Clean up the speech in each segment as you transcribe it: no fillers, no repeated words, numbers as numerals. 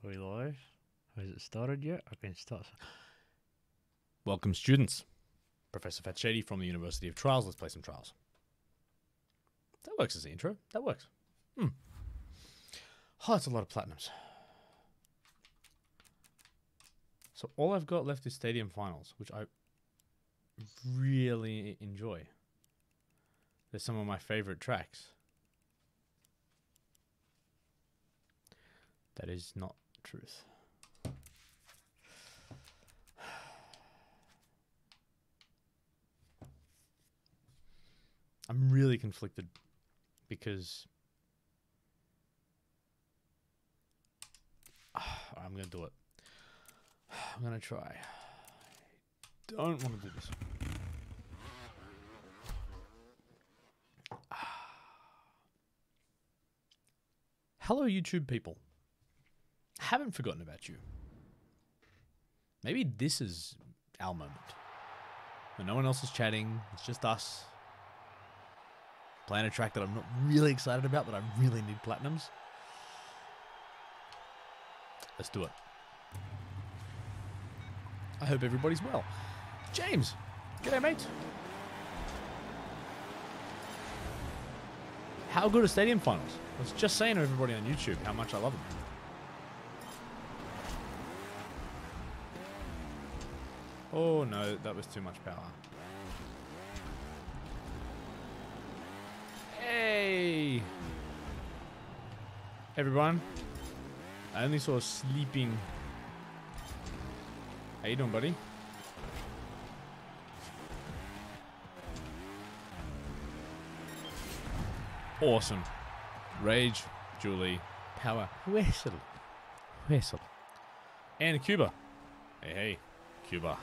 Are we live? Has it started yet? I can start. Welcome, students. Professor Fat Shady from the University of Trials. Let's play some trials. That works as the intro. That works. Oh, that's a lot of platinums. So all I've got left is Stadium Finals, which I really enjoy. They're some of my favorite tracks. That is not truth. I'm really conflicted because I'm going to do it. I'm going to try. Don't want to do this. Hello, YouTube people. Haven't forgotten about you. Maybe this is our moment. When no one else is chatting, it's just us. Playing a track that I'm not really excited about, but I really need platinums. Let's do it. I hope everybody's well. James, g'day mate. How good are Stadium Finals? I was just saying to everybody on YouTube how much I love them. Oh no, that was too much power. Hey! Everyone. I only saw sleeping. How you doing, buddy? Awesome. Rage, Julie, Power, Whistle. Whistle. And Cuba. Hey, hey, Cuba.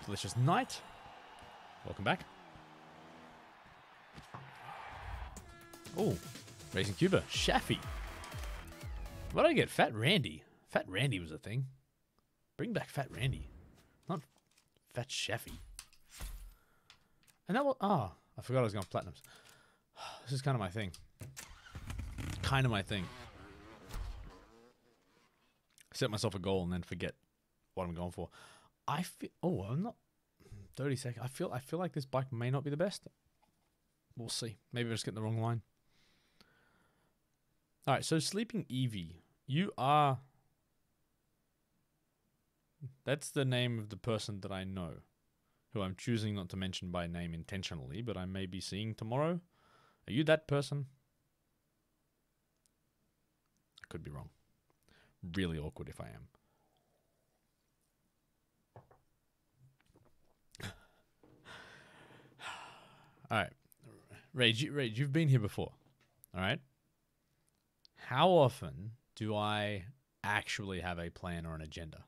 Delicious night. Welcome back. Oh, Racing Cuba. Shaffy. What did I get? Fat Randy. Fat Randy was a thing. Bring back Fat Randy. Not Fat Shaffy. And that was... Oh, I forgot I was going platinums. This is kind of my thing. Kind of my thing. Set myself a goal and then forget what I'm going for. I feel... Oh, I'm not... 30 seconds. I feel like this bike may not be the best. We'll see. Maybe I'm just getting the wrong line. Alright, so Sleeping Evie. You are... That's the name of the person that I know. Who I'm choosing not to mention by name intentionally, but I may be seeing tomorrow. Are you that person? I could be wrong. Really awkward if I am. Alright. Rage, you've been here before. Alright? How often do I actually have a plan or an agenda?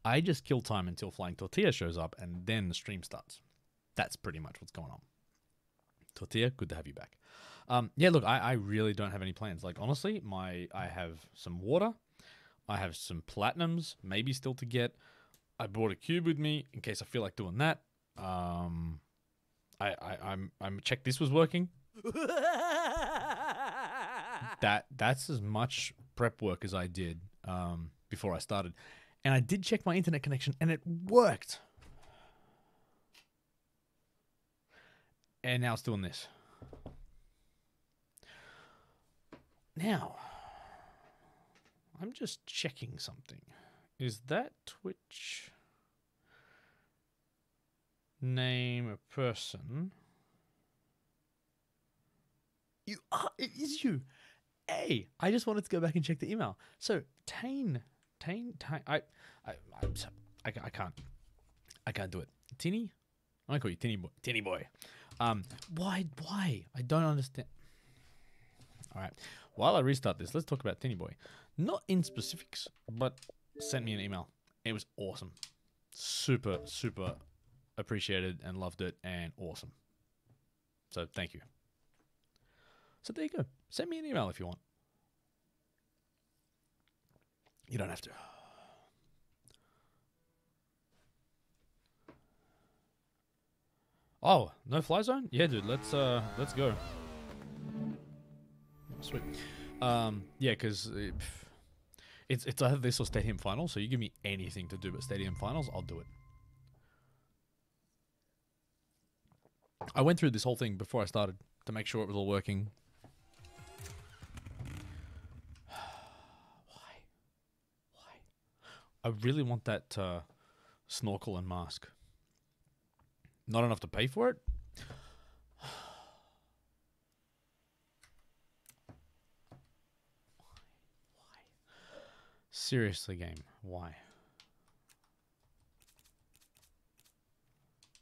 I just kill time until Flying Tortilla shows up and then the stream starts. That's pretty much what's going on. Tortilla, good to have you back. Yeah, look, I really don't have any plans. Like, honestly, I have some water. I have some platinums, maybe still to get. I brought a cube with me in case I feel like doing that. I'm check this was working. That's as much prep work as I did before I started. And I did check my internet connection and it worked. And now it's doing this. Now, I'm just checking something. Is that Twitch name a person? You are, it is you. Hey, I just wanted to go back and check the email. So, Tane, I can't do it. Tinny? I might call you Tinny boy. Why? I don't understand. All right. While I restart this, let's talk about Tinny boy. Not in specifics, but sent me an email. It was awesome. Super, super appreciated and loved it and awesome. So thank you. So there you go. Send me an email if you want. You don't have to. Oh, no fly zone? Yeah, dude. Let's go. Sweet. Yeah, because it's either this or Stadium Finals. So you give me anything to do but Stadium Finals, I'll do it. I went through this whole thing before I started to make sure it was all working. Why? I really want that snorkel and mask. Not enough to pay for it? Why? Seriously, game. Why?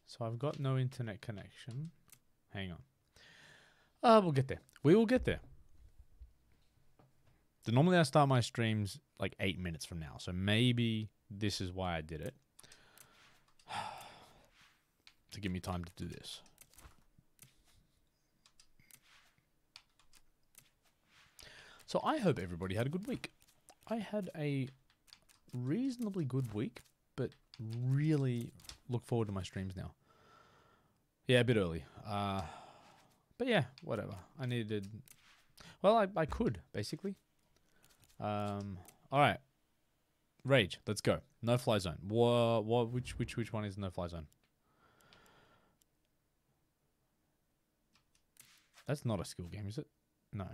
So I've got no internet connection. Hang on. We'll get there. We will get there. So normally I start my streams like 8 minutes from now. So maybe this is why I did it. To give me time to do this. So I hope everybody had a good week. I had a reasonably good week, but really look forward to my streams now. Yeah, a bit early. But yeah, whatever. I needed... Well, I could, basically. Alright. Rage, let's go. No-fly zone. Which one is no-fly zone? That's not a skill game, is it? No.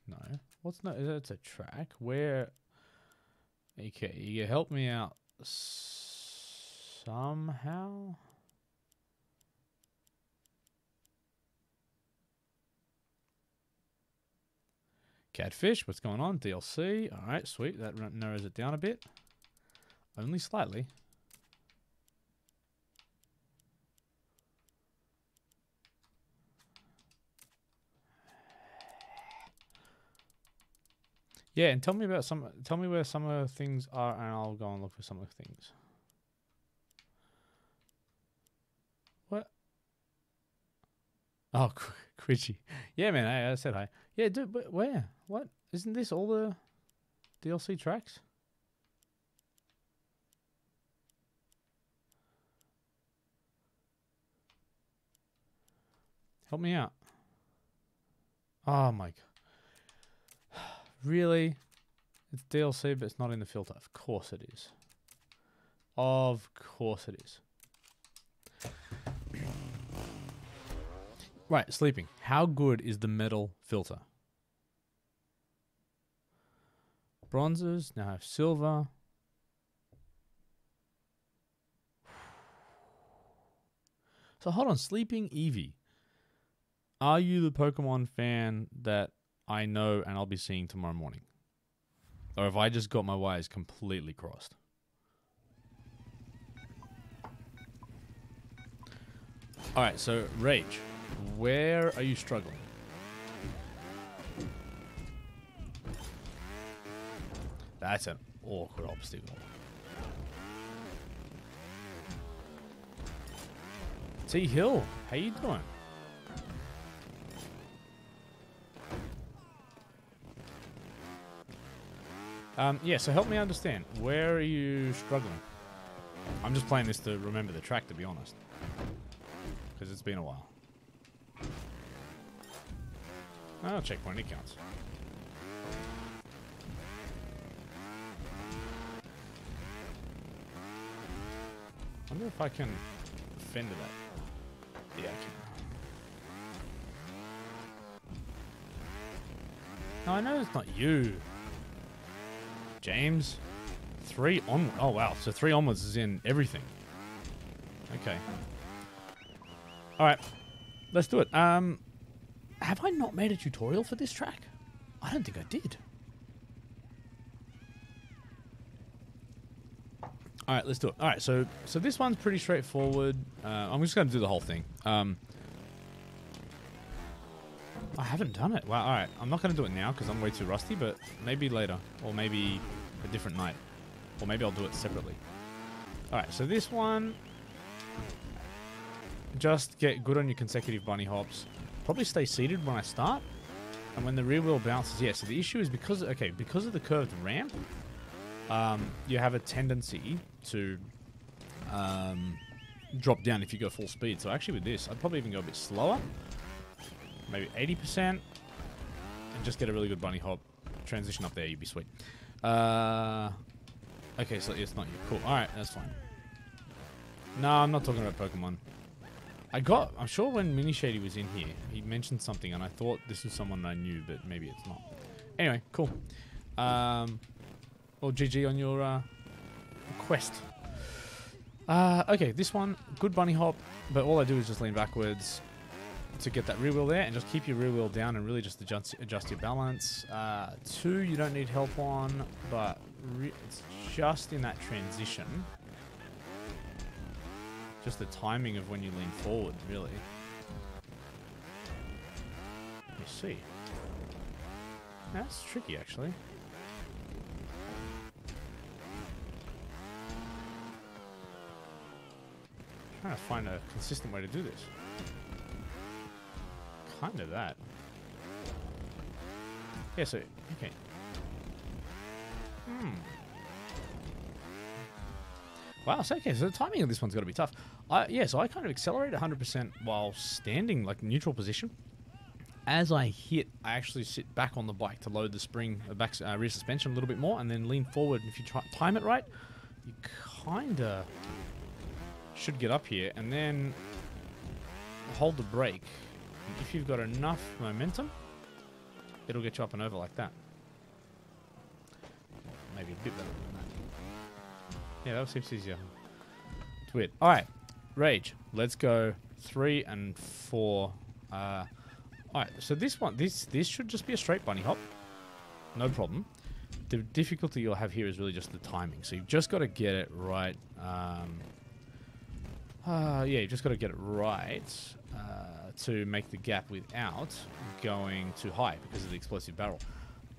No. What's no? It's a track. Where? Okay, you help me out somehow. Catfish, what's going on? DLC. All right, sweet. That narrows it down a bit. Only slightly. Yeah, and tell me where some of the things are, and I'll go and look for some of the things. What? Oh, Quidgy. Yeah, man, I said hi. Yeah, dude, but where? What? Isn't this all the DLC tracks? Help me out. Oh my god. Really? It's DLC, but it's not in the filter. Of course it is. Of course it is. Right, sleeping. How good is the metal filter? Bronzes, now have silver. So hold on, Sleeping Eevee. Are you the Pokemon fan that I know and I'll be seeing tomorrow morning? Or have I just got my wires completely crossed? Alright, so Rage, where are you struggling? That's an awkward obstacle. T Hill, how you doing? Yeah, so help me understand. Where are you struggling? I'm just playing this to remember the track, to be honest. Because it's been a while. Oh, checkpoint, it counts. I wonder if I can fend to that. Yeah, I can. No, I know it's not you. James, 3 on. Oh wow, so 3 onwards is in everything. Okay. All right, let's do it. Have I not made a tutorial for this track? I don't think I did. All right, let's do it. All right, so this one's pretty straightforward. I'm just going to do the whole thing. I haven't done it. Wow, all right. I'm not going to do it now because I'm way too rusty, but maybe later. Or maybe a different night. Or maybe I'll do it separately. All right, so this one... Just get good on your consecutive bunny hops. Probably stay seated when I start. And when the rear wheel bounces... Yeah, so the issue is because of the curved ramp, you have a tendency to drop down if you go full speed. So actually with this, I'd probably even go a bit slower. Maybe 80%. and just get a really good bunny hop. Transition up there, you'd be sweet. Okay, so it's not you. Cool. Alright, that's fine. No, I'm not talking about Pokemon. I'm sure when Mini Shady was in here, he mentioned something, and I thought this was someone I knew, but maybe it's not. Anyway, cool. Well, GG on your quest. Okay, this one, good bunny hop, but all I do is just lean backwards to get that rear wheel there, and just keep your rear wheel down and really just adjust your balance. 2, you don't need help on, but it's just in that transition. Just the timing of when you lean forward, really. Let me see. That's tricky, actually. Trying to find a consistent way to do this. Kind of that. Yeah, so, okay. Wow, so okay, so the timing of this one's got to be tough. Yeah, so I kind of accelerate 100% while standing, like, neutral position. As I hit, I actually sit back on the bike to load the spring, rear suspension a little bit more, and then lean forward. And if you time it right, you kind of should get up here, and then hold the brake. And if you've got enough momentum, it'll get you up and over like that. Maybe a bit better than that. Yeah, that seems easier. It's weird. All right, Rage. Let's go 3 and 4. All right, so this one, this should just be a straight bunny hop. No problem. The difficulty you'll have here is really just the timing. So you've just got to get it right. Yeah, you've just got to get it right to make the gap without going too high because of the explosive barrel.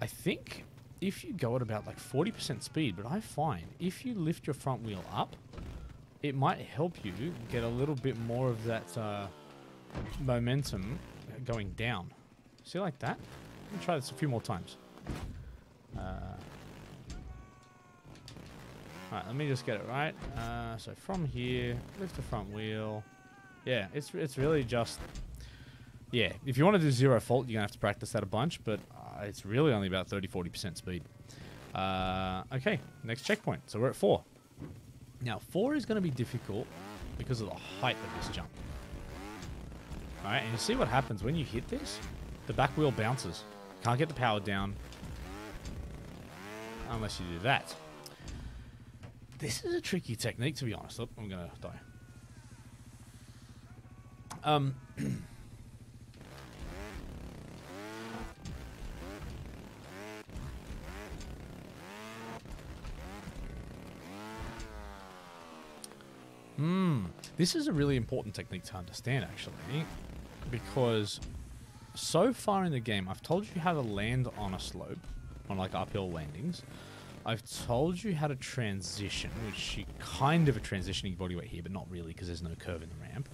I think if you go at about like 40% speed, but I find if you lift your front wheel up, it might help you get a little bit more of that momentum going down. See, like that? Let me try this a few more times. Alright, let me just get it right. So from here, lift the front wheel. Yeah, it's really just... Yeah, if you want to do zero fault, you're going to have to practice that a bunch, but it's really only about 30-40% speed. Okay, next checkpoint. So we're at 4. Now, 4 is going to be difficult because of the height of this jump. Alright, and you see what happens when you hit this? The back wheel bounces. Can't get the power down unless you do that. This is a tricky technique, to be honest. Oh, I'm going to die. This is a really important technique to understand, actually, because so far in the game, I've told you how to land on a slope, on like uphill landings. I've told you how to transition, which you kind of are transitioning body weight here, but not really because there's no curve in the ramp.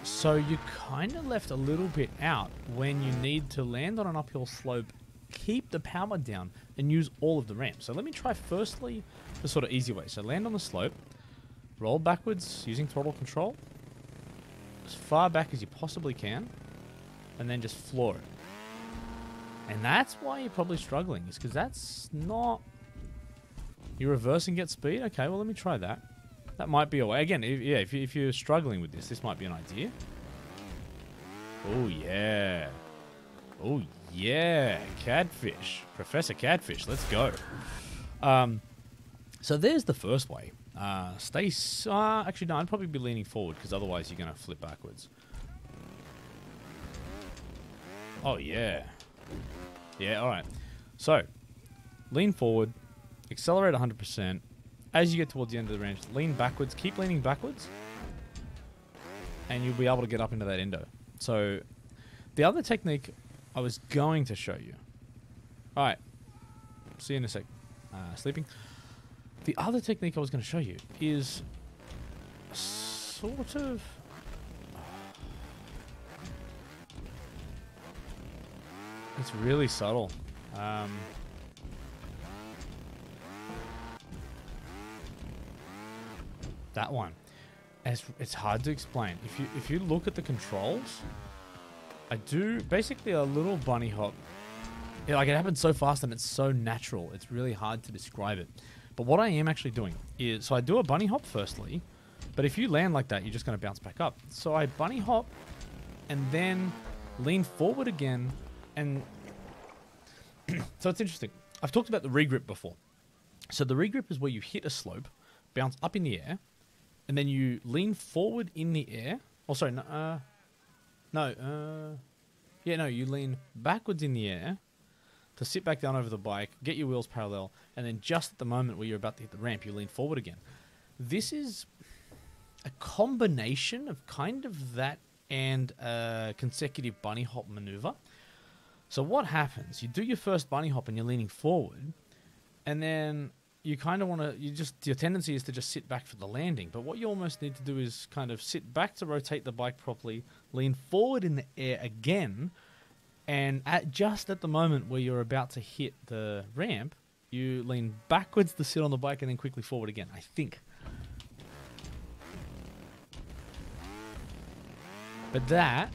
So you kind of left a little bit out when you need to land on an uphill slope, keep the power down, and use all of the ramp. So let me try firstly the sort of easy way. So land on the slope, roll backwards using throttle control, as far back as you possibly can, and then just floor it. And that's why you're probably struggling, is because that's not... You reverse and get speed? Okay, well, let me try that. That might be a way. Again, if you're struggling with this might be an idea. Oh, yeah. Oh, yeah. Catfish. Professor Catfish. Let's go. So there's the first way. Actually, no, I'd probably be leaning forward, because otherwise you're going to flip backwards. Oh, yeah. Yeah, alright. So, lean forward, accelerate 100%. As you get towards the end of the range, lean backwards, keep leaning backwards, and you'll be able to get up into that endo. So, the other technique I was going to show you. Alright, see you in a sec. Sleeping. The other technique I was going to show you is sort of... It's really subtle. That one. It's hard to explain. If you look at the controls, I do basically a little bunny hop. Yeah, like it happens so fast and it's so natural. It's really hard to describe it. But what I am actually doing is, so I do a bunny hop firstly, but if you land like that, you're just going to bounce back up. So I bunny hop and then lean forward again. And so it's interesting. I've talked about the regrip before. So the regrip is where you hit a slope, bounce up in the air, and then you lean forward in the air. Oh, sorry, you lean backwards in the air to sit back down over the bike, get your wheels parallel, and then just at the moment where you're about to hit the ramp, you lean forward again. This is a combination of kind of that and a consecutive bunny hop maneuver. So what happens? You do your first bunny hop and you're leaning forward, and then you kind of want to, your tendency is to just sit back for the landing. But what you almost need to do is kind of sit back to rotate the bike properly, lean forward in the air again, and just at the moment where you're about to hit the ramp, you lean backwards to sit on the bike and then quickly forward again, I think. But that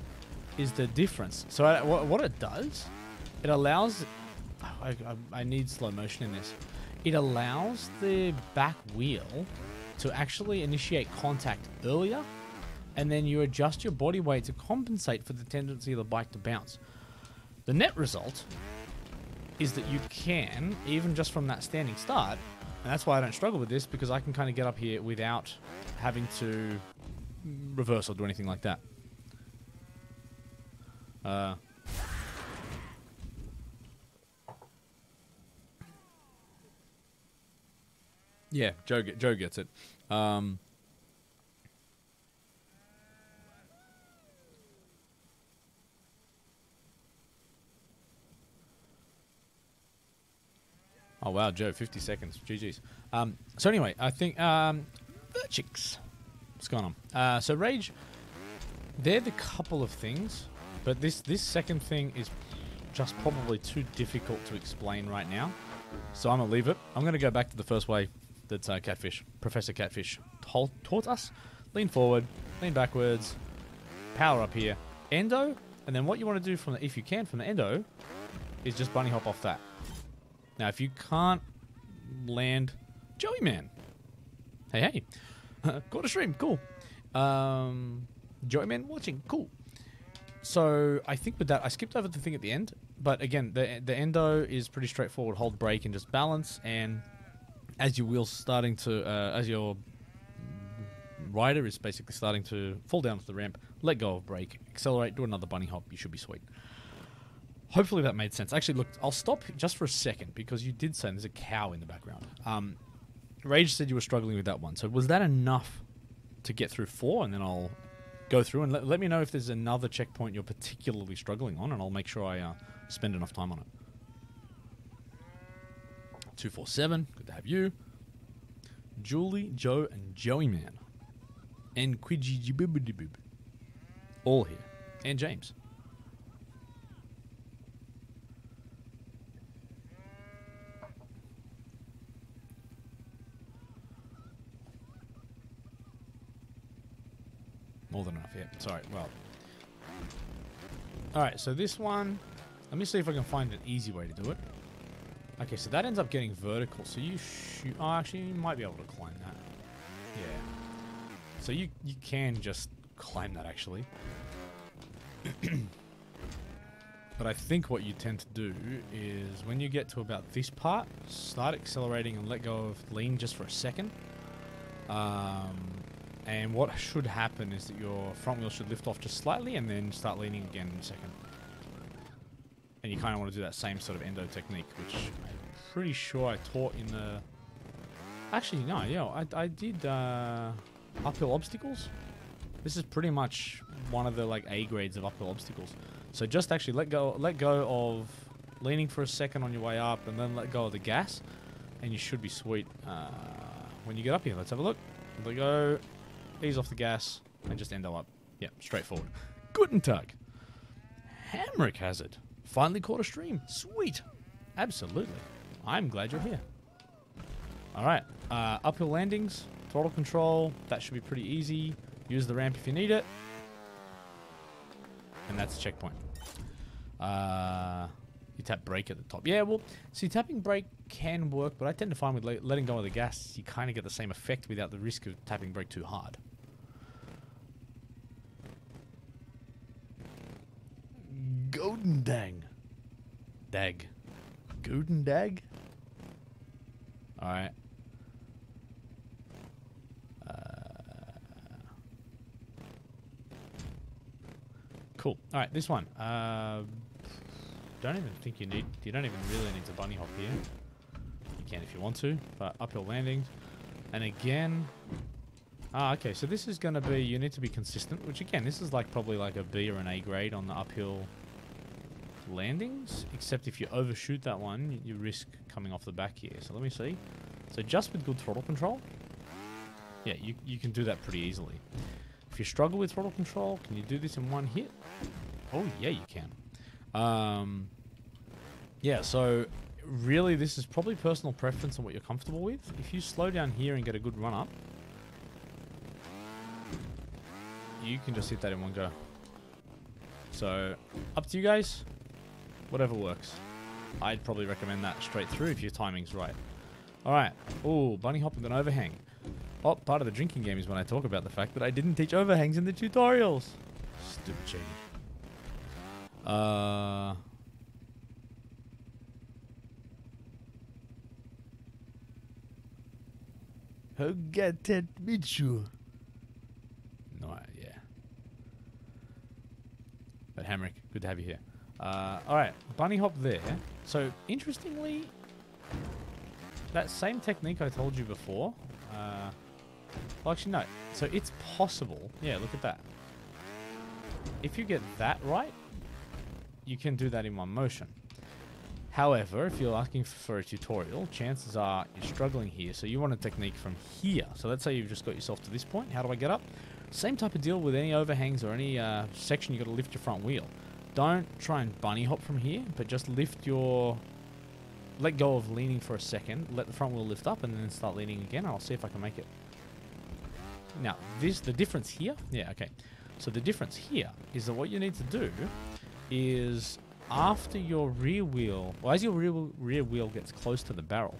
is the difference. So what it does, it allows... I need slow motion in this. It allows the back wheel to actually initiate contact earlier, and then you adjust your body weight to compensate for the tendency of the bike to bounce. The net result is that you can, even just from that standing start, and that's why I don't struggle with this, because I can kind of get up here without having to reverse or do anything like that. Yeah, Joe gets it. Oh wow, Joe, 50 seconds. GG's. So anyway, I think Verchix. What's going on? So Rage, they're the couple of things, but this second thing is just probably too difficult to explain right now. So I'm gonna leave it. I'm gonna go back to the first way that Catfish, Professor Catfish, taught us. Lean forward, lean backwards, power up here, endo, and then what you want to do from the, if you can, from the endo, is just bunny hop off that. Now, if you can't land, Joey Man. Hey, got a stream, cool. Joey Man watching, cool. So I think with that, I skipped over the thing at the end, but again, the endo is pretty straightforward. Hold brake and just balance, and as your wheel's starting to, as your rider is basically starting to fall down to the ramp, let go of brake, accelerate, do another bunny hop, you should be sweet. Hopefully that made sense. Actually, look, I'll stop just for a second because you did say there's a cow in the background. Rage said you were struggling with that one. So was that enough to get through 4? And then I'll go through and let me know if there's another checkpoint you're particularly struggling on, and I'll make sure I spend enough time on it. 247, good to have you. Julie, Joe, and Joey Man. And Quidgy, all here. And James. More than enough, yeah. Sorry, well. Alright, so this one, let me see if I can find an easy way to do it. Okay, so that ends up getting vertical. So you shoot... Oh, actually, you might be able to climb that. Yeah. So you can just climb that, actually. But I think what you tend to do is when you get to about this part, start accelerating and let go of lean just for a second. And what should happen is that your front wheel should lift off just slightly and then start leaning again in a second. And you kind of want to do that same sort of endo technique, which I'm pretty sure I taught in the... Actually, no, yeah, I did uphill obstacles. This is pretty much one of the like A grades of uphill obstacles. So just actually let go of leaning for a second on your way up, and then let go of the gas, and you should be sweet when you get up here. Let's have a look. Let go, ease off the gas, and just endo up. Yeah, straightforward. Guten Tag. Hamrick has it. Finally caught a stream. Sweet. Absolutely. I'm glad you're here. Alright. Uphill landings. Throttle control. That should be pretty easy. Use the ramp if you need it. And that's a checkpoint. You tap brake at the top. Yeah, well, see, tapping brake can work, but I tend to find with letting go of the gas, you kind of get the same effect without the risk of tapping brake too hard. Golden Dang. Dag. Golden Dag? Alright. Cool. Alright, this one. Don't even think you don't even really need to bunny hop here. You can if you want to, but uphill landings. And again, okay, so this is going to be, you need to be consistent, which again, this is like probably like a B or an A grade on the uphill landings, except if you overshoot that one, you risk coming off the back here. So let me see. So just with good throttle control, yeah, you can do that pretty easily. If you struggle with throttle control, can you do this in one hit? Oh, yeah, you can. Yeah, so really this is probably personal preference on what you're comfortable with. If you slow down here and get a good run up, you can just hit that in one go. So, up to you guys. Whatever works. I'd probably recommend that straight through if your timing's right. Alright. Ooh, bunny hop with an overhang. Oh, part of the drinking game is when I talk about the fact that I didn't teach overhangs in the tutorials. Stupid cheating. Who got that Mitsu? No, yeah. But Hamrick, good to have you here. Alright, bunny hop there. So, interestingly, that same technique I told you before. Well, actually, no. So, it's possible. Yeah, look at that. If you get that right, you can do that in one motion. However, if you're asking for a tutorial, chances are you're struggling here. So you want a technique from here. So let's say you've just got yourself to this point. How do I get up? Same type of deal with any overhangs or any section. You've got to lift your front wheel. Don't try and bunny hop from here, but just lift your... Let go of leaning for a second. Let the front wheel lift up and then start leaning again. I'll see if I can make it. Now, the difference here... Yeah, okay. So the difference here is that what you need to do is... After your rear wheel, well, as your rear wheel gets close to the barrel,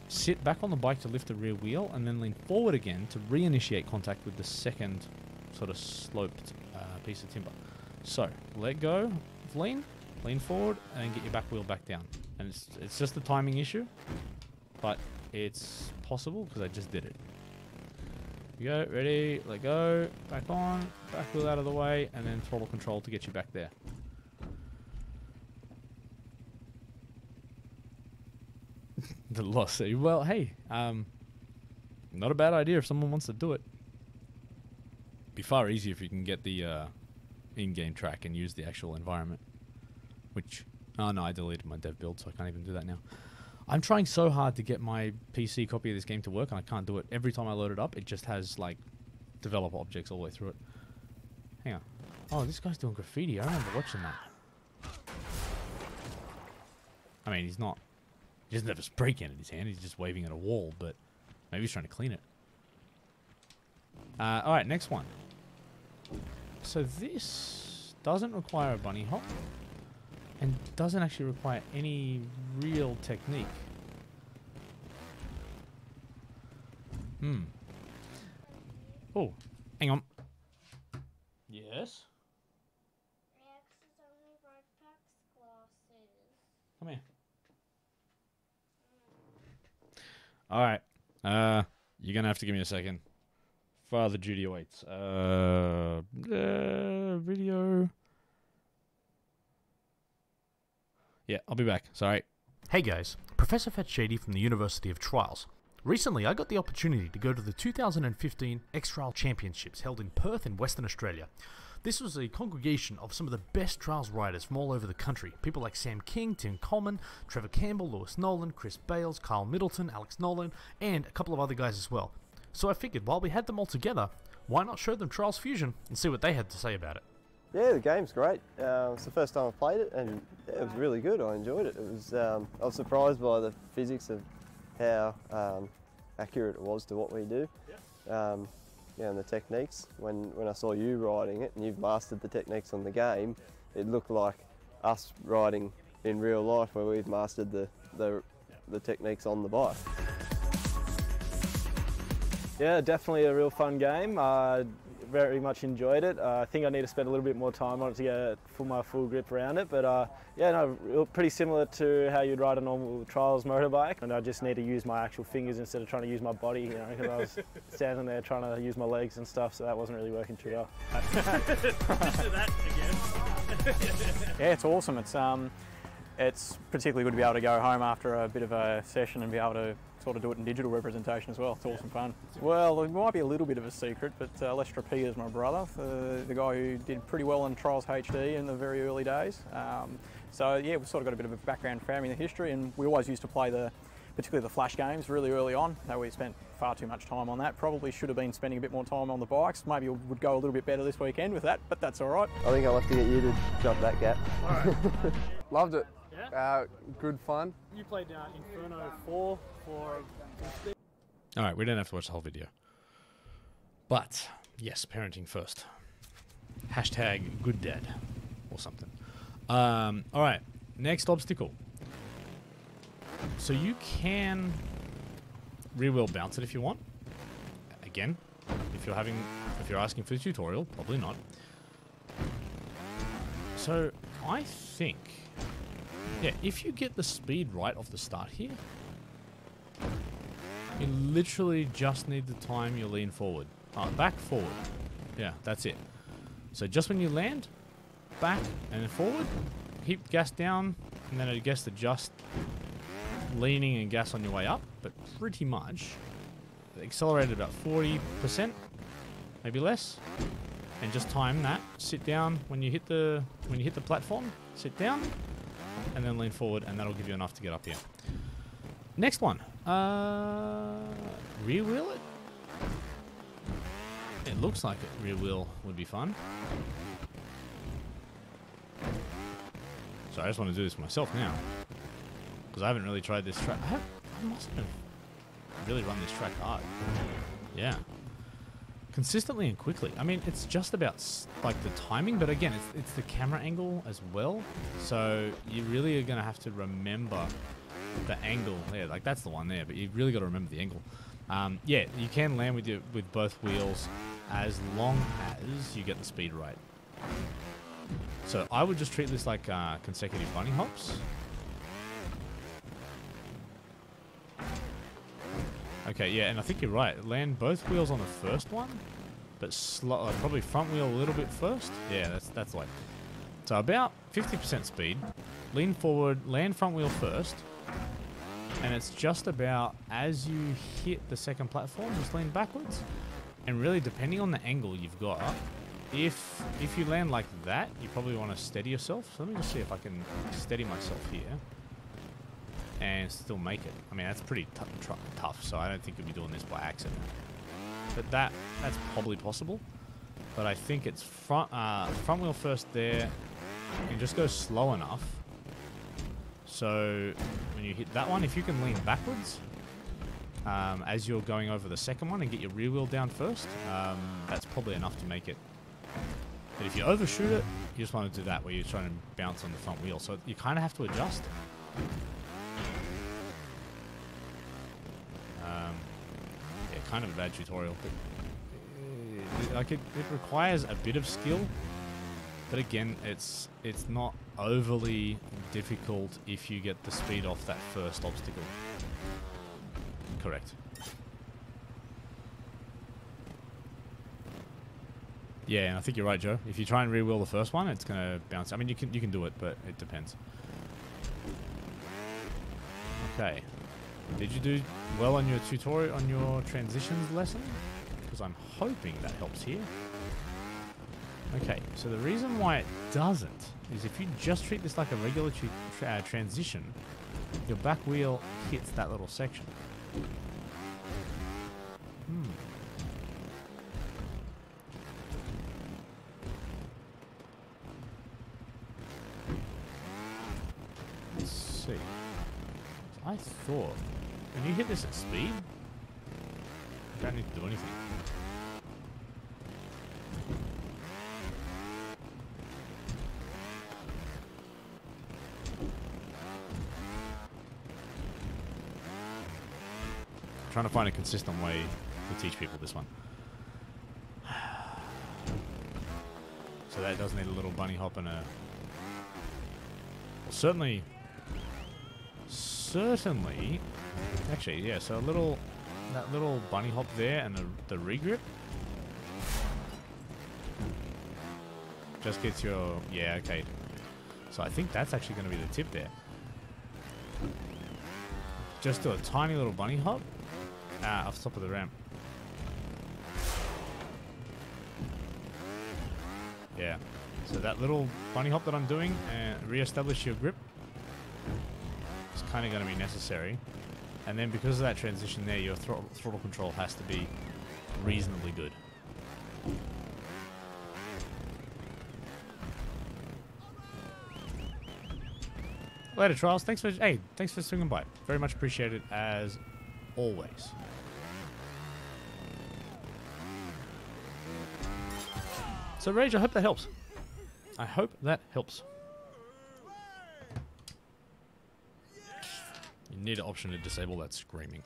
sit back on the bike to lift the rear wheel and then lean forward again to reinitiate contact with the second sort of sloped piece of timber. So, let go, lean forward, and then get your back wheel back down. And it's just a timing issue, but it's possible because I just did it. You go, ready, let go, back on, back wheel out of the way, and then throttle control to get you back there. The loss. Well, hey, not a bad idea if someone wants to do it. Be far easier if you can get the in-game track and use the actual environment. Which, oh no, I deleted my dev build, so I can't even do that now. I'm trying so hard to get my PC copy of this game to work, and I can't do it. Every time I load it up, it just has, like, developer objects all the way through it. Hang on. Oh, this guy's doing graffiti. I remember watching that. I mean, he's not... He doesn't have a spray can in his hand. He's just waving at a wall, but maybe he's trying to clean it. Alright, next one. So this doesn't require a bunny hop and doesn't actually require any real technique. Oh, hang on. Yes? Come here. Alright. You're gonna have to give me a second. Father duty awaits. Video. Yeah, I'll be back. Sorry. Hey guys, Professor Fat Shady from the University of Trials. Recently, I got the opportunity to go to the 2015 X-Trail Championships held in Perth in Western Australia. This was a congregation of some of the best trials riders from all over the country. People like Sam King, Tim Coleman, Trevor Campbell, Lewis Nolan, Chris Bales, Kyle Middleton, Alex Nolan, and a couple of other guys as well. So I figured while we had them all together, why not show them Trials Fusion and see what they had to say about it. Yeah, the game's great. It's the first time I played it, and yeah, it was really good. I enjoyed it. It was. I was surprised by the physics of how accurate it was to what we do. Yeah, and the techniques. When I saw you riding it and you've mastered the techniques on the game, it looked like us riding in real life where we've mastered the techniques on the bike. Yeah, definitely a real fun game. Very much enjoyed it. I think I need to spend a little bit more time on it to get my full grip around it. But yeah, no, pretty similar to how you'd ride a normal trials motorbike. And I just need to use my actual fingers instead of trying to use my body, you know, because I was standing there trying to use my legs and stuff, so that wasn't really working too well. Yeah, it's awesome. It's particularly good to be able to go home after a bit of a session and be able to sort of do it in digital representation as well. It's awesome fun. Well, it might be a little bit of a secret, but Lester P is my brother, the guy who did pretty well in Trials HD in the very early days. So yeah, we've sort of got a bit of a background family in the history, and we always used to play particularly the flash games really early on. Though we spent far too much time on that. Probably should have been spending a bit more time on the bikes. Maybe it would go a little bit better this weekend with that, but that's all right. I think I'll have to get you to jump that gap. Loved it. Yeah? Good fun. You played Inferno 4 for... All right, we don't have to watch the whole video. But, yes, parenting first. Hashtag good dad or something. All right, next obstacle. So you can rear wheel bounce it if you want. Again, if you're asking for a tutorial, probably not. So I think, yeah, if you get the speed right off the start here, you literally just need the time you lean forward. Back, forward. Yeah, that's it. So just when you land, back and then forward, keep gas down, and then I guess adjust leaning and gas on your way up, but pretty much accelerated about 40%, maybe less, and just time that. Sit down when you hit the platform. Sit down, and then lean forward, and that'll give you enough to get up here. Next one, rear wheel it. It looks like it. Rear wheel would be fun. So I just want to do this myself now, because I haven't really tried this track. I must have really run this track hard. Yeah. Consistently and quickly. I mean, it's just about like the timing, but again, it's the camera angle as well. So you really are going to have to remember the angle. Yeah, like that's the one there, but you've really got to remember the angle. Yeah, you can land with both wheels as long as you get the speed right. So I would just treat this like consecutive bunny hops. Okay, yeah, and I think you're right. Land both wheels on the first one, but probably front wheel a little bit first. Yeah, that's like so about 50% speed. Lean forward, land front wheel first, and it's just about as you hit the second platform, just lean backwards. And really, depending on the angle you've got, if you land like that, you probably want to steady yourself. So let me just see if I can steady myself here and still make it. I mean, that's pretty tough, so I don't think you'll be doing this by accident. But that's probably possible. But I think it's front wheel first there, and just go slow enough. So when you hit that one, if you can lean backwards as you're going over the second one and get your rear wheel down first, that's probably enough to make it. But if you overshoot it, you just want to do that where you're trying to bounce on the front wheel. So you kind of have to adjust. Yeah, kind of a bad tutorial, but like it requires a bit of skill. But again, it's not overly difficult if you get the speed off that first obstacle. Correct. Yeah, and I think you're right, Joe. If you try and rear wheel the first one, it's gonna bounce. I mean, you can do it, but it depends. Okay. Did you do well on your tutorial, on your transitions lesson? Because I'm hoping that helps here. Okay, so the reason why it doesn't is if you just treat this like a regular transition, your back wheel hits that little section. Let's see. I thought when you hit this at speed, you don't need to do anything. trying to find a consistent way to teach people this one. So that does need a little bunny hop and a... Well, certainly... Actually, yeah, so that little bunny hop there and the regrip just gets your... Yeah, okay. So I think that's actually going to be the tip there. Just do a tiny little bunny hop off the top of the ramp. Yeah. So that little bunny hop that I'm doing and re-establish your grip is kind of going to be necessary. And then because of that transition there, your throttle control has to be reasonably good. Later, Trials. Thanks for swinging by. Very much appreciated as always. So Rage, I hope that helps. I hope that helps. You need an option to disable that screaming.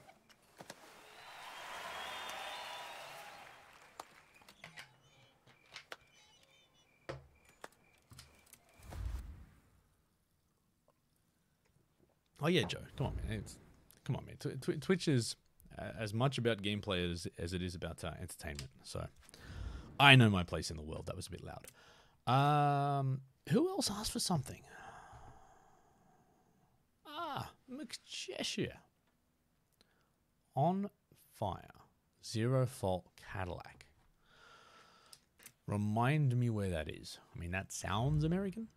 Oh yeah, Joe. Come on, man. Come on, man. Twitch is as much about gameplay as it is about entertainment. So I know my place in the world. That was a bit loud. Who else asked for something? McCheshire. On Fire. Zero Fault Cadillac. Remind me where that is. I mean, that sounds American.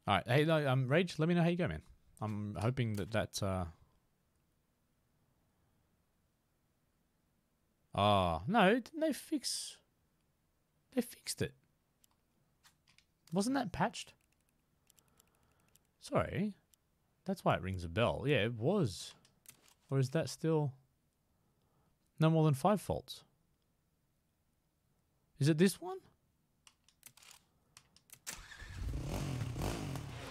All right. Hey, Rage, let me know how you go, man. I'm hoping that's... Oh, no, didn't they fix... They fixed it. Wasn't that patched? Sorry. That's why it rings a bell. Yeah, it was. Or is that still... No more than 5 faults? Is it this one?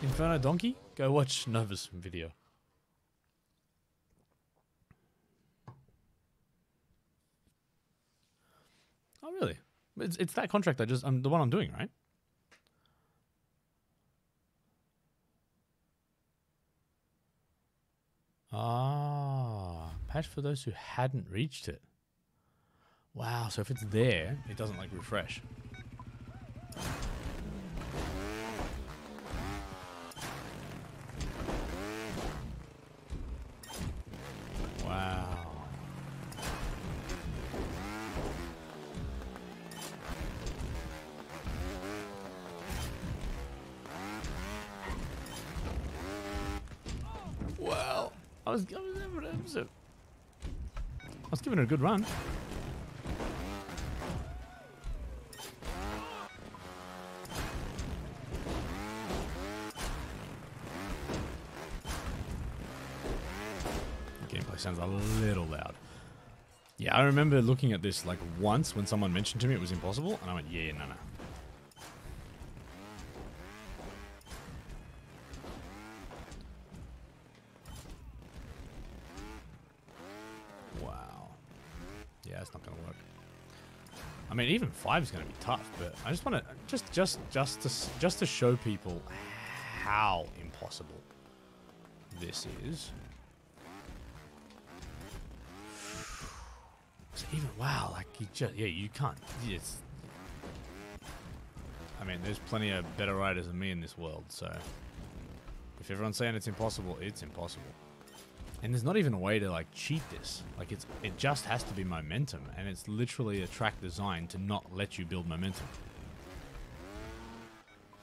Inferno Donkey? Go watch Nova's video. Oh, really? It's that contract the one I'm doing, right? Ah, patch for those who hadn't reached it. Wow, so if it's there, it doesn't like refresh. Wow. Wow. I was giving it a good run. Gameplay sounds a little loud. Yeah, I remember looking at this like once when someone mentioned to me it was impossible, and I went, yeah, no. Wow. Yeah, it's not gonna work. I mean, even 5 is gonna be tough, but I just want to just to show people how impossible this is. Even wow, like you can't. It's. I mean, there's plenty of better riders than me in this world, so if everyone's saying it's impossible, it's impossible. And there's not even a way to like cheat this. Like it just has to be momentum, and it's literally a track designed to not let you build momentum.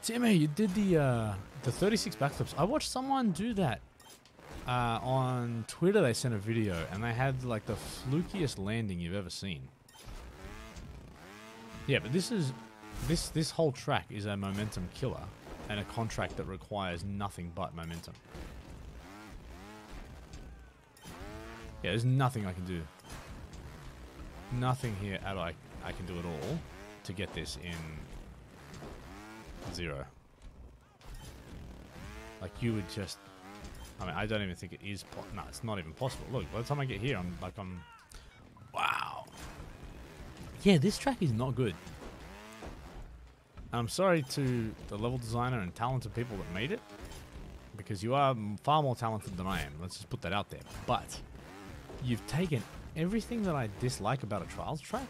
Timmy, you did the 36 backflips. I watched someone do that. On Twitter they sent a video and they had like the flukiest landing you've ever seen. Yeah, but this whole track is a momentum killer and a contract that requires nothing but momentum. Yeah, there's nothing I can do. Nothing here at all I can do at all to get this in 0. Like you would just I mean, I don't even think it is. No, it's not even possible. Look, by the time I get here, I'm. Wow. Yeah, this track is not good. I'm sorry to the level designer and talented people that made it, because you are far more talented than I am. Let's just put that out there. But you've taken everything that I dislike about a Trials track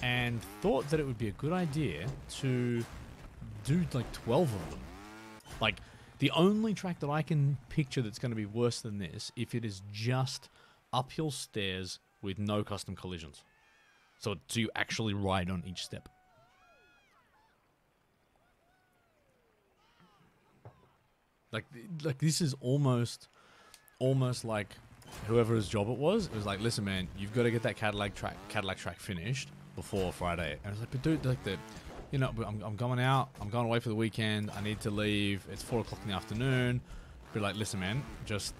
and thought that it would be a good idea to do like 12 of them. Like, the only track that I can picture that's going to be worse than this, if it is just uphill stairs with no custom collisions. So you actually ride on each step. Like this is almost like whoever's job it was like, listen, man, you've got to get that Cadillac track finished before Friday. And I was like, but dude, like I'm going out, I'm going away for the weekend, I need to leave, it's 4 o'clock in the afternoon. Be like, listen, man, just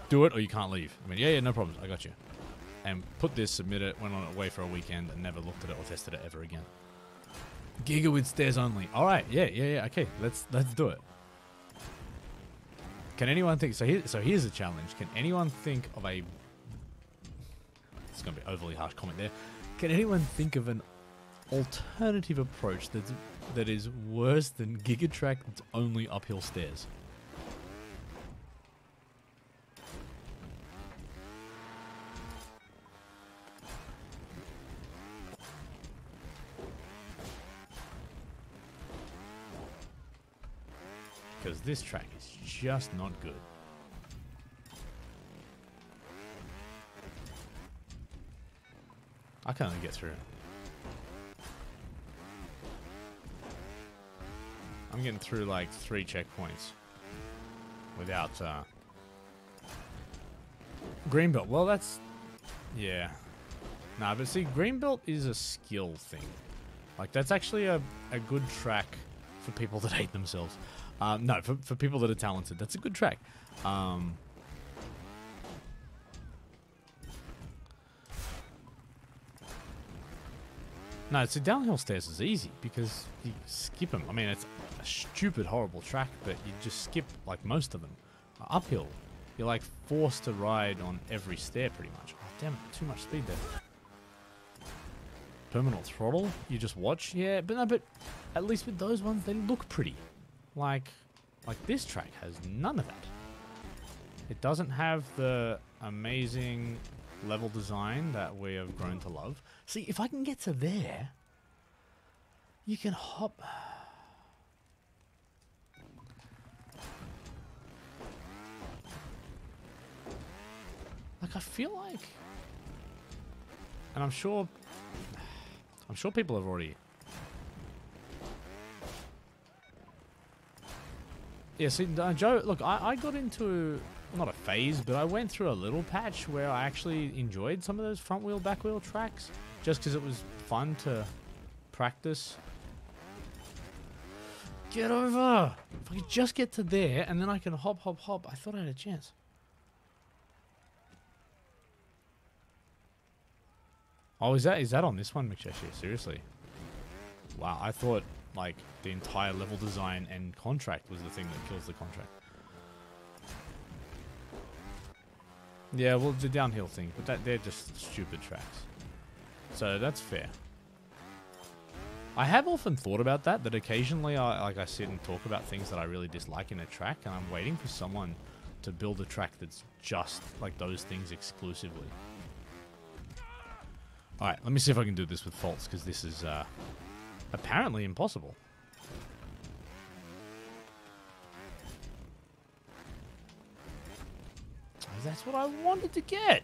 do it or you can't leave. I mean, yeah, no problems, I got you. And put this, submit it, went on it away for a weekend and never looked at it or tested it ever again. Giga with stairs only. All right, yeah, okay, let's do it. Can anyone think? So here's a challenge. Can anyone think of a? It's going to be overly harsh comment there. Can anyone think of an alternative approach that is worse than Giga Track that's only uphill stairs? Because this track is just not good. I can't even get through. I'm getting through like 3 checkpoints without Greenbelt. Well, that's, yeah. Nah, but see, Greenbelt is a skill thing. Like, that's actually a good track for people that hate themselves. No, for people that are talented, that's a good track. No, so downhill stairs is easy because you skip them. I mean, it's a stupid, horrible track, but you just skip like most of them. Uphill, you're like forced to ride on every stair pretty much. Oh, damn, too much speed there. Terminal throttle, you just watch. Yeah, but no, but at least with those ones, they look pretty. Like this track has none of that. It doesn't have the amazing level design that we have grown to love. See, if I can get to there, you can hop. Like, I feel like, and I'm sure people have already. Yeah, see, Joe, look, I got into, not a phase, but I went through a little patch where I actually enjoyed some of those front wheel, back wheel tracks, just because it was fun to practice. Get over! If I could just get to there, and then I can hop, I thought I had a chance. Oh, is that on this one, McCheshire? Seriously? Wow, I thought, like, the entire level design and contract was the thing that kills the contract. Yeah, well, the downhill thing, but they're just stupid tracks. So that's fair. I have often thought about that occasionally I sit and talk about things that I really dislike in a track, and I'm waiting for someone to build a track that's just like those things exclusively. Alright, let me see if I can do this with faults, because this is apparently impossible. That's what I wanted to get.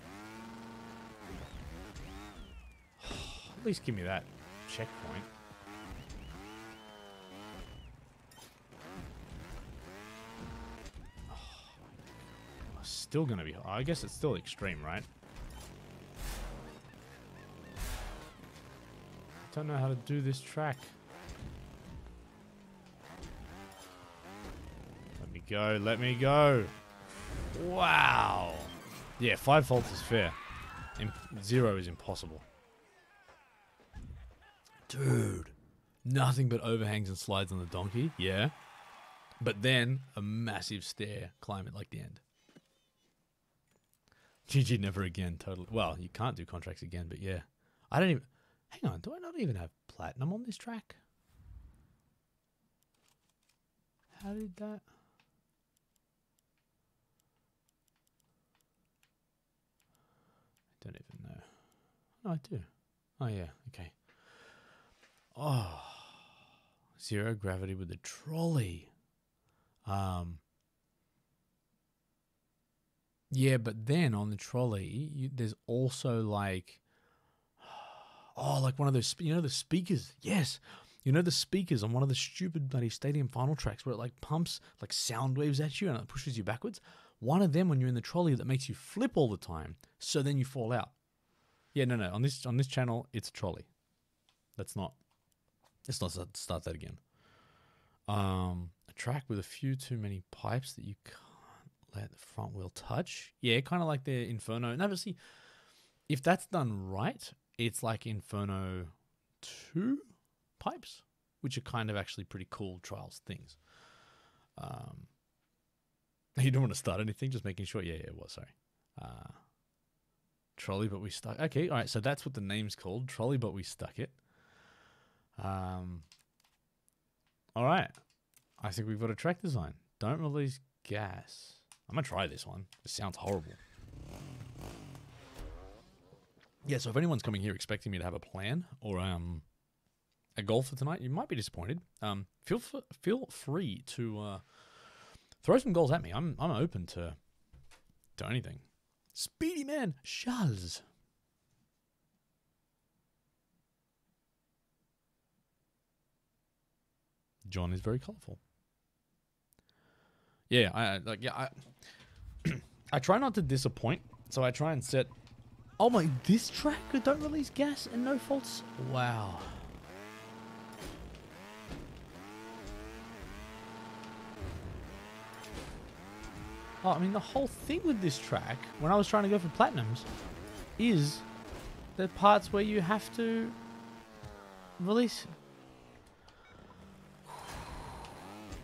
At least give me that checkpoint. Still gonna be. I guess it's still extreme, right? Don't know how to do this track. Let me go. Let me go. Wow. Yeah, 5 faults is fair. 0 is impossible. Dude. Nothing but overhangs and slides on the donkey. Yeah. But then a massive stair climb at like the end. GG never again, totally. Well, you can't do contracts again, but yeah. I don't even... Hang on, do I not even have platinum on this track? How did that... I don't even know. Oh, I do. Oh, yeah, okay. Oh. Zero gravity with the trolley. Yeah, but then on the trolley, there's also like... Oh, like one of those, you know, the speakers. Yes. You know the speakers on one of the stupid bloody stadium final tracks where it like pumps like sound waves at you and it pushes you backwards? One of them when you're in the trolley that makes you flip all the time, so then you fall out. Yeah, no. On this channel, it's a trolley. Let's not start that again. A track with a few too many pipes that you can't let the front wheel touch. Yeah, kind of like the Inferno. No, but see, if that's done right, it's like Inferno 2 pipes, which are kind of actually pretty cool trials things. You don't want to start anything, just making sure. Yeah, it was, sorry. Trolley, but we stuck. Okay, all right, so that's what the name's called. Trolley, but we stuck it. All right. I think we've got a track design. Don't release gas. I'm going to try this one. It sounds horrible. Yeah, so if anyone's coming here expecting me to have a plan or a goal for tonight, you might be disappointed. Feel free to throw some goals at me. I'm open to anything. Speedy man, Charles. John is very colourful. Yeah, I try not to disappoint, so I try and set. Oh my, this track don't release gas and no faults. Wow. Oh, I mean, the whole thing with this track, when I was trying to go for platinums, is the parts where you have to release.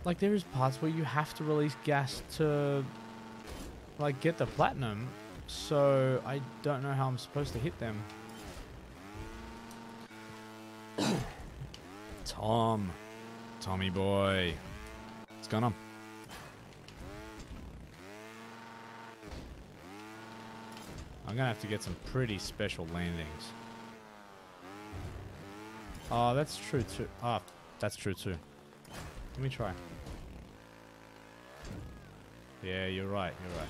Like, there is parts where you have to release gas to, like, get the platinum. So, I don't know how I'm supposed to hit them. Tommy boy. What's going on? I'm going to have to get some pretty special landings. Oh, that's true too. Oh, that's true too. Let me try. Yeah, you're right. You're right.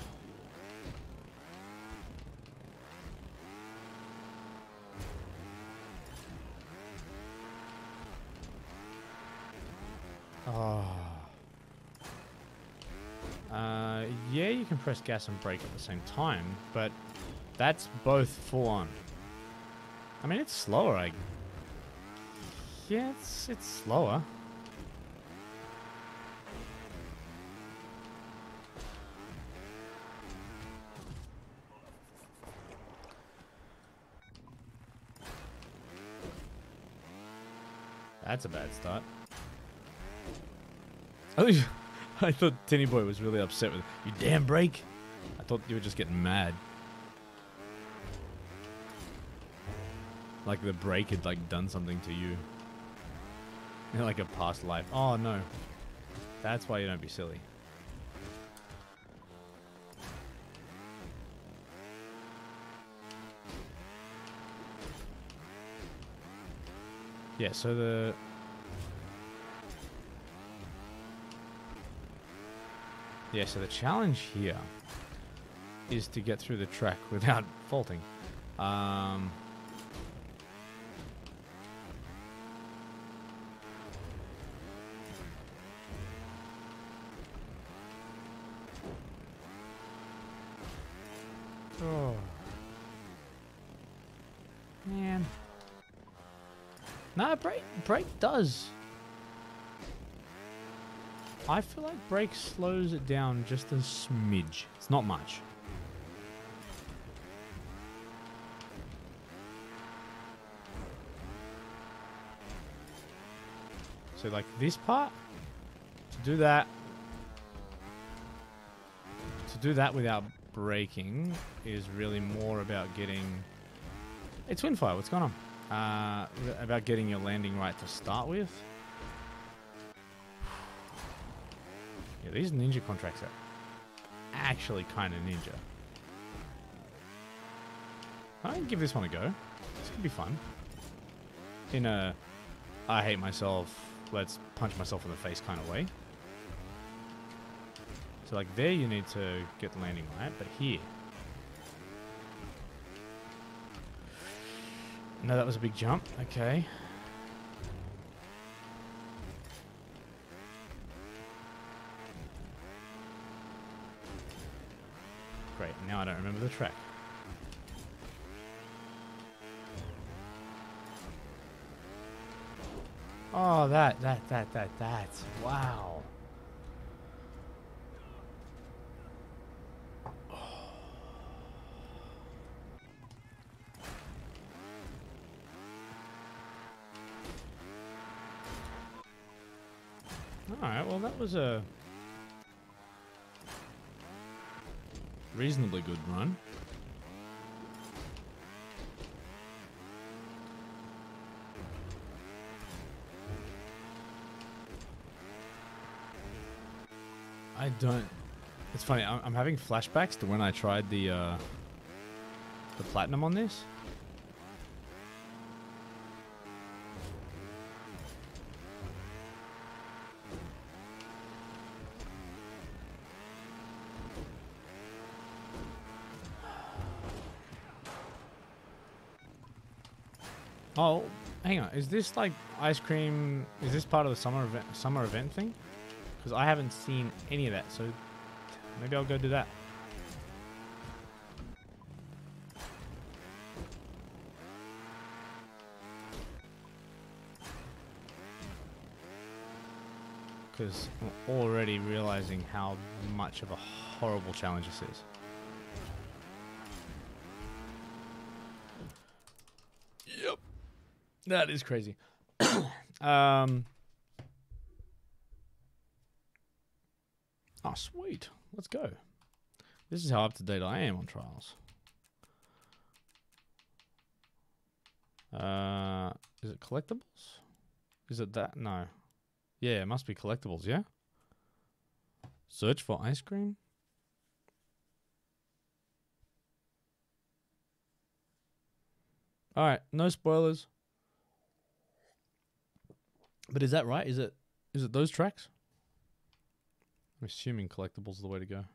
Oh. Yeah, you can press gas and brake at the same time, but that's both full on. I mean, it's slower. Yeah, it's slower. That's a bad start. I thought Tinny Boy was really upset with you. Damn brake! I thought you were just getting mad. Like the brake had like done something to you. You know, like a past life. Oh no. That's why you don't be silly. Yeah, so the... Yeah, so the challenge here is to get through the track without faulting. Oh. Man. Nah, brake does. I feel like brake slows it down just a smidge. It's not much. So like this part, to do that, to do that without braking is really more about getting... Hey, Twinfire, what's going on? About getting your landing right to start with. Yeah, these ninja contracts are actually kind of ninja. I can give this one a go. This could be fun. In a I hate myself, let's punch myself in the face kind of way. So like there you need to get the landing right, but here. No, that was a big jump. Okay. Great, now I don't remember the track. Oh, that. Wow. Alright, well that was a reasonably good run. I don't... It's funny, I'm having flashbacks to when I tried the platinum on this. Oh, hang on. Is this like ice cream? Is this part of the summer event thing? Because I haven't seen any of that, so maybe I'll go do that. Because I'm already realizing how much of a horrible challenge this is. Yep. That is crazy. Oh, sweet. Let's go. This is how up to date I am on Trials. Is it collectibles? Is it that? No. Yeah, it must be collectibles, yeah? Search for ice cream? Alright, no spoilers. But is that right? Is it those tracks? I'm assuming collectibles are the way to go.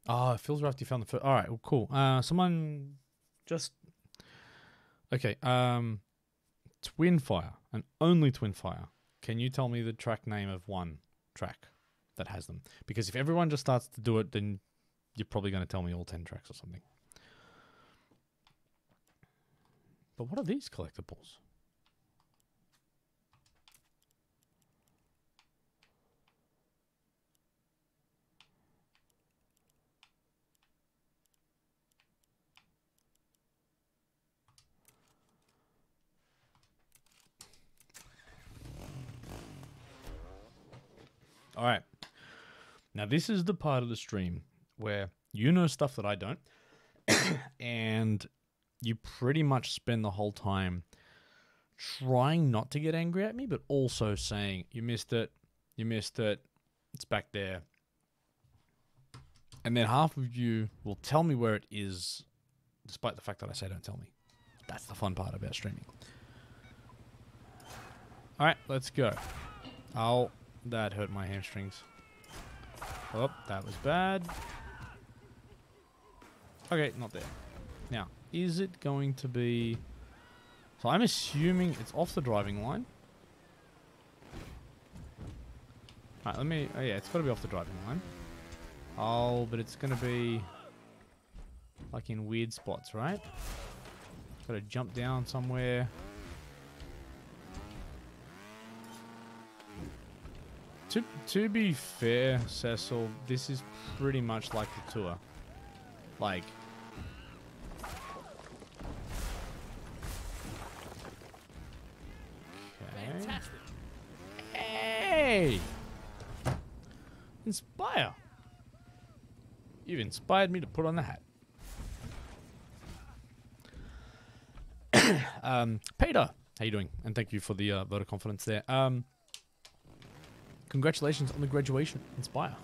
Oh, it feels rough you found the first. Alright, well, cool. Someone just... Okay, Twinfire, and only Twinfire. Can you tell me the track name of one track that has them? Because if everyone just starts to do it, then you're probably going to tell me all 10 tracks or something. But what are these collectibles? All right. Now, this is the part of the stream where you know stuff that I don't, and you pretty much spend the whole time trying not to get angry at me, but also saying, you missed it, it's back there. And then half of you will tell me where it is, despite the fact that I say don't tell me. That's the fun part about streaming. All right, let's go. Oh, that hurt my hamstrings. Oh, that was bad. Okay, not there. Now, is it going to be... So I'm assuming it's off the driving line. Alright, let me... Oh yeah, it's got to be off the driving line. Oh, but it's going to be... like in weird spots, right? Got to jump down somewhere. To be fair, Cecil, this is pretty much like the tour. Like... Okay. Hey! Inspire. You've inspired me to put on the hat. Peter, how you doing? And thank you for the vote of confidence there. Congratulations on the graduation. Inspire.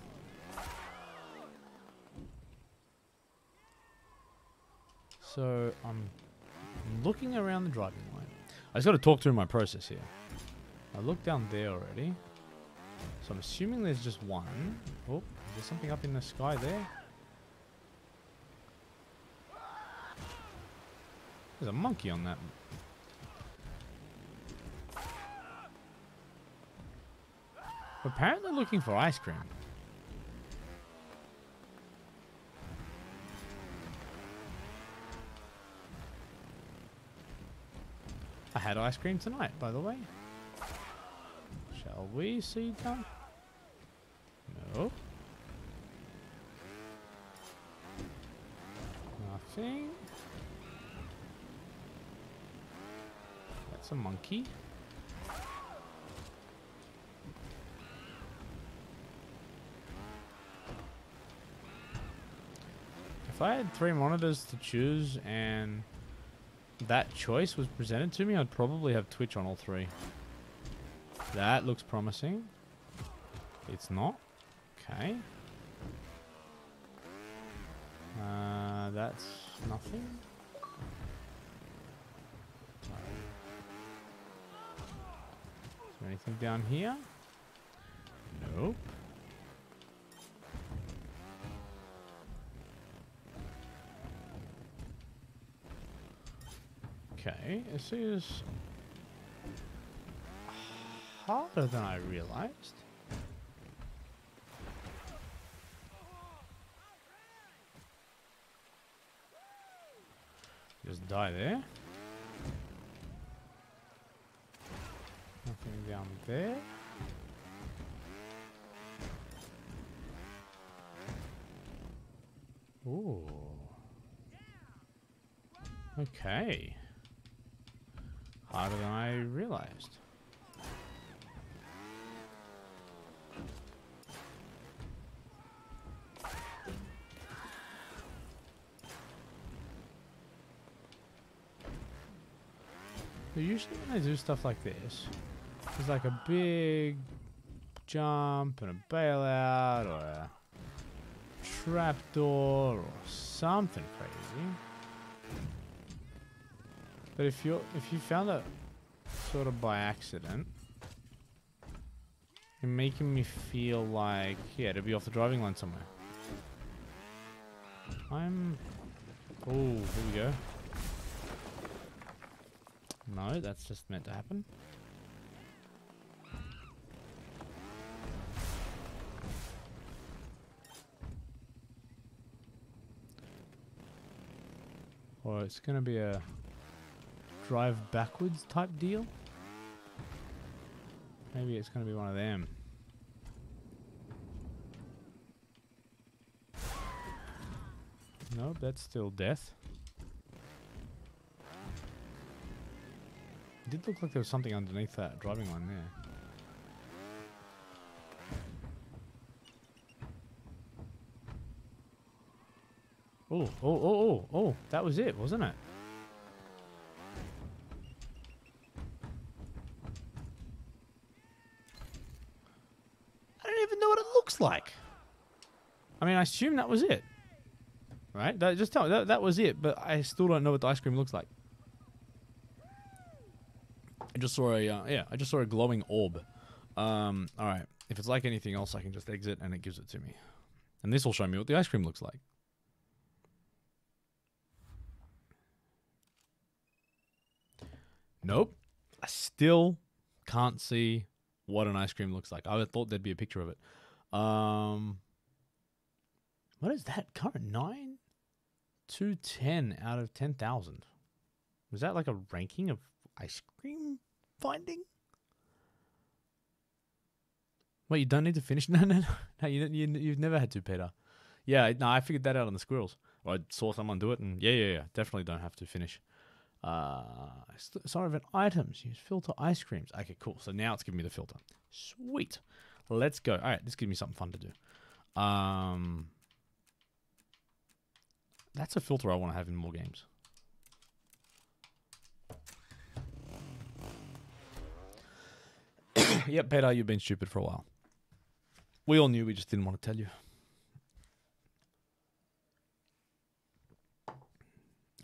So I'm looking around the driving line. I just got to talk through my process here. I looked down there already. So I'm assuming there's just one. Oh, there's something up in the sky there. There's a monkey on that. We're apparently looking for ice cream. I had ice cream tonight, by the way. Shall we see that? No. Nothing. That's a monkey. If I had 3 monitors to choose and that choice was presented to me, I'd probably have Twitch on all 3. That looks promising. It's not. Okay. That's nothing. Is there anything down here? Nope. Okay, this is harder than I realized. Just die there. Nothing down there. Ooh. Okay. Harder than I realized. So usually when I do stuff like this, there's like a big jump and a bailout or a trapdoor or something crazy. But if you found it sort of by accident, you're making me feel like, yeah, to be off the driving line somewhere. Oh, here we go. No, that's just meant to happen. Or it's gonna be a drive backwards type deal. Maybe it's gonna be one of them. Nope, that's still death. It did look like there was something underneath that driving line there. Oh, that was it, wasn't it? I don't even know what it looks like. I mean, I assume that was it. Right? Just tell me, that was it, but I still don't know what the ice cream looks like. I just saw a glowing orb. Alright. If it's like anything else, I can just exit and it gives it to me. And this will show me what the ice cream looks like. Nope. I still can't see what an ice cream looks like. I thought there'd be a picture of it. What is that? Current 9 to 10 out of 10,000. Was that like a ranking of ice cream finding? Wait, you don't need to finish? No, you've never had to, Peter. Yeah, no, I figured that out on the squirrels. I saw someone do it, and yeah, definitely don't have to finish. Sort of an items. Use filter ice creams. Okay, cool. So now it's giving me the filter. Sweet. Let's go. All right, this gives me something fun to do. That's a filter I want to have in more games. Yep, Peter, you've been stupid for a while. We all knew, we just didn't want to tell you.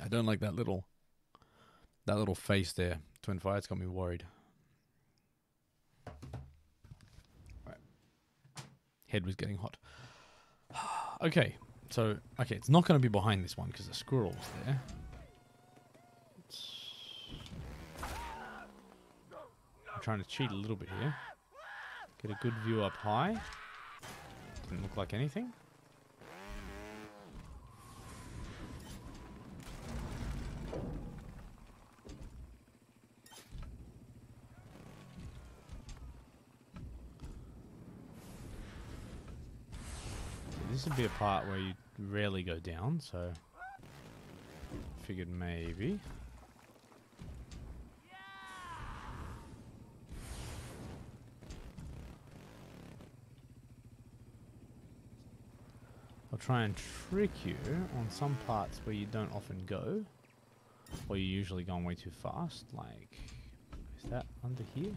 I don't like that little face there. Twin Fire, it's got me worried. Right. Head was getting hot. Okay, so it's not going to be behind this one because the squirrel's there. I'm trying to cheat a little bit here. Get a good view up high. Didn't look like anything. This would be a part where you rarely go down, so figured maybe. I'll try and trick you on some parts where you don't often go, or you're usually going way too fast, like, is that under here?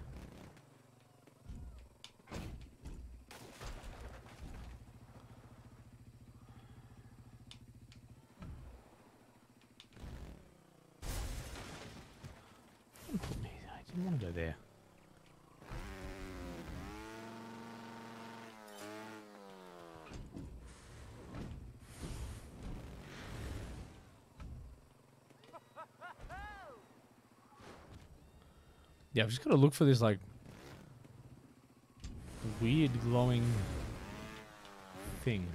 I didn't want to go there. Yeah, I've just got to look for this, like, weird glowing thing.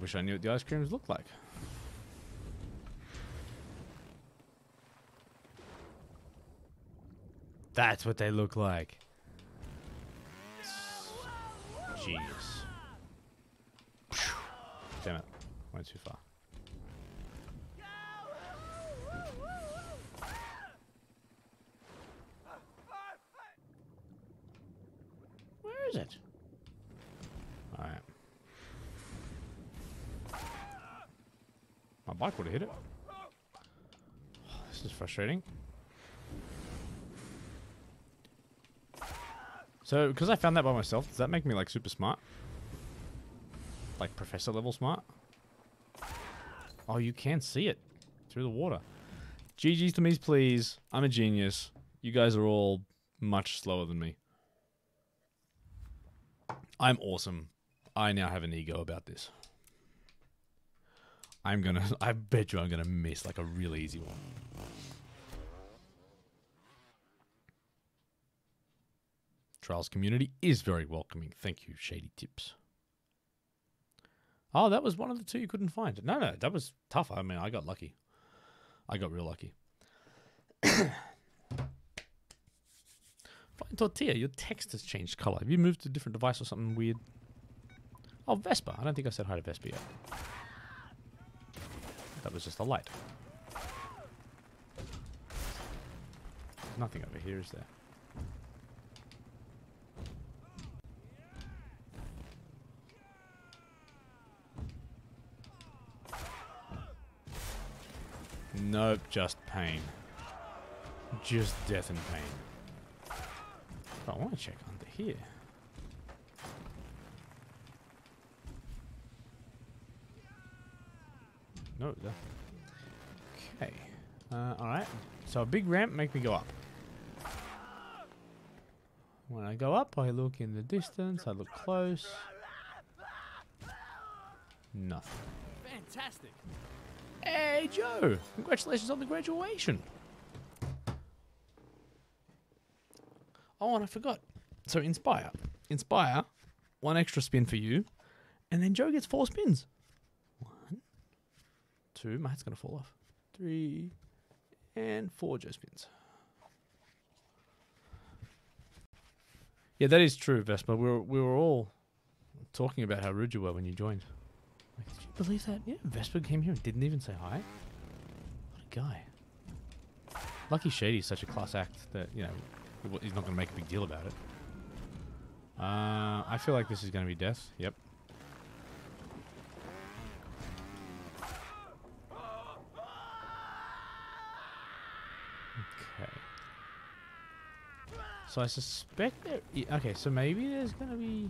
Wish I knew what the ice creams looked like. That's what they look like. Jeez. Damn it. Went too far. Where is it? Alright. My bike would have hit it. Oh, this is frustrating. So, because I found that by myself, does that make me like super smart? Like professor level smart? Oh, you can see it through the water. GG's to me, please. I'm a genius. You guys are all much slower than me. I'm awesome. I now have an ego about this. I bet you I'm gonna miss like a really easy one. Trials community is very welcoming. Thank you, Shady Tips. Oh, that was one of the two you couldn't find. No, that was tough. I mean, I got lucky. I got real lucky. Fine Tortilla, your text has changed color. Have you moved to a different device or something weird? Oh, Vespa. I don't think I said hi to Vespa yet. That was just a light. Nothing over here, is there? Nope, just pain. Just death and pain. But I want to check under here. No, okay. Alright. So a big ramp make me go up. When I go up, I look in the distance, I look close. Nothing. Fantastic. Hey, Joe! Congratulations on the graduation. Oh, and I forgot. So Inspire. Inspire, one extra spin for you, and then Joe gets 4 spins. 1, 2. My hat's going to fall off. 3 and 4 Joe spins. Yeah, that is true, Vespa. We were all talking about how rude you were when you joined. Like, did you believe that? Yeah, Vespa came here and didn't even say hi. What a guy. Lucky Shady's such a class act that, you know, he's not going to make a big deal about it. I feel like this is going to be death. Yep. Okay. So I suspect there... Okay, so maybe there's going to be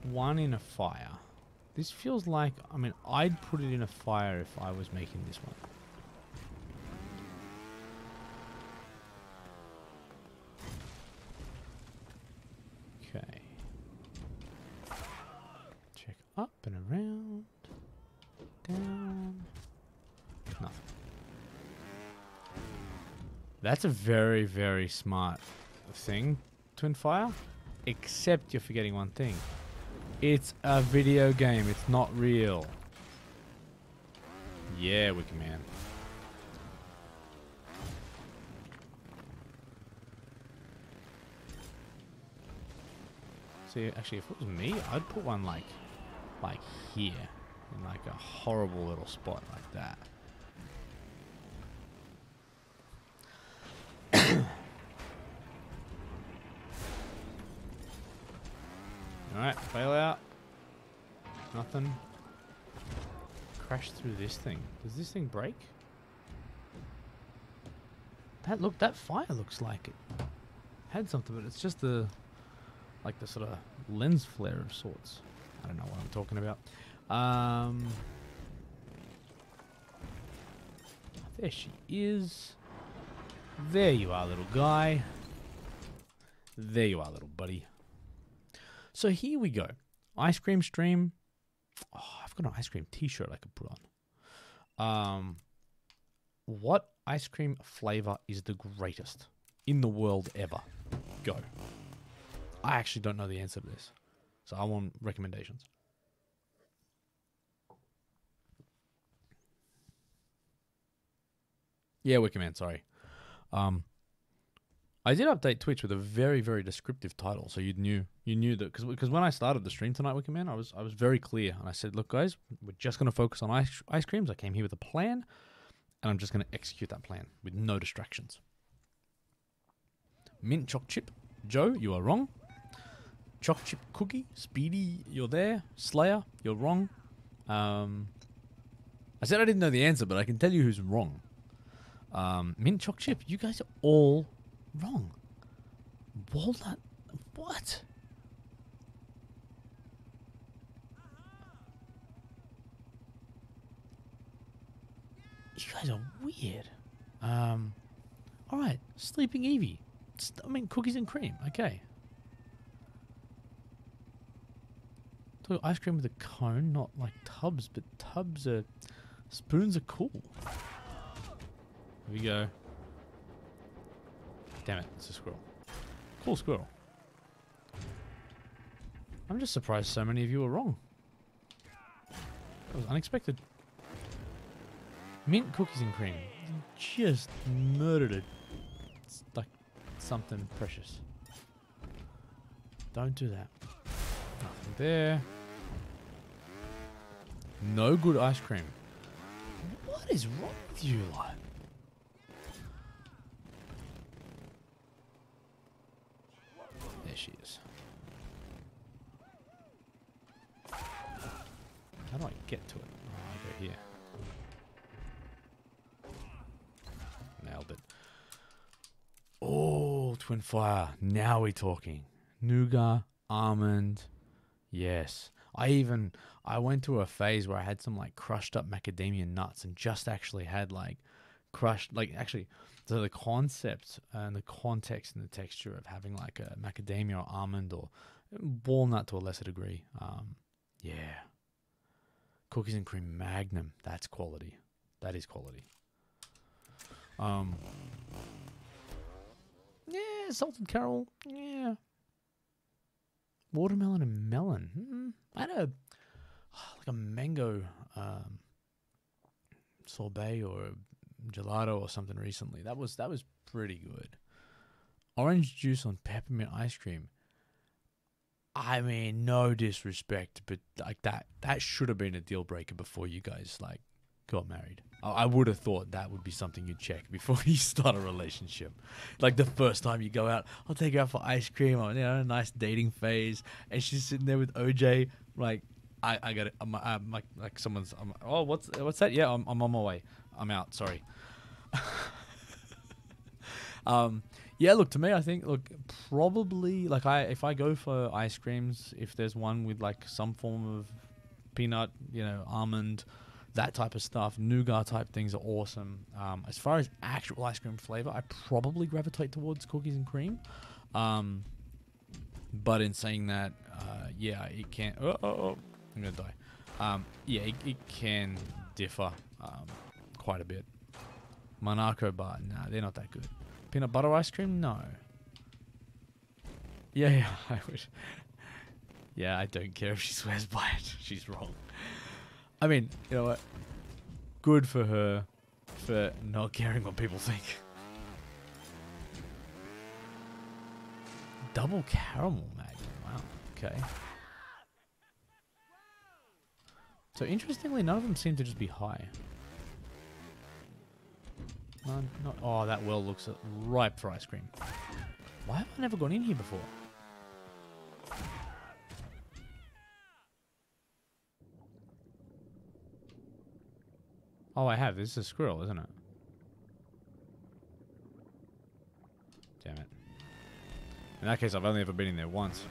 one in a fire. This feels like... I mean, I'd put it in a fire if I was making this one. Okay. Check up and around. Down. Nothing. That's a very, very smart thing, Twin Fire. Except you're forgetting one thing. It's a video game. It's not real. Yeah, Wicker Man. See, actually, if it was me, I'd put one like here, in like a horrible little spot like that. Alright, fail out. Nothing. Crash through this thing. Does this thing break? That fire looks like it had something, but it's just the sort of lens flare of sorts. I don't know what I'm talking about. There she is. There you are, little guy. There you are, little buddy. So here we go. Ice cream stream. Oh, I've got an ice cream t-shirt I could put on. What ice cream flavor is the greatest in the world ever? Go. I actually don't know the answer to this, so I want recommendations. Yeah, Wickerman, sorry. I did update Twitch with a very, very descriptive title, so you knew that because when I started the stream tonight, Wickerman, I was very clear, and I said, look, guys, we're just going to focus on ice creams. I came here with a plan, and I'm just going to execute that plan with no distractions. Mint choc chip, Joe, you are wrong. Choc chip cookie, Speedy, you're there. Slayer, you're wrong. I said I didn't know the answer, but I can tell you who's wrong. Mint choc chip, you guys are all wrong. Walnut, what? You guys are weird. Alright, Sleeping Evie. I mean, cookies and cream, okay. So ice cream with a cone, not like tubs, but spoons are cool. Here we go. Damn it, it's a squirrel. Cool squirrel. I'm just surprised so many of you were wrong. That was unexpected. Mint cookies and cream. You just murdered it. It's like something precious. Don't do that. Nothing there. No good ice cream. What is wrong with you, like? There she is. How do I get to it? Oh, I go here. Nailed it. Oh, Twin Fire. Now we're talking. Nougat, almond. Yes. I went through a phase where I had some like crushed up macadamia nuts and just actually had like crushed, like actually, so the concept and the context and the texture of having like a macadamia or almond or walnut to a lesser degree. Yeah. Cookies and cream magnum. That's quality. That is quality. Yeah, salted caramel. Yeah. Watermelon and melon. I had like a mango sorbet or gelato or something recently. That was pretty good. Orange juice on peppermint ice cream. I mean, no disrespect, but like that should have been a deal breaker before you guys like got married. I would have thought that would be something you'd check before you start a relationship. Like the first time you go out, I'll take her out for ice cream, or a nice dating phase, and she's sitting there with OJ. Like, I got it. I'm like someone's. Oh, what's that? Yeah, I'm on my way. I'm out. Sorry. Yeah, look, to me, I think, probably, like, if I go for ice creams, if there's one with, like, some form of peanut, almond, that type of stuff, nougat type things are awesome. As far as actual ice cream flavor, I probably gravitate towards cookies and cream. But in saying that, yeah, it can... I'm going to die. Yeah, it can differ quite a bit. Monaco bar, nah, they're not that good. Peanut butter ice cream? No. Yeah, I wish. Yeah, I don't care if she swears by it. She's wrong. I mean, you know what? Good for her for not caring what people think. Double caramel magnum. Wow. Okay. So interestingly, none of them seem to just be high. Not, oh, that well looks ripe for ice cream. Why have I never gone in here before? Oh, I have. This is a squirrel, isn't it? Damn it. In that case, I've only ever been in there once.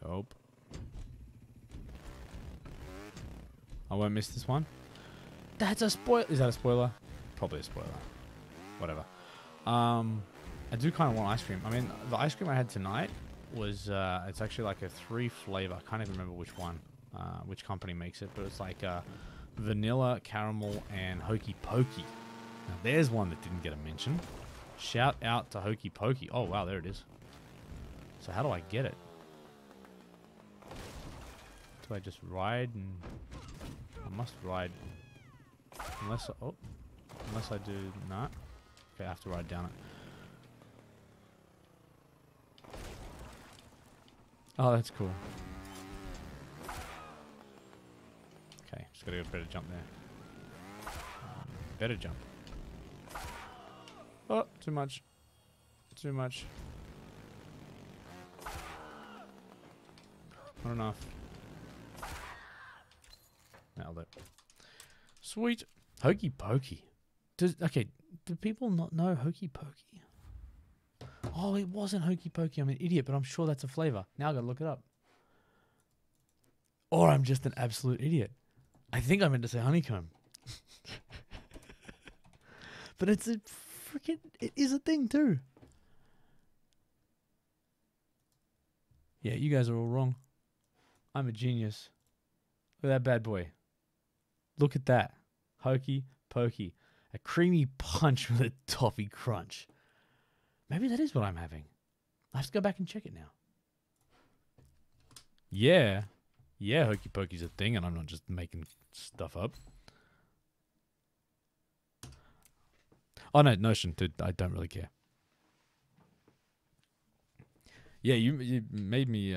Nope. I won't miss this one. That's a spoiler. Is that a spoiler? Probably a spoiler. Whatever. I do kind of want ice cream. I mean, the ice cream I had tonight was, it's actually like a 3 flavor. I can't even remember which one, which company makes it, but it's like vanilla, caramel, and Hokey Pokey. Now, there's one that didn't get a mention. Shout out to Hokey Pokey. Oh, wow, there it is. So how do I get it? Do I just ride and... I must ride. Unless I do not. Okay, I have to ride down it. Oh, that's cool. Okay, just gotta get a better jump there. Better jump. Oh, too much. Too much. Not enough. Nailed it. Sweet. Hokey Pokey. Okay, do people not know Hokey Pokey? Oh, it wasn't Hokey Pokey. I'm an idiot, but I'm sure that's a flavor. Now I gotta look it up. Or I'm just an absolute idiot. I think I meant to say honeycomb. But it's a freaking... It is a thing too. Yeah, you guys are all wrong. I'm a genius. Look at that bad boy. Look at that. Hokey Pokey. A creamy punch with a toffee crunch. Maybe that is what I'm having. I have to go back and check it now. Yeah. Yeah, Hokey Pokey's a thing, and I'm not just making stuff up. Oh, no, Notion, dude. I don't really care. Yeah, you made me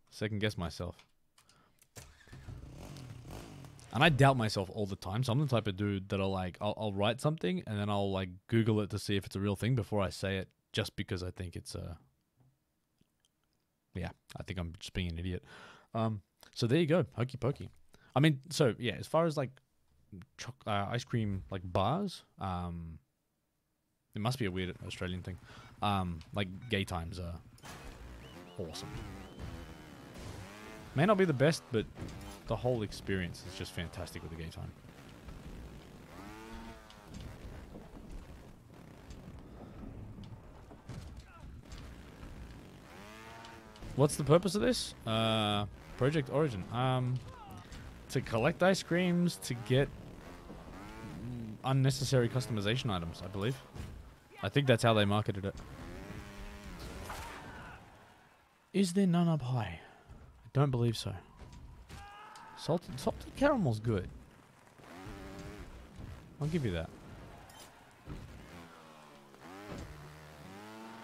second guess myself. And I doubt myself all the time. So I'm the type of dude that'll I'll write something and then I'll like Google it to see if it's a real thing before I say it, just because I think it's yeah, I think I'm just being an idiot. So there you go, Hokey Pokey. I mean, so yeah, as far as like ice cream like bars, it must be a weird Australian thing. Like gay times are awesome. May not be the best, but the whole experience is just fantastic with the gay time. What's the purpose of this? Project Origin. To collect ice creams, to get unnecessary customization items, I believe. I think that's how they marketed it. Is there none up high? I don't believe so. Salted caramel's good. I'll give you that.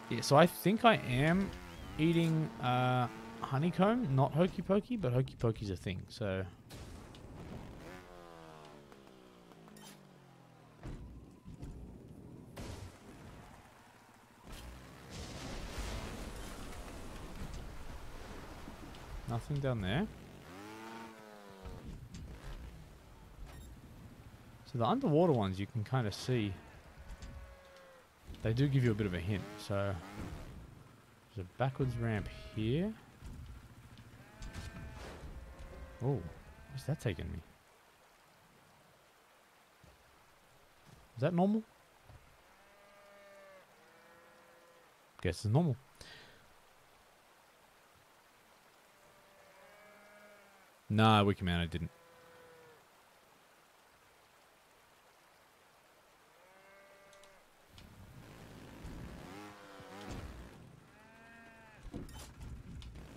Yeah, so I think I am eating honeycomb, not hokey pokey, but hokey pokey's a thing, so... Nothing down there. So the underwater ones you can kind of see. They do give you a bit of a hint. So there's a backwards ramp here. Oh, where's that taking me? Is that normal? Guess it's normal. Nah, Wikimano didn't.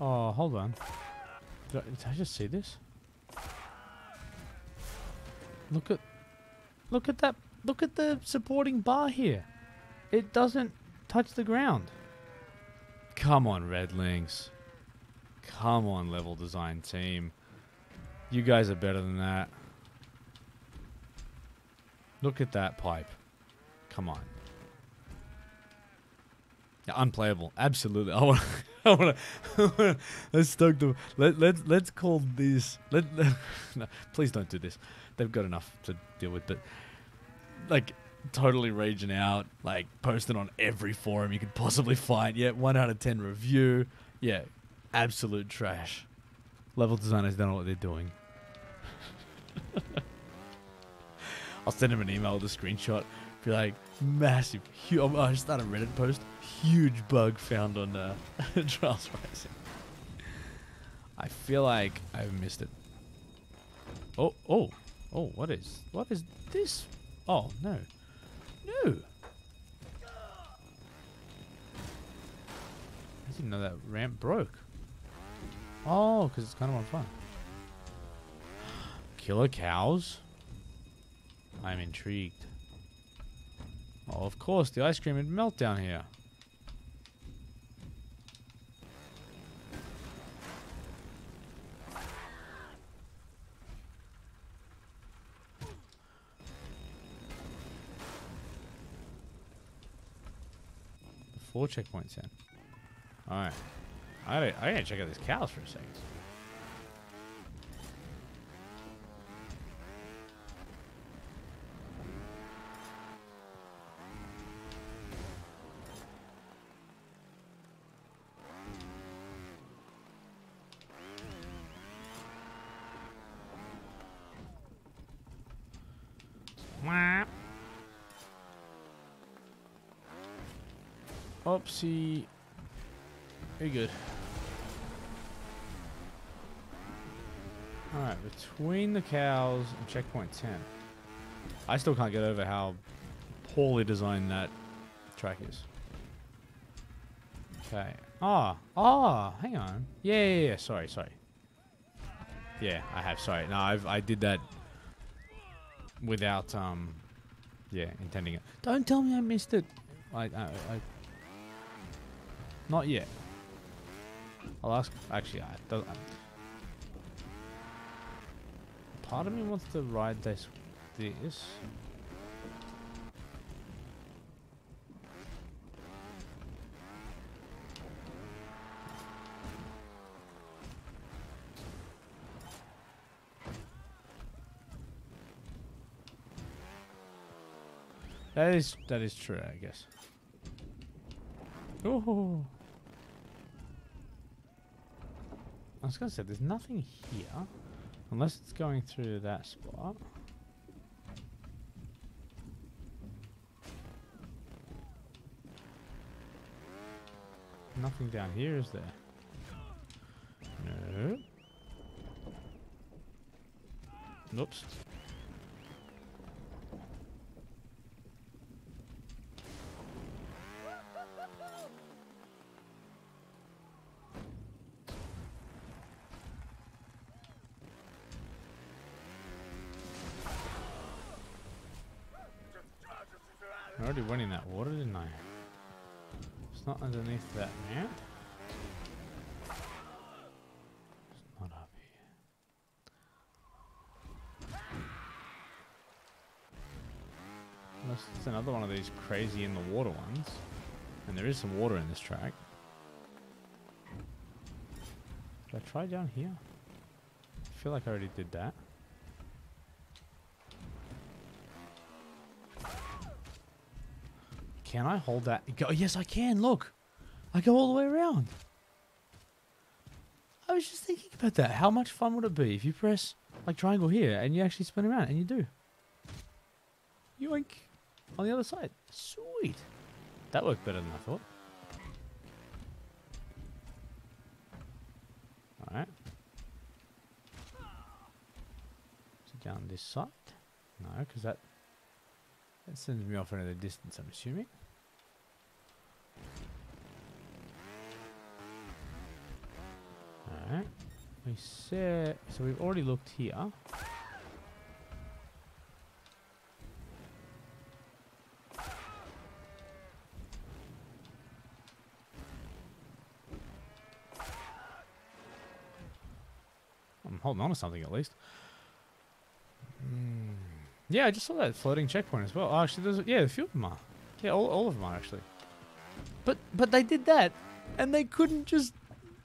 Oh, hold on. Did I just see this? Look at that. Look at the supporting bar here. It doesn't touch the ground. Come on, Redlings. Come on, level design team. You guys are better than that. Look at that pipe. Come on. Yeah, unplayable. Absolutely. I want to. Let's stoke them. Let's call these. No, please don't do this. They've got enough to deal with. But like, totally raging out. Like, posting on every forum you could possibly find. Yeah, 1 out of 10 review. Yeah, absolute trash. Level designers don't know what they're doing. I'll send him an email with a screenshot. Be like, massive, huge. I just started a Reddit post. Huge bug found on Trials Rising. I feel like I've missed it. Oh, what is this? Oh, no. No. I didn't know that ramp broke. Oh, because it's kind of on fire. Killer cows? I'm intrigued. Oh, of course, the ice cream would melt down here. Four checkpoints in. Alright. I gotta check out these cows for a second. Oopsie. Very good. Alright, between the cows and checkpoint 10. I still can't get over how poorly designed that track is. Okay. Hang on. Yeah. Sorry. Yeah, I have. Sorry. No, I did that without, intending it. Don't tell me I missed it. I not yet. I'll ask. Actually, part of me wants to ride this. That is true, I guess. Oh. I was gonna say there's nothing here, unless it's going through that spot. Nothing down here, is there? No. Oops. already went in that water, didn't I? It's not underneath that map. It's not up here. Unless it's another one of these crazy in the water ones. And there is some water in this track. Did I try down here? I feel like I already did that. Can I hold that? Go, yes, I can. Look. I go all the way around. I was just thinking about that. How much fun would it be if you press like triangle here and you actually spin around, and you do. Yoink. On the other side. Sweet. That worked better than I thought. Alright. So down this side? No, because that sends me off into the distance, I'm assuming. Alright. We said, so we've already looked here. I'm holding on to something at least. Yeah, I just saw that floating checkpoint as well. Oh, actually, there's a few of them are. Yeah, all of them are actually. But they did that, and they couldn't just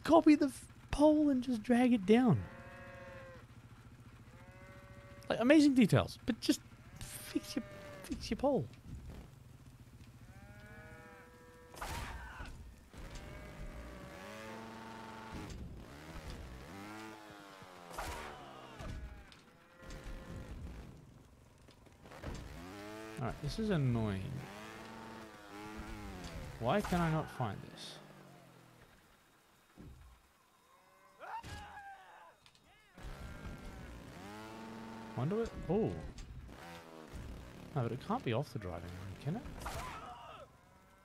copy the pole and just drag it down. Like amazing details, but just fix your pole. Alright, this is annoying. Why can I not find this? Wonder what... Oh. No, but it can't be off the driving line, can it?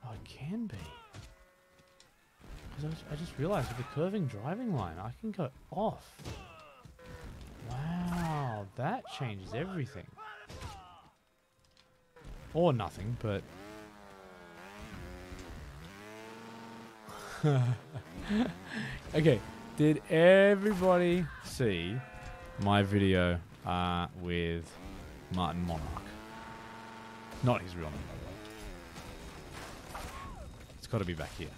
Oh, it can be. Because I just realized with the curving driving line, I can go off. Wow, that changes everything. Or nothing, but... Okay, did everybody see my video with Martin Monarch? Not his real name, by the way. It's got to be back here.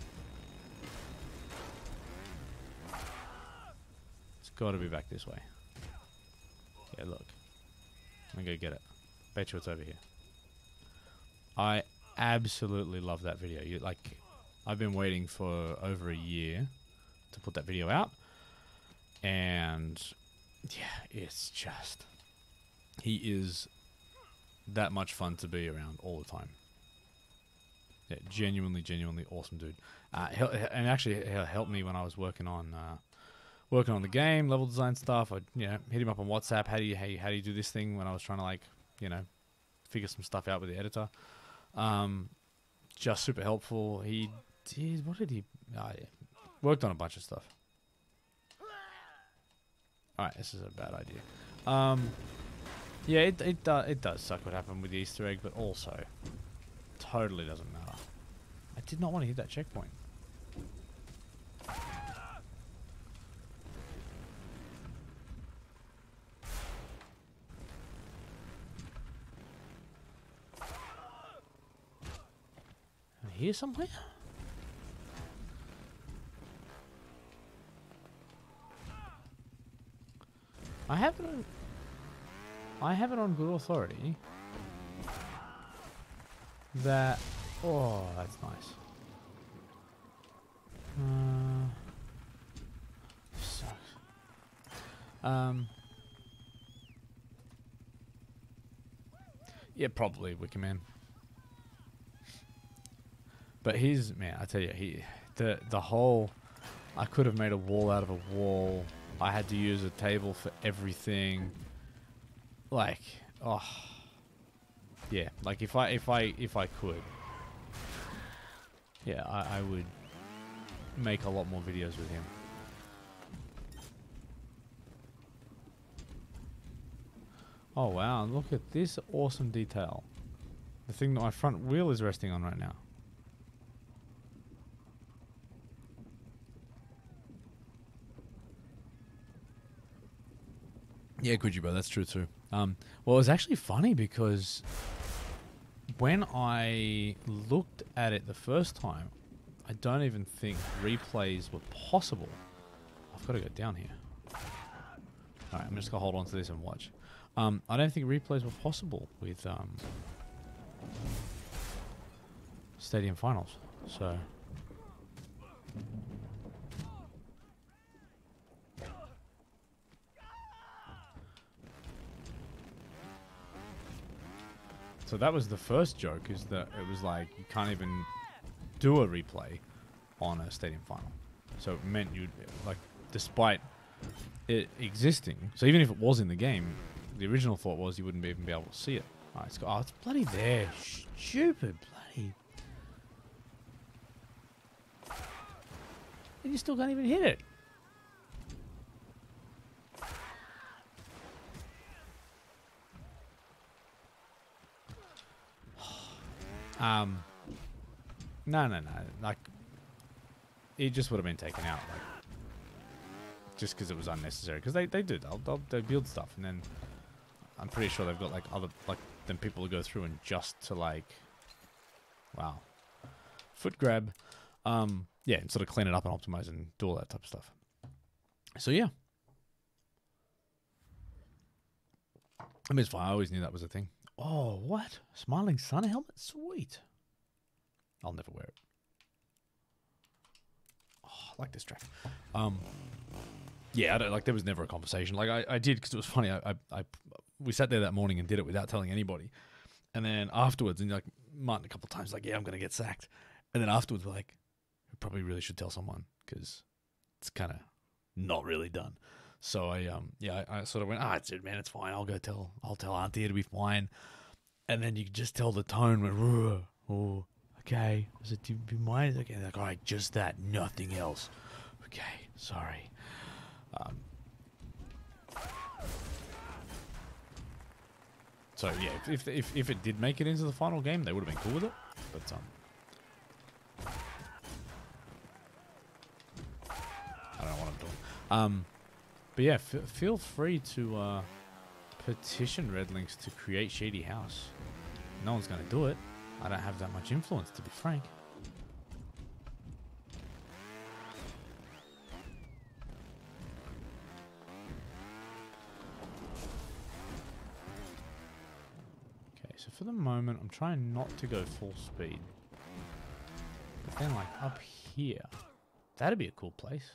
It's got to be back this way. Yeah, look. I'm going to go get it. Bet you it's over here. I absolutely love that video. I've been waiting for over a year to put that video out, and yeah, it's just, he is that much fun to be around all the time. Yeah, genuinely awesome dude. And actually, he helped me when I was working on the game, level design stuff. I hit him up on WhatsApp. How do you do this thing when I was trying to figure some stuff out with the editor. Just super helpful. He did, what did he, worked on a bunch of stuff. Alright, this is a bad idea. Yeah, it does suck what happened with the Easter egg, but also, totally doesn't matter. I did not want to hit that checkpoint. Here somewhere? I have it on good authority that, oh, that's nice. Sucks. Yeah, probably Wickerman. But he's, man, I tell you, the whole, I could have made a wall out of a wall. I had to use a table for everything. Like, oh, yeah. Like if I could, yeah, I would make a lot more videos with him. Oh wow! Look at this awesome detail. The thing that my front wheel is resting on right now. Yeah, could you, bro? That's true too. Well, it was actually funny because when I looked at it the first time, I don't even think replays were possible. I've got to go down here. Alright, I'm just going to hold on to this and watch. I don't think replays were possible with Stadium Finals. So... So that was the first joke, is that it was like you can't even do a replay on a stadium final. So it meant you'd, like, despite it existing, so even if it was in the game, the original thought was you wouldn't even be able to see it. Alright, oh, it's bloody there. Stupid bloody. And you still can't even hit it. No. Like, it just would have been taken out, like, just because it was unnecessary. Because they do, they'll build stuff, and then I'm pretty sure they've got like other, like, then people will go through and just to like, wow, foot grab, yeah, and sort of clean it up and optimize and do all that type of stuff. So yeah, I mean, it's fine. I always knew that was a thing. Oh, what? Smiling Sun helmet? Sweet. I'll never wear it. Oh, I like this track. Yeah, I don't, like, there was never a conversation. Like, I did, because it was funny. We sat there that morning and did it without telling anybody. And then afterwards, and like, Martin a couple of times, like, yeah, I'm going to get sacked. And then afterwards, we're like, we probably really should tell someone, because it's kind of not really done. So I sort of went, it's it, man, it's fine. I'll tell Auntie, it'll be fine. And then you could just tell the tone went, oh, okay. I said, do you mind? Okay, like, all right, just that, nothing else. Okay, sorry. So yeah, if it did make it into the final game, they would have been cool with it. But I don't know what I'm doing. But yeah, feel free to petition Red Links to create Shady House. No one's going to do it. I don't have that much influence, to be frank. Okay, so for the moment, I'm trying not to go full speed. But then, like, up here, that'd be a cool place.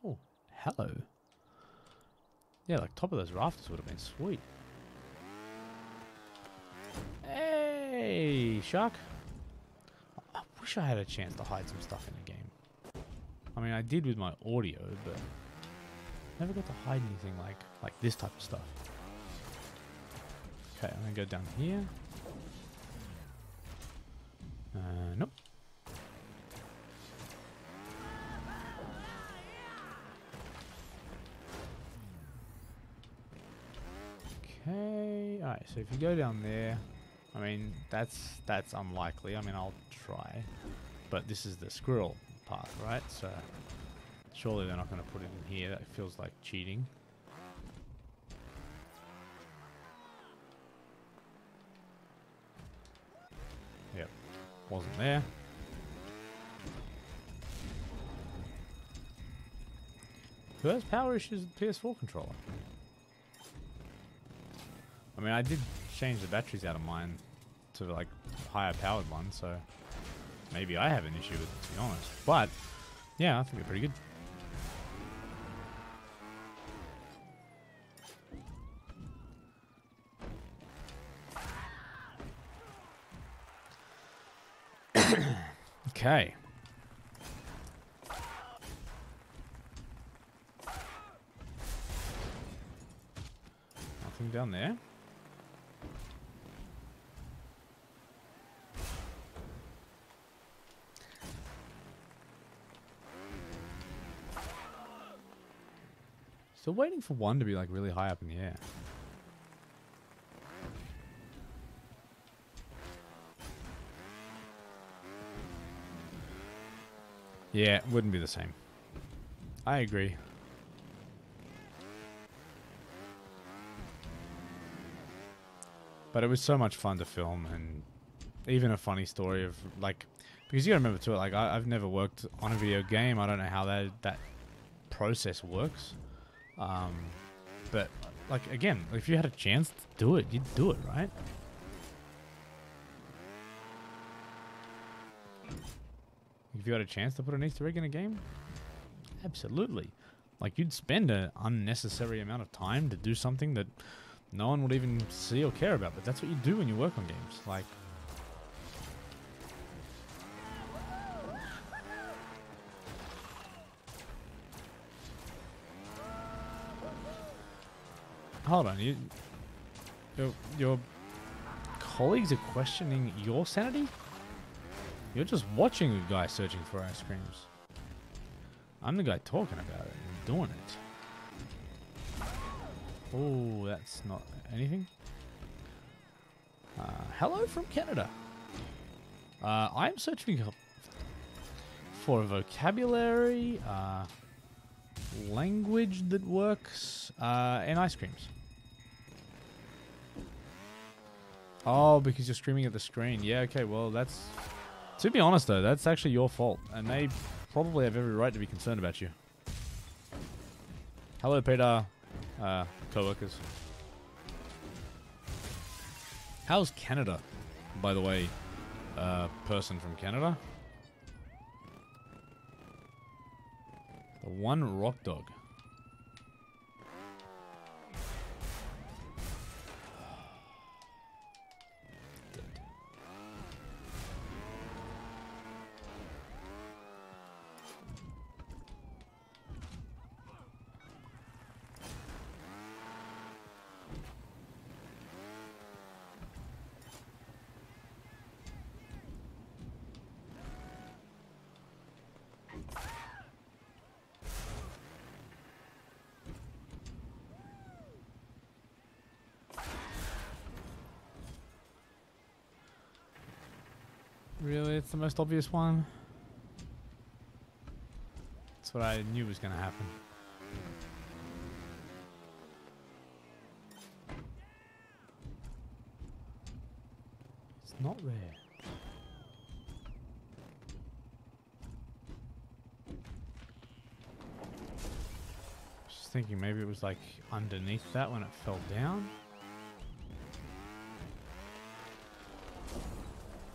Oh, hello. Yeah, like, top of those rafters would have been sweet. Hey, Shark. I wish I had a chance to hide some stuff in the game. I mean, I did with my audio, but never got to hide anything like this type of stuff. Okay, I'm gonna go down here. Nope. Okay, alright, so if you go down there, I mean, that's unlikely. I mean, I'll try. But this is the squirrel path, right? So surely they're not going to put it in here. That feels like cheating. Yep, wasn't there. Who has power issues with the PS4 controller? I mean, I did change the batteries out of mine to like higher powered ones, so maybe I have an issue with it, to be honest. But yeah, I think they're pretty good. Okay. Nothing down there. Still waiting for one to be like really high up in the air. Yeah, it wouldn't be the same. I agree. But it was so much fun to film, and even a funny story of like, because you gotta remember too, like I've never worked on a video game. I don't know how that process works. But like again, if you had a chance to do it, you'd do it, right? If you had a chance to put an Easter egg in a game, absolutely. Like you'd spend an unnecessary amount of time to do something that no one would even see or care about, but that's what you do when you work on games. Like, hold on, your colleagues are questioning your sanity? You're just watching a guy searching for ice creams. I'm the guy talking about it and doing it. Oh, that's not anything. Hello from Canada. I'm searching for a vocabulary, language that works, and ice creams. Oh, because you're screaming at the screen. Yeah, okay, well, that's... To be honest, though, that's actually your fault, and they probably have every right to be concerned about you. Hello, Peter. Co-workers. How's Canada, by the way, person from Canada? The one rock dog. Really? It's the most obvious one? That's what I knew was going to happen. It's not there. Just thinking maybe it was like underneath that when it fell down.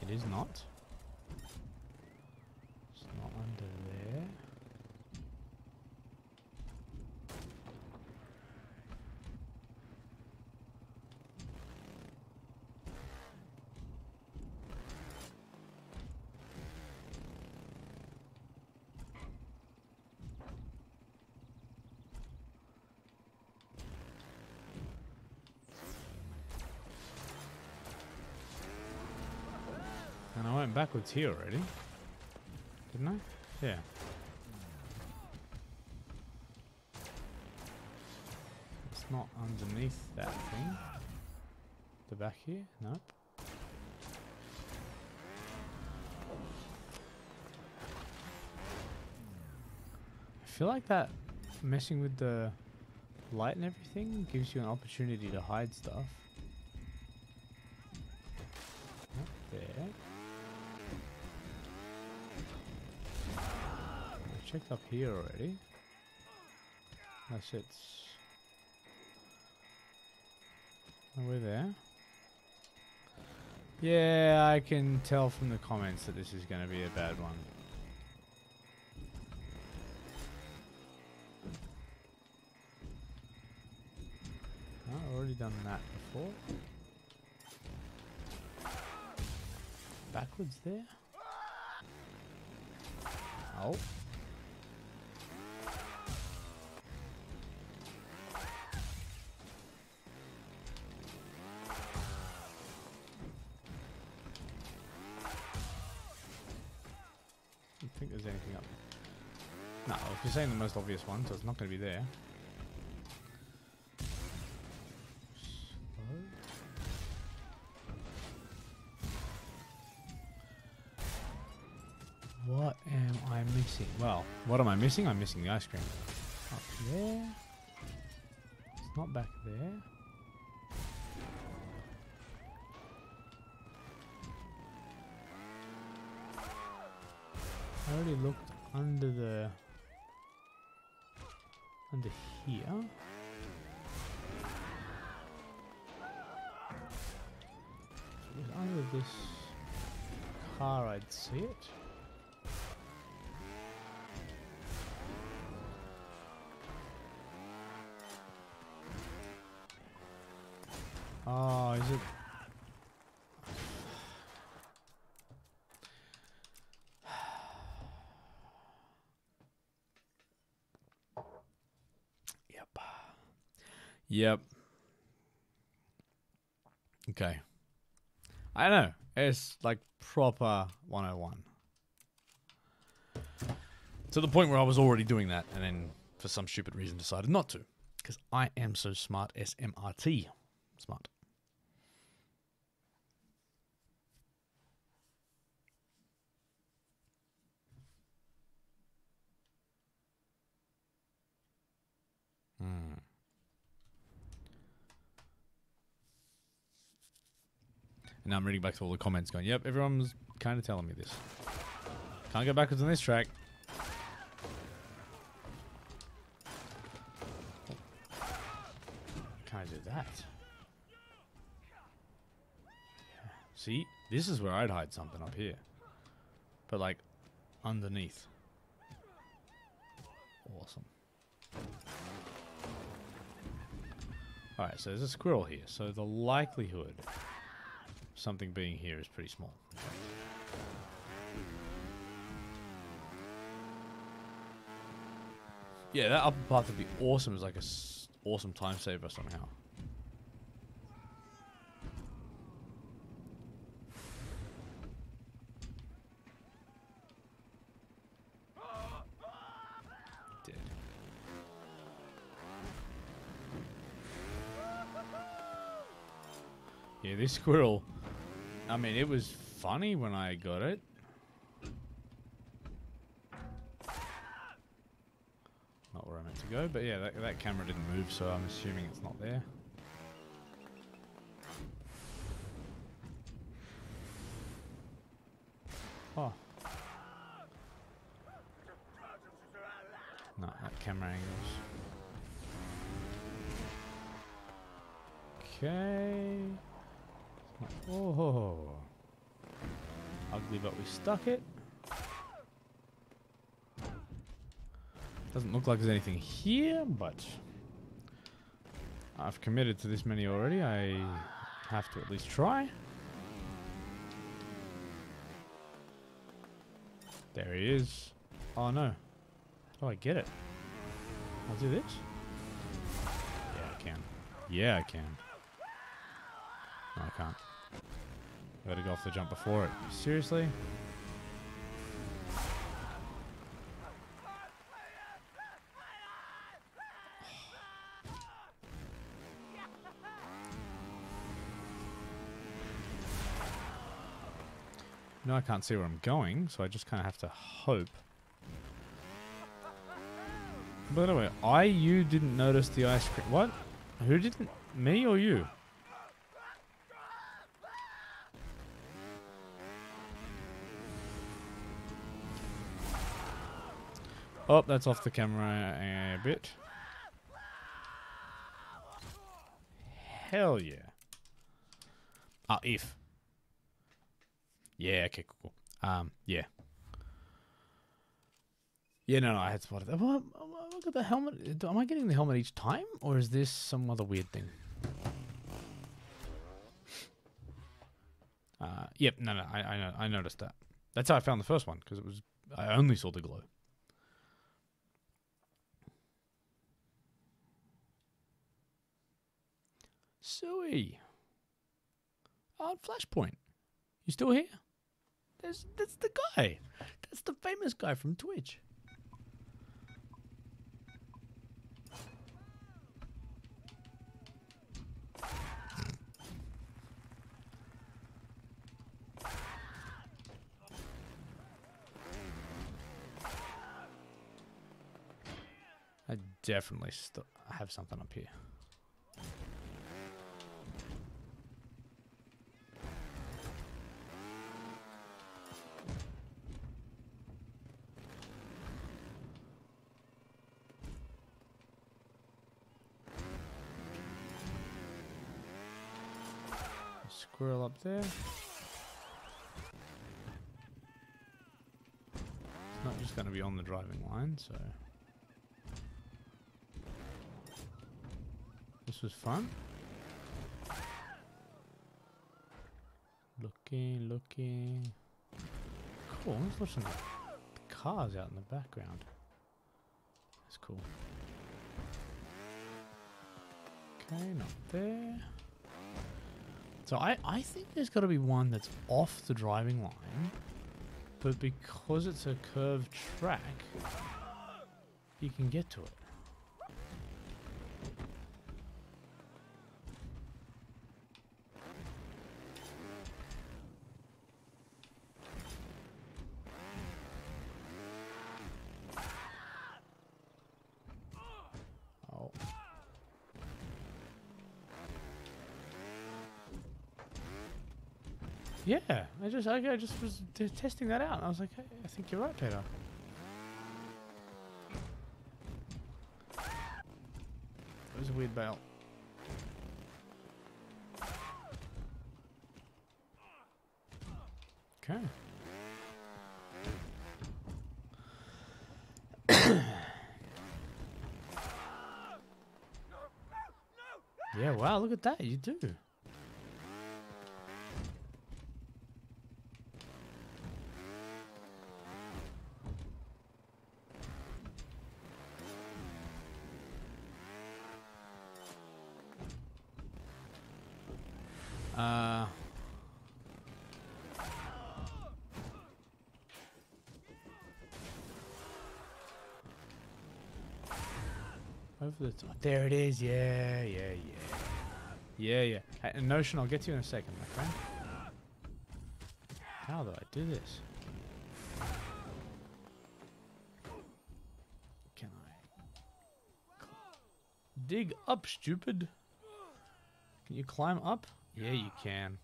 It is not. It's not under there. And I went backwards here already. Didn't I? Yeah. It's not underneath that thing. The back here? Nope. I feel like that messing with the light and everything gives you an opportunity to hide stuff. Not there. I checked up here already. Unless it's... Oh, we're there. Yeah, I can tell from the comments that this is going to be a bad one. Oh, I've already done that before. Backwards there. Oh. I don't think there's anything up. No, if you're saying the most obvious one, so it's not going to be there. What am am I missing? Well, what am I missing? I'm missing the ice cream. Up there. It's not back there. I already looked under here. If it was under this car, I'd see it. Oh, is it? Yep. Yep. Okay. I know. It's like proper 101. To the point where I was already doing that and then for some stupid reason decided not to. Because I am so smart, SMRT. Smart. And now I'm reading back to all the comments going, yep, everyone's kind of telling me this. Can't go backwards on this track. Can I do that? Yeah. See? This is where I'd hide something up here. But like, underneath. Awesome. Alright, so there's a squirrel here. So the likelihood of something being here is pretty small. Yeah, that upper part would be awesome as like a awesome time saver somehow. Dead. Yeah, this squirrel, I mean, it was funny when I got it. Not where I meant to go, but yeah, that camera didn't move, so I'm assuming it's not there. Oh. No, that camera angles. Okay. Oh. Ugly, but we stuck it. Doesn't look like there's anything here, but I've committed to this many already. I have to at least try. There he is. Oh no. Oh, I get it. I'll do this. Yeah, I can. Yeah, I can. No, I can't. I gotta go off the jump before it. Seriously? No, I can't see where I'm going, so I just kind of have to hope. By the way, you didn't notice the ice cream. What? Who didn't? Me or you? Oh, that's off the camera a bit. Hell yeah. If. Yeah, okay, cool. Yeah. Yeah, no, I had spotted that. What? Look at the helmet. Am I getting the helmet each time? Or is this some other weird thing? Yep, no, I noticed that. That's how I found the first one, because I only saw the glow. Suey. Oh, Flashpoint. You still here? That's the guy. That's the famous guy from Twitch. I definitely have something up here. Squirrel up there. It's not just going to be on the driving line, so this was fun. Looking. Cool. Let's watch some cars out in the background. That's cool. Okay, not there. So I think there's got to be one that's off the driving line, but because it's a curved track, you can get to it. Oh. Yeah, I just was testing that out. And I was like, hey, I think you're right, Peter. It was a weird bail. Okay. Yeah, wow, look at that. You do. Over the top. There it is. Yeah. Hey, Notion, I'll get to you in a second, my friend. How do I do this? Can I dig up, stupid? Can you climb up? Yeah, you can.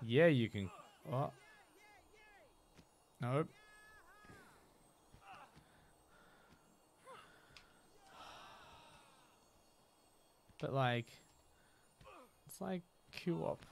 Yeah, you can. Oh. Nope. But like, it's like queue up.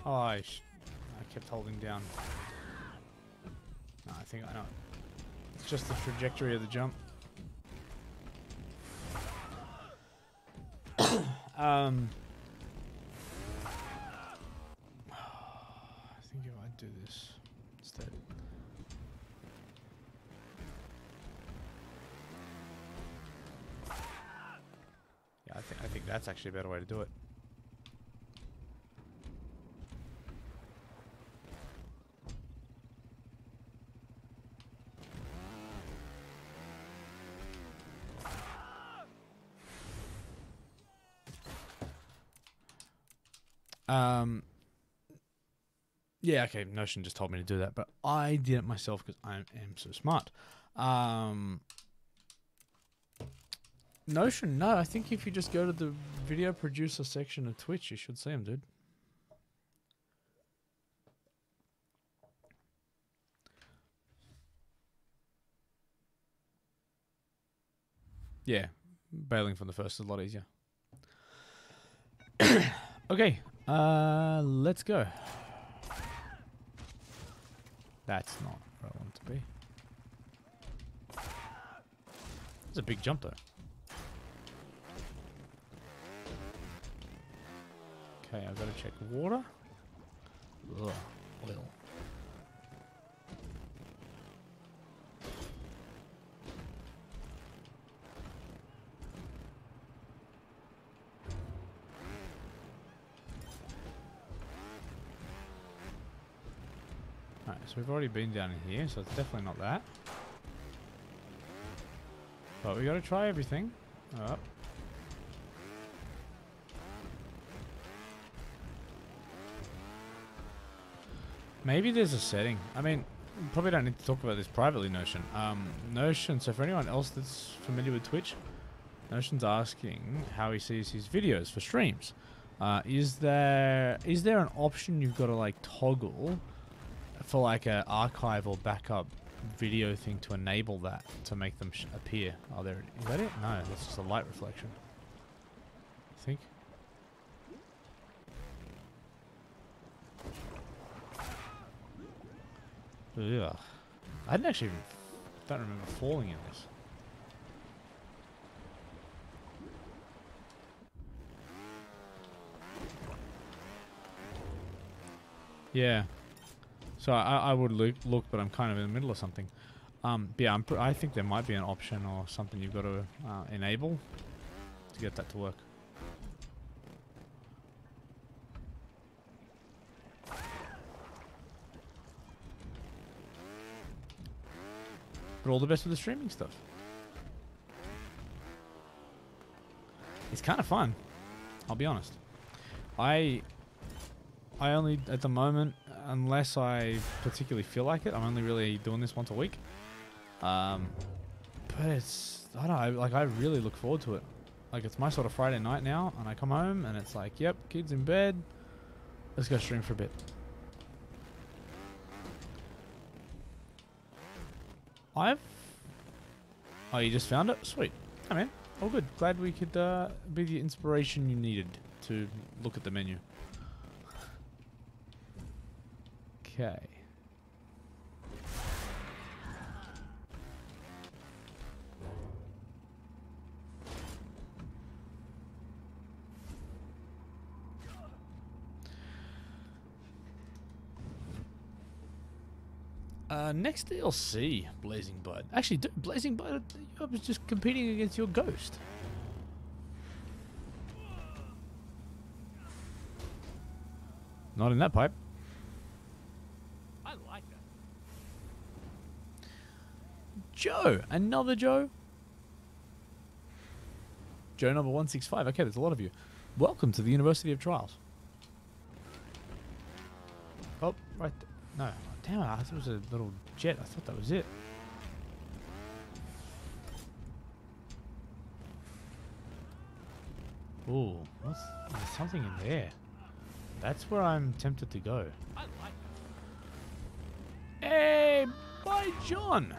Oh, I kept holding down. No, I think I know. It's just the trajectory of the jump. I think if I do this instead. Yeah, I think that's actually a better way to do it. Yeah, okay, Notion just told me to do that, but I did it myself because I am so smart. Notion, no, I think if you just go to the video producer section of Twitch, you should see them, dude. Yeah, bailing from the first is a lot easier. Okay, let's go. That's not where I want to be. It's a big jump though. Okay, I've got to check water. Ugh, oil. So we've already been down in here, so it's definitely not that. But we gotta try everything. Oh. Maybe there's a setting. I mean, probably don't need to talk about this privately, Notion. Notion, so for anyone else that's familiar with Twitch, Notion's asking how he sees his videos for streams. Is there an option you've got to like toggle for like a archive or backup video thing to enable that to make them appear? Oh, there. Is that it? No, that's just a light reflection. I think. Ugh. I don't remember falling in this. Yeah. So I would look, but I'm kind of in the middle of something. Yeah, I think there might be an option or something you've got to enable to get that to work. But all the best with the streaming stuff. It's kind of fun, I'll be honest. I only, at the moment, unless I particularly feel like it, I'm only really doing this once a week. But it's, I don't know, like I really look forward to it. Like it's my sort of Friday night now, and I come home and it's like, yep, kids in bed, let's go stream for a bit. Oh, you just found it? Sweet. Hey man, all good. Glad we could be the inspiration you needed to look at the menu. Okay. Next DLC, Blazing Bud. Actually, Blazing Bud, I was just competing against your ghost. Not in that pipe. I like that. Joe, another Joe. Joe number 165. Okay, there's a lot of you. Welcome to the University of Trials. Oh, right there. No, damn it, I thought it was a little jet. I thought that was it. Ooh, there's something in there. That's where I'm tempted to go. I like that. Hey, bye, John.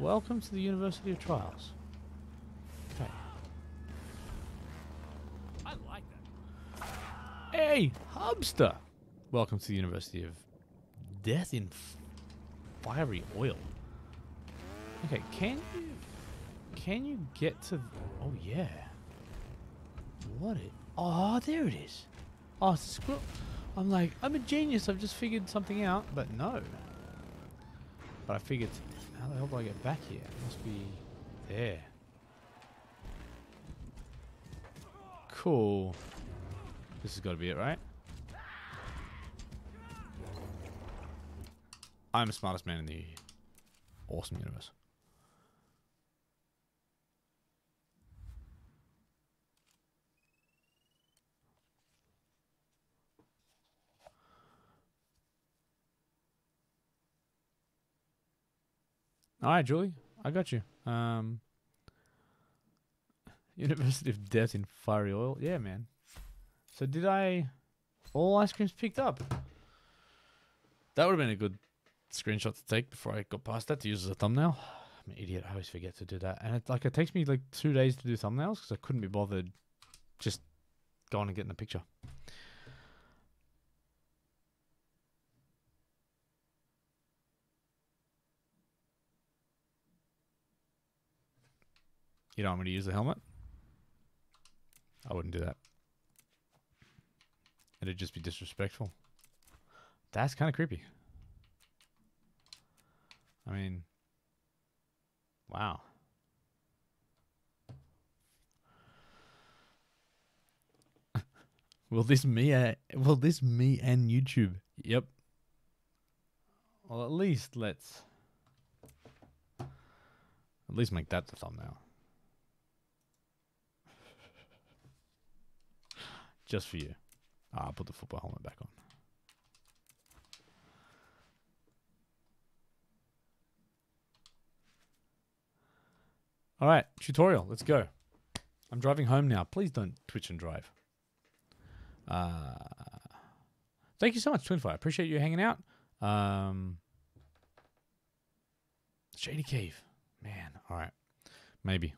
Welcome to the University of Trials. Okay. I like that. Hey, Hubster. Welcome to the University of Death in Fiery Oil. Okay, can you get to? Oh yeah. What it? Oh, there it is. Oh, it's a squirrel. I'm like, I'm a genius. I've just figured something out, but no. But I figured, how the hell do I get back here? It must be there. Cool. This has got to be it, right? I'm the smartest man in the awesome universe. All right, Julie, I got you. University of Death in Fiery Oil. Yeah, man. So did I... All ice creams picked up. That would have been a good screenshot to take before I got past that to use as a thumbnail. I'm an idiot. I always forget to do that. And it takes me like 2 days to do thumbnails because I couldn't be bothered just going and getting the picture. You don't want me to use the helmet? I wouldn't do that. It'd just be disrespectful. That's kind of creepy. I mean, wow. Will this me and YouTube Yep. Well, at least let's make that the thumbnail. Just for you. I'll put the football helmet back on. All right, tutorial. Let's go. I'm driving home now. Please don't twitch and drive. Thank you so much, Twinfire. Appreciate you hanging out. Shady Cave. Man, all right. Maybe.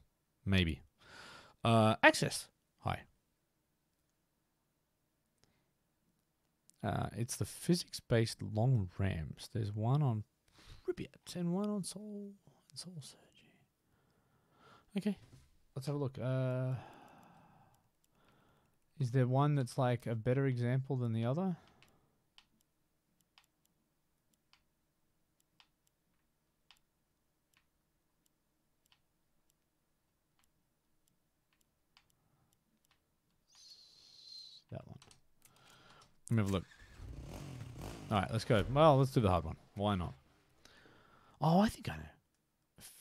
Access. Hi. It's the physics-based long ramps. There's one on Pripyat and one on Soul Surge. Okay, let's have a look. Is there one that's like a better example than the other? That one. Let me have a look. Alright, let's go. Well, let's do the hard one. Why not? Oh, I think I know.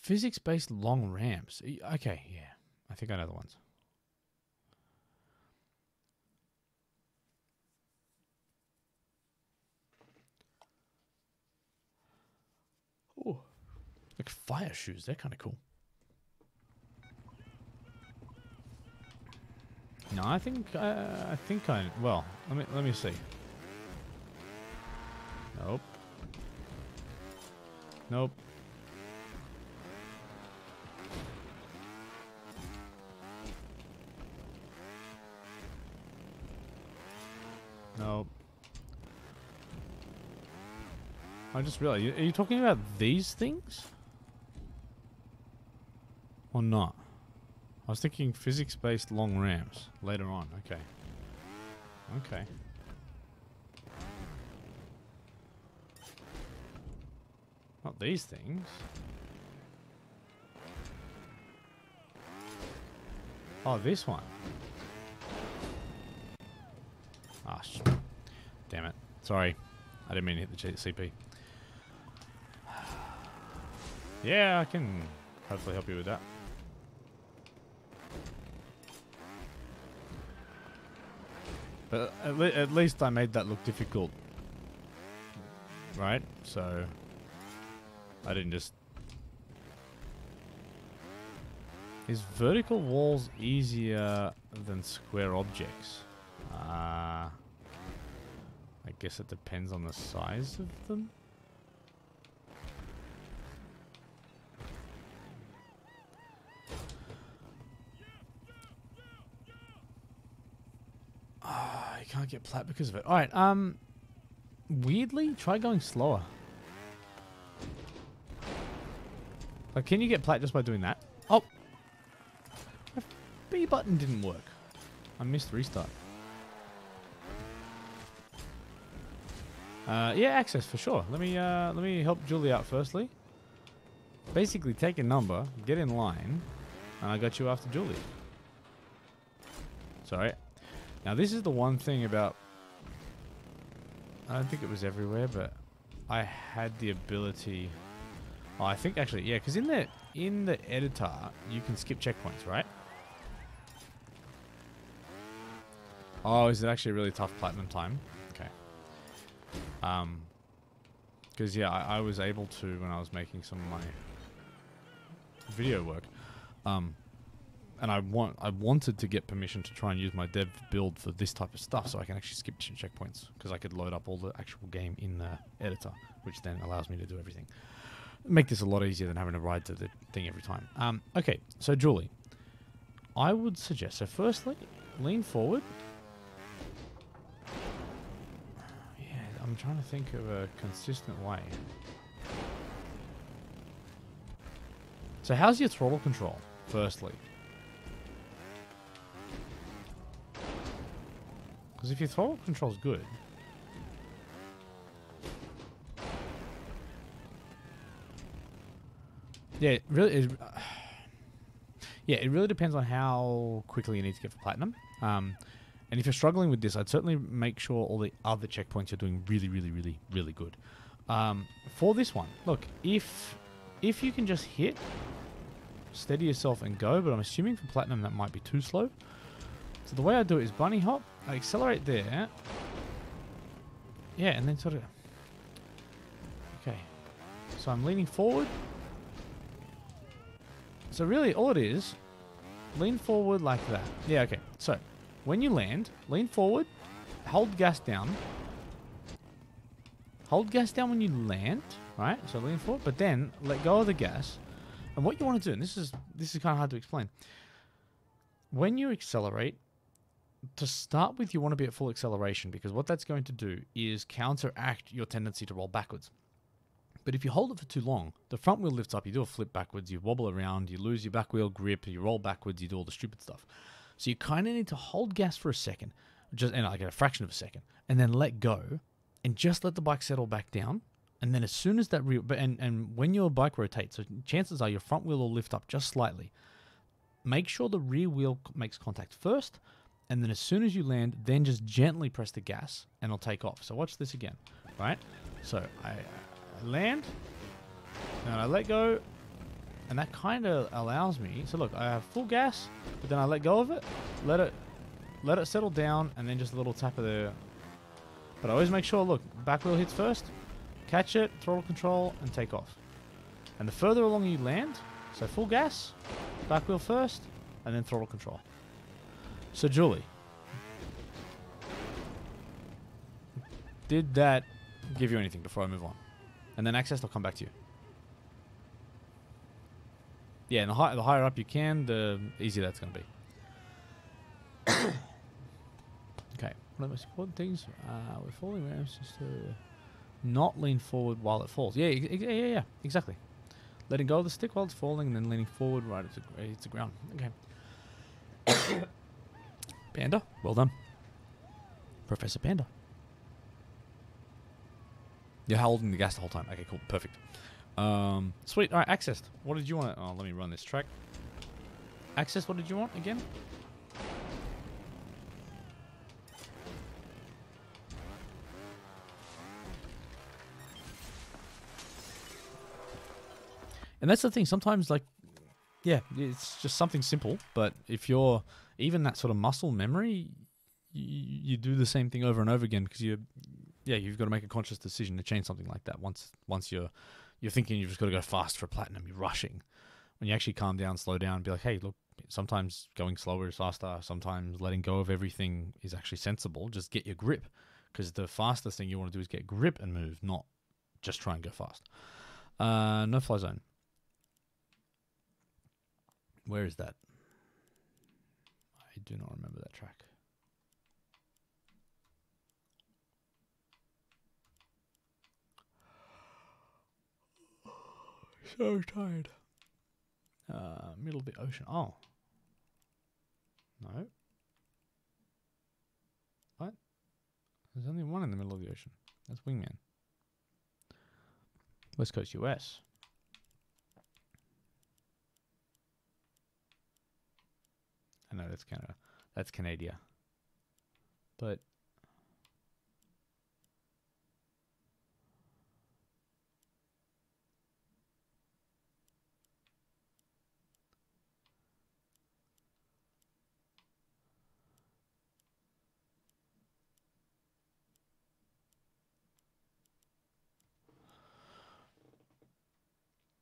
Physics-based long ramps. Okay, yeah. I think I know the ones. Oh, like fire shoes. They're kind of cool. No, I think I. Well, let me see. Nope. Nope. Nope. I just realized, are you talking about these things? Or not? I was thinking physics-based long ramps later on. Okay. Okay. Not these things. Oh, this one. Ah, damn it. Sorry. I didn't mean to hit the CP. Yeah, I can hopefully help you with that. But at least I made that look difficult. Right? So I didn't just... Is vertical walls easier than square objects? I guess it depends on the size of them. You can't get plat because of it. Alright, weirdly, try going slower. Like, can you get plat just by doing that? Oh! My B button didn't work. I missed restart. Yeah, access for sure. Let me help Julie out firstly. Basically, take a number, get in line, and I got you after Julie. Sorry. Now, this is the one thing about... I don't think it was everywhere, but I had the ability... Oh, I think actually, yeah, because in the editor, you can skip checkpoints, right? Oh, is it actually a really tough platinum time? Okay. Because yeah, I was able to when I was making some of my video work. And I wanted to get permission to try and use my dev build for this type of stuff, so I can actually skip checkpoints because I could load up all the actual game in the editor, which then allows me to do everything. Make this a lot easier than having to ride to the thing every time. Okay, so Julie, I would suggest, so firstly, lean forward. Yeah, I'm trying to think of a consistent way. So how's your throttle control, firstly? Because if your throttle control's good... Yeah, it really is. Yeah, it really depends on how quickly you need to get for platinum. And if you're struggling with this, I'd certainly make sure all the other checkpoints you're doing really, really, really, really good. For this one, look, if you can just hit, steady yourself and go, but I'm assuming for Platinum that might be too slow. So the way I do it is bunny hop, I accelerate there. Yeah, and then sort of... Okay. So I'm leaning forward. So really all it is, lean forward like that. Yeah, okay. So when you land, lean forward, hold gas down. Hold gas down when you land, right? So lean forward, but then let go of the gas. And what you want to do, and this is kind of hard to explain. When you accelerate, to start with, you want to be at full acceleration, because what that's going to do is counteract your tendency to roll backwards. But if you hold it for too long, the front wheel lifts up, you do a flip backwards, you wobble around, you lose your back wheel grip, you roll backwards, you do all the stupid stuff. So you kind of need to hold gas for a second, and like a fraction of a second, and then let go, and just let the bike settle back down. And then as soon as that and when your bike rotates, so chances are your front wheel will lift up just slightly. Make sure the rear wheel makes contact first, and then as soon as you land, then just gently press the gas, and it'll take off. So watch this again, right? So I land, and I let go, and that kind of allows me. So look, I have full gas, but then I let go of it, let it settle down, and then just a little tap of the. But I always make sure, look, back wheel hits first, catch it, throttle control, and take off. And the further along you land, so full gas, back wheel first, and then throttle control. So Julie, did that give you anything before I move on? And then access, I'll come back to you. Yeah, and the higher up you can, the easier that's going to be. Okay, one of the most important things with falling ramps is to not lean forward while it falls. Yeah, exactly. Letting go of the stick while it's falling, and then leaning forward right at the ground. Okay. Panda, well done. Professor Panda. You're holding the gas the whole time. Okay, cool. Perfect. Sweet. All right, Access. What did you want? Oh, let me run this track. Access, what did you want again? And that's the thing. Sometimes, like, yeah, it's just something simple. But if you're even that sort of muscle memory, you do the same thing over and over again because you've got to make a conscious decision to change something like that. Once you're thinking you've just got to go fast for platinum, you're rushing. When you actually calm down, slow down, be like, hey, look, sometimes going slower is faster. Sometimes letting go of everything is actually sensible. Just get your grip, because the fastest thing you want to do is get grip and move, not just try and go fast. No fly zone. Where is that? I do not remember that track. So tired. Middle of the ocean. Oh. No. What? There's only one in the middle of the ocean. That's Wingman. West Coast, US. I know that's Canada. That's Canada. But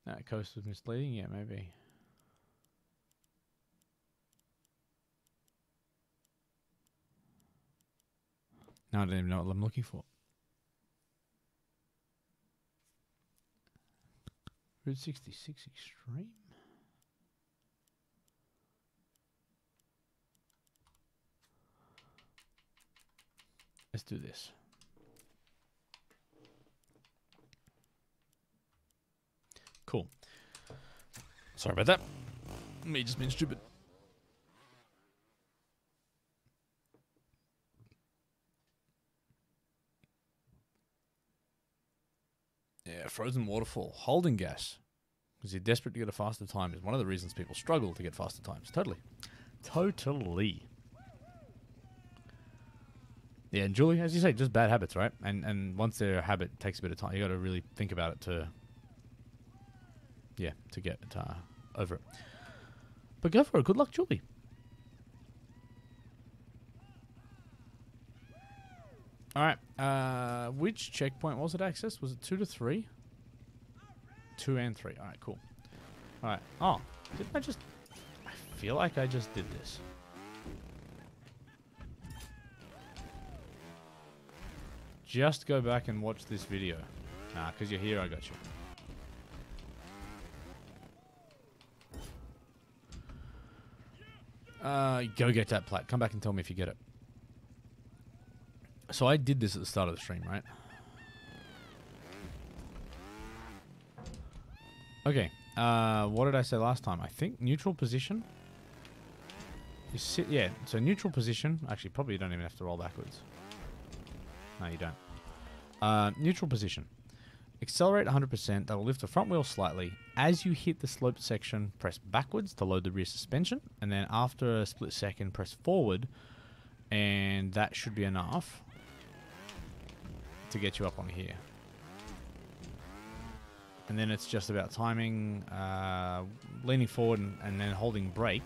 that coast was misleading. Yeah, maybe. Now I don't even know what I'm looking for. Route 66 Extreme? Let's do this. Cool. Sorry about that. Me just being stupid. Yeah, frozen waterfall. Holding gas. Because you're desperate to get a faster time is one of the reasons people struggle to get faster times. Totally. Totally. Yeah, and Julie, as you say, just bad habits, right? And once their habit takes a bit of time, you got to really think about it to get over it. But go for it. Good luck, Julie. All right. Which checkpoint was it access? Was it 2 to 3? 2 and 3. All right, cool. All right. Oh, didn't I just... I feel like I just did this. Just go back and watch this video. Nah, because you're here, I got you. Go get that plat. Come back and tell me if you get it. So I did this at the start of the stream, right? Okay. What did I say last time? I think neutral position. You sit, yeah. So neutral position. Actually, probably you don't even have to roll backwards. No, you don't. Neutral position. Accelerate 100%. That will lift the front wheel slightly. As you hit the sloped section, press backwards to load the rear suspension. And then after a split second, press forward. And that should be enough to get you up on here. And then it's just about timing, leaning forward and then holding brake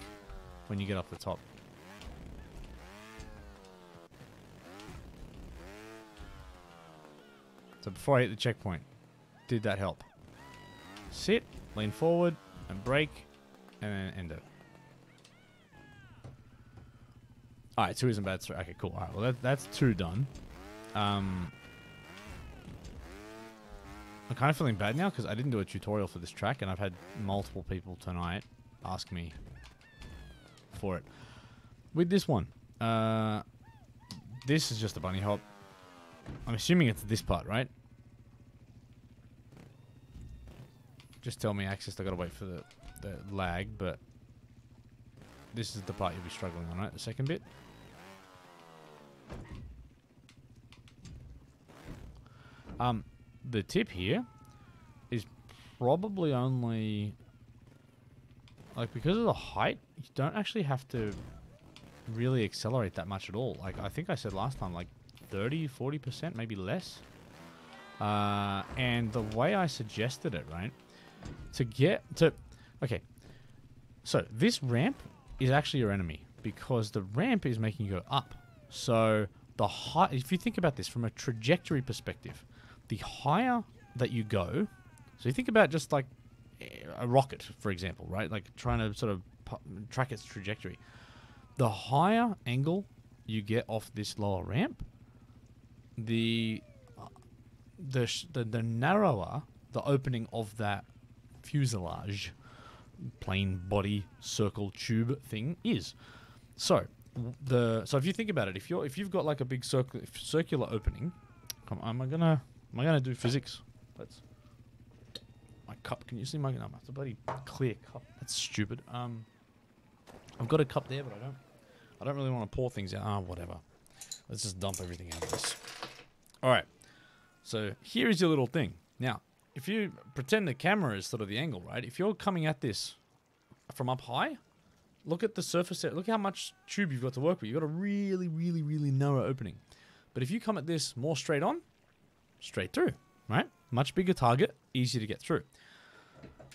when you get off the top. So before I hit the checkpoint, did that help? Sit, lean forward, and brake, and then end it. Alright, 2 isn't bad. Okay, cool. Alright, well that's 2 done. I'm kind of feeling bad now because I didn't do a tutorial for this track, and I've had multiple people tonight ask me for it. With this one, this is just a bunny hop. I'm assuming it's this part, right? Just tell me access. I gotta wait for the lag, but this is the part you'll be struggling on, right? The second bit. The tip here is probably only, like, because of the height, you don't actually have to really accelerate that much at all. Like, I think I said last time, like 30, 40%, maybe less. And the way I suggested it, right, okay, so this ramp is actually your enemy because the ramp is making you go up. So the high, if you think about this from a trajectory perspective, the higher that you go, so you think about just like a rocket, for example, right? Like trying to sort of track its trajectory. The higher angle you get off this lower ramp, the narrower the opening of that fuselage, plane body circle tube thing is. So if you think about it, if you've got like a big circular opening, am I gonna do physics? My cup. Can you see my? No, it's a bloody clear cup. That's stupid. I've got a cup there, but I don't really want to pour things out. Whatever. Let's just dump everything out of this. All right. So here is your little thing. Now, if you pretend the camera is sort of the angle, right? If you're coming at this from up high, look at the surface. Look how much tube you've got to work with. You've got a really, really, really narrow opening. But if you come at this more straight on, straight through, right? Much bigger target, easier to get through.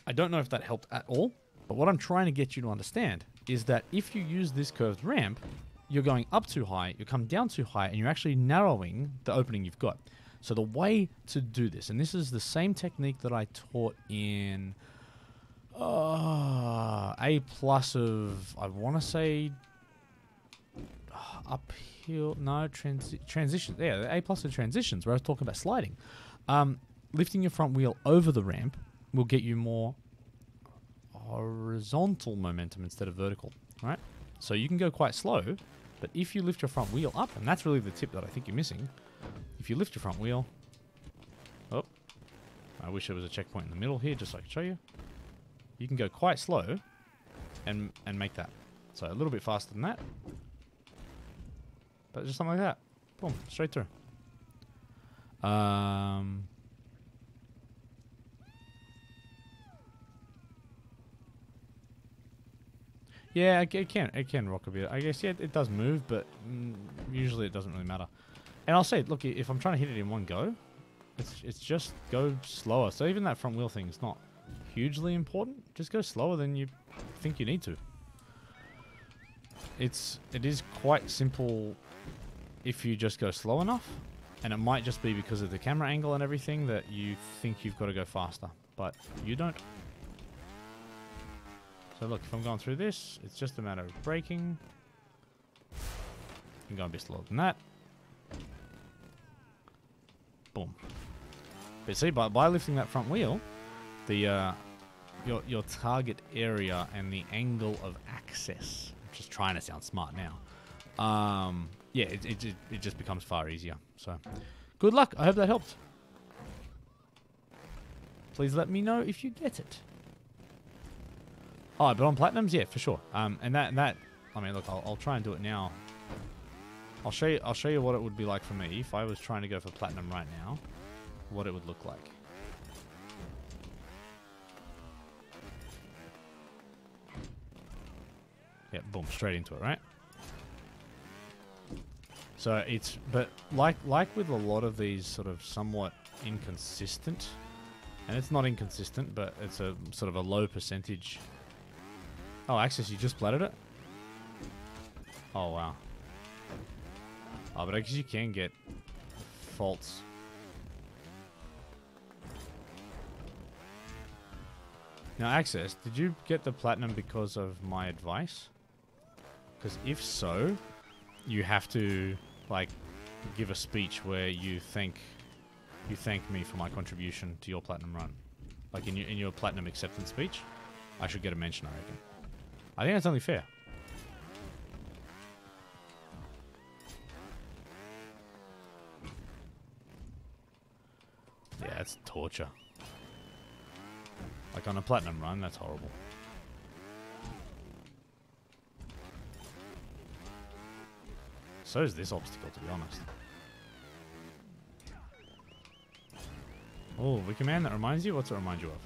I don't know if that helped at all, but what I'm trying to get you to understand is that if you use this curved ramp, you're going up too high, you come down too high, and you're actually narrowing the opening you've got. So the way to do this, and this is the same technique that I taught in A+ of, I want to say, uphill, no, transition. Yeah, the A+ of transitions, where I was talking about sliding. Lifting your front wheel over the ramp will get you more horizontal momentum instead of vertical, right? So you can go quite slow, but if you lift your front wheel up, and that's really the tip that I think you're missing, if you lift your front wheel, oh, I wish there was a checkpoint in the middle here just so I could show you. You can go quite slow and make that. So a little bit faster than that, but just something like that. Boom, straight through. Yeah, it can rock a bit. I guess, yeah, it does move, but usually it doesn't really matter. And I'll say, look, if I'm trying to hit it in one go, it's just go slower. So even that front wheel thing is not hugely important. Just go slower than you think you need to. It is quite simple if you just go slow enough. And it might just be because of the camera angle and everything that you think you've got to go faster. But you don't. So look, if I'm going through this, it's just a matter of braking. You can go a bit slower than that. Boom. But see, by lifting that front wheel, the your target area and the angle of access. I'm just trying to sound smart now. Yeah, it just becomes far easier. So, good luck. I hope that helped. Please let me know if you get it. Oh, but on platinums, yeah, for sure. And that I mean, look, I'll try and do it now. I'll show you what it would be like for me if I was trying to go for platinum right now. What it would look like. Yeah, boom, straight into it, right? So but like with a lot of these sort of somewhat inconsistent, and it's not inconsistent, but it's a sort of a low percentage. Oh, Access, you just platted it? Oh, wow. Oh, but I guess you can get faults. Now, Access, did you get the platinum because of my advice? Because if so, you have to, like, give a speech where you thank me for my contribution to your platinum run. Like in your platinum acceptance speech, I should get a mention, I reckon. I think that's only fair. Yeah, it's torture. Like on a platinum run, that's horrible. So is this obstacle, to be honest. Oh, Wicker Man, that reminds you? What's it remind you of?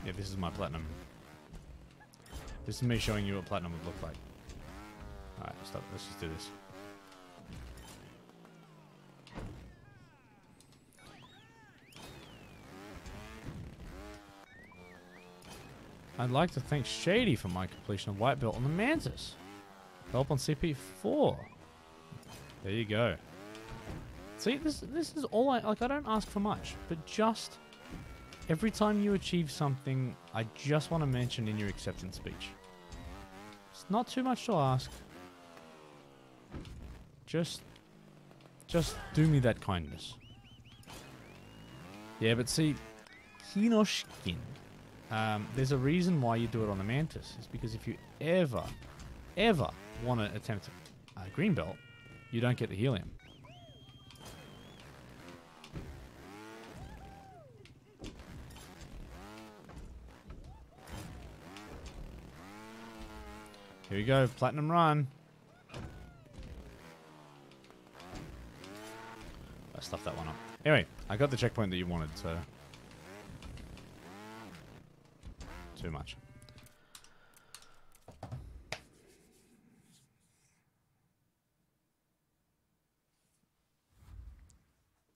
Yeah, this is my platinum. This is me showing you what platinum would look like. Alright, stop. Let's just do this. I'd like to thank Shady for my completion of White Belt on the Mantis. Help on CP4. There you go. See, this is all I don't ask for much, but just every time you achieve something, I just want to mention in your acceptance speech. It's not too much to ask. Just do me that kindness. Yeah, but see, Kinoshkin. There's a reason why you do it on the Mantis. It's because if you ever want to attempt a green belt, you don't get the helium. Here we go, platinum run. I stuffed that one up. Anyway, I got the checkpoint that you wanted, so... Too much.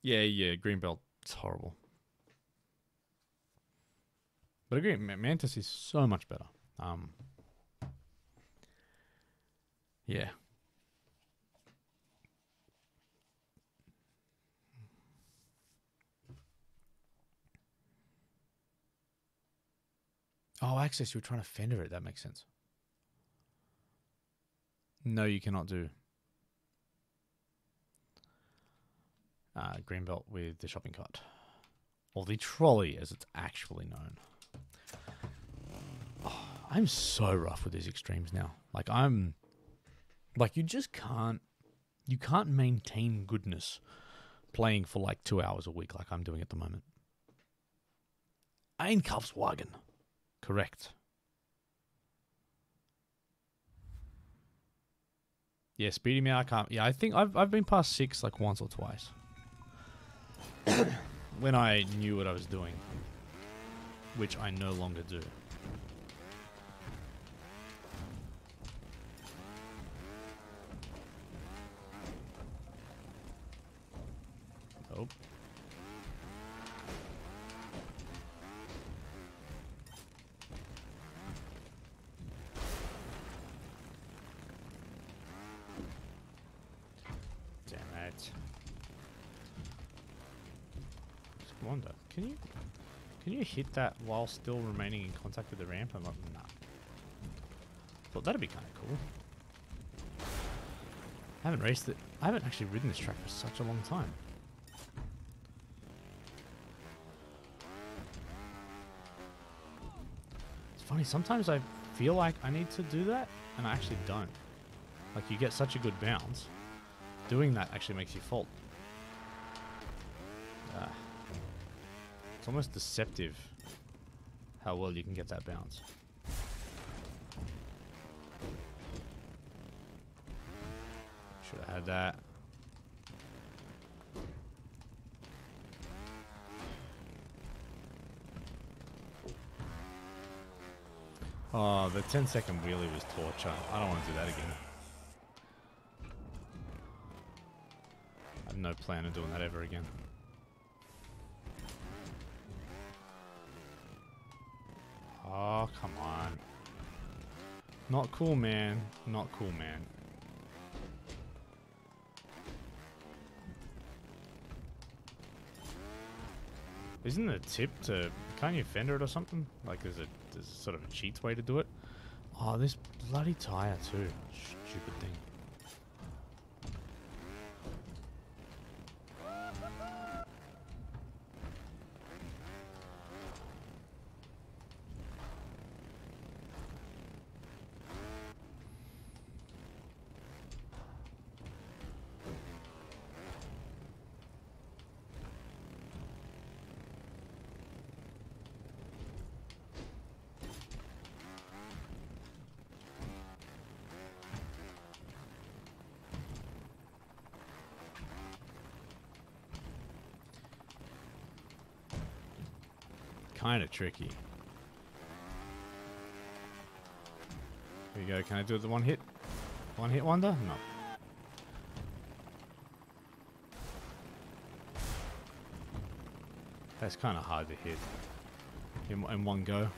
Yeah, green belt, it's horrible. But I agree, Mantis is so much better. Yeah. Oh, Access, you were trying to fender it. That makes sense. No, you cannot do Greenbelt with the shopping cart. Or the trolley, as it's actually known. Oh, I'm so rough with these extremes now. Like, you just can't... You can't maintain goodness playing for, 2 hours a week like I'm doing at the moment. Einkaufswagen. Correct. Yeah, Speedy Me, I can't... Yeah, I think I've been past 6 once or twice. When I knew what I was doing. Which I no longer do. Oh. Damn it. Just wonder, can you hit that while still remaining in contact with the ramp? I'm like, nah. Thought that'd be kind of cool. I haven't actually ridden this track for such a long time. It's funny, sometimes I feel like I need to do that, and I actually don't. Like, you get such a good bounce. Doing that actually makes you fault. It's almost deceptive how well you can get that bounce. Should have had that. Oh, the 10-second wheelie was torture. I don't want to do that again. I have no plan of doing that ever again. Oh, come on. Not cool, man. Not cool, man. Isn't the tip to... Can't you fender it or something? Like, there's sort of a cheats way to do it. Oh, this bloody tire too. Stupid thing. Kind of tricky. Here you go. Can I do the one hit? One hit wonder? No. That's kind of hard to hit in one go.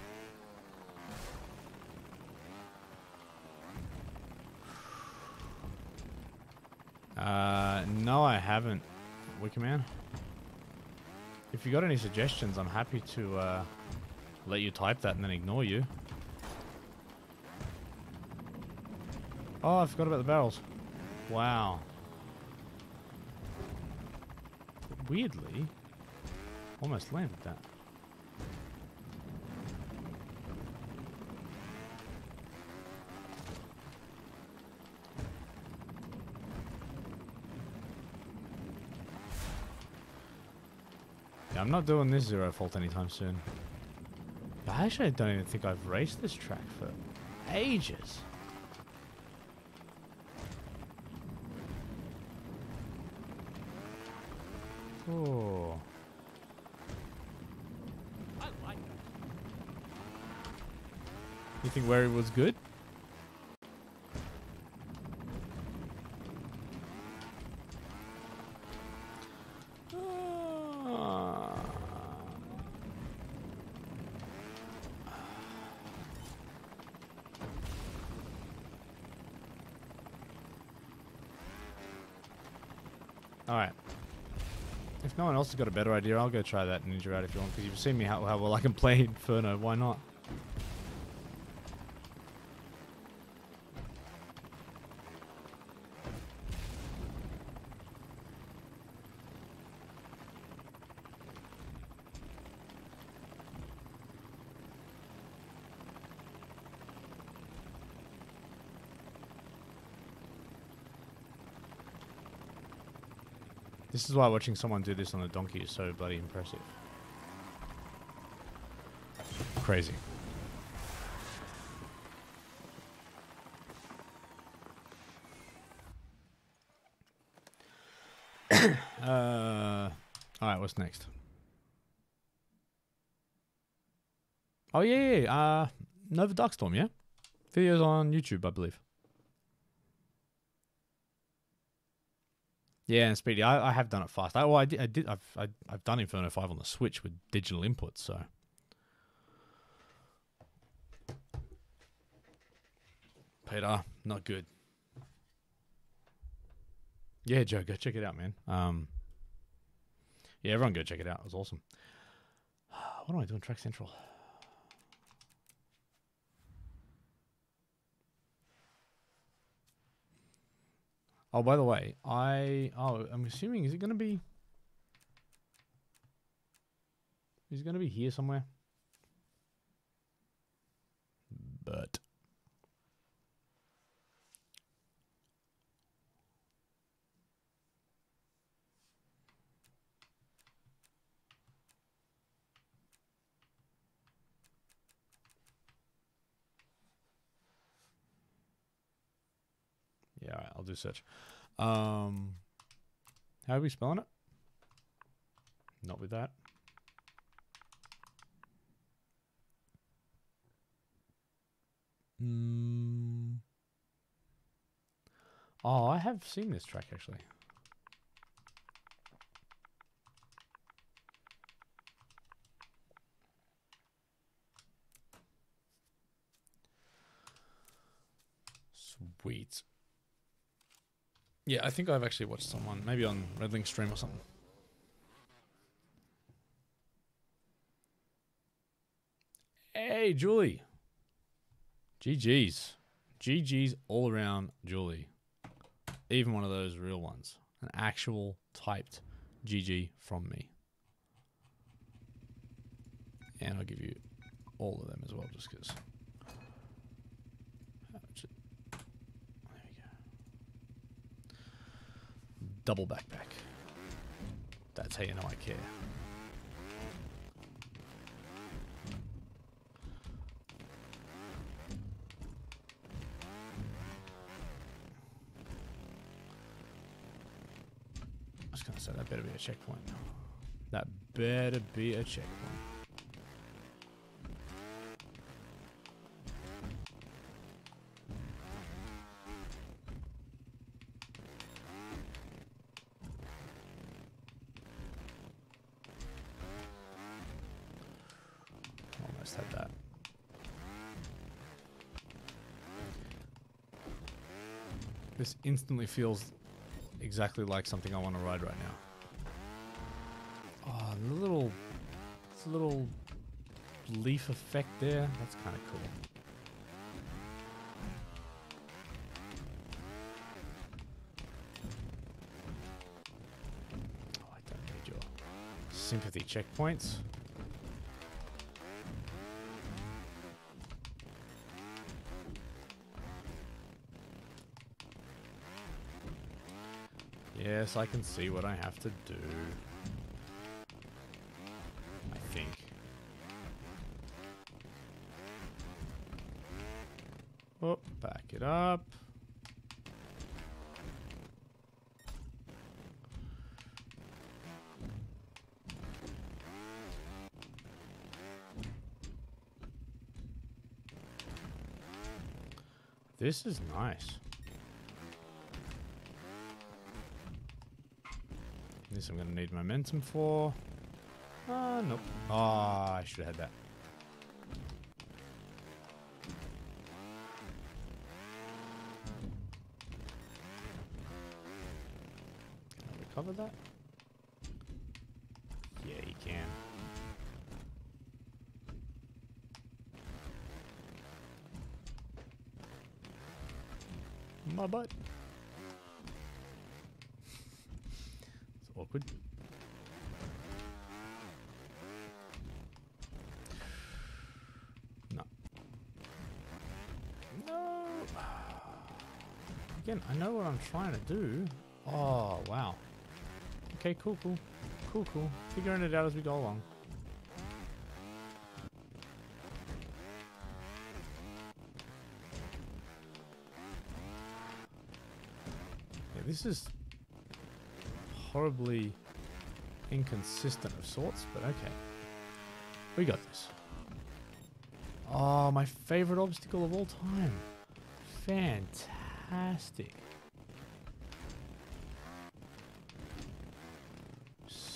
No, I haven't. Wickerman. If you got any suggestions, I'm happy to let you type that and then ignore you. Oh, I forgot about the barrels. Wow. Weirdly, almost landed that. Yeah, I'm not doing this zero fault anytime soon. I actually don't even think I've raced this track for ages. Oh. I like that. You think where it was good? Alright. If no one else has got a better idea, I'll go try that ninja out if you want, because you've seen me how well I can play Inferno. Why not? This is why watching someone do this on a donkey is so bloody impressive. Crazy. Alright, what's next? Oh yeah. Nova Darkstorm, yeah? Videos on YouTube, I believe. Yeah, and Speedy, I have done it fast. I've done Inferno 5 on the Switch with digital inputs, so. Peter, not good. Yeah, Joe, go check it out, man. Yeah, everyone go check it out. It was awesome. What am I doing? Track Central. Oh, by the way, I'm assuming, is it going to be... He's going to be here somewhere. But... Yeah, all right, I'll do search. How are we spelling it? Not with that. Oh, I have seen this track actually. Sweet. Yeah, I think I've actually watched someone, maybe on Redlink stream or something. Hey, Julie. GG's. GG's all around, Julie. Even one of those real ones. An actual typed GG from me. And I'll give you all of them as well, just because. Double backpack. That's how you know I care. I was gonna say that better be a checkpoint. That better be a checkpoint. Almost had that. This instantly feels exactly like something I want to ride right now. Oh, the little leaf effect there. That's kind of cool. Oh, I don't need your sympathy checkpoints. Yes, I can see what I have to do. I think. Oh, back it up. This is nice. This I'm going to need momentum for. Nope. Oh, I should have had that. Can I recover that? Yeah, you can. My butt. Awkward. No. No. Again, I know what I'm trying to do. Oh, wow. Okay, cool. Cool. Figuring it out as we go along. Yeah, this is horribly inconsistent of sorts, but okay. We got this. Oh, my favorite obstacle of all time. Fantastic.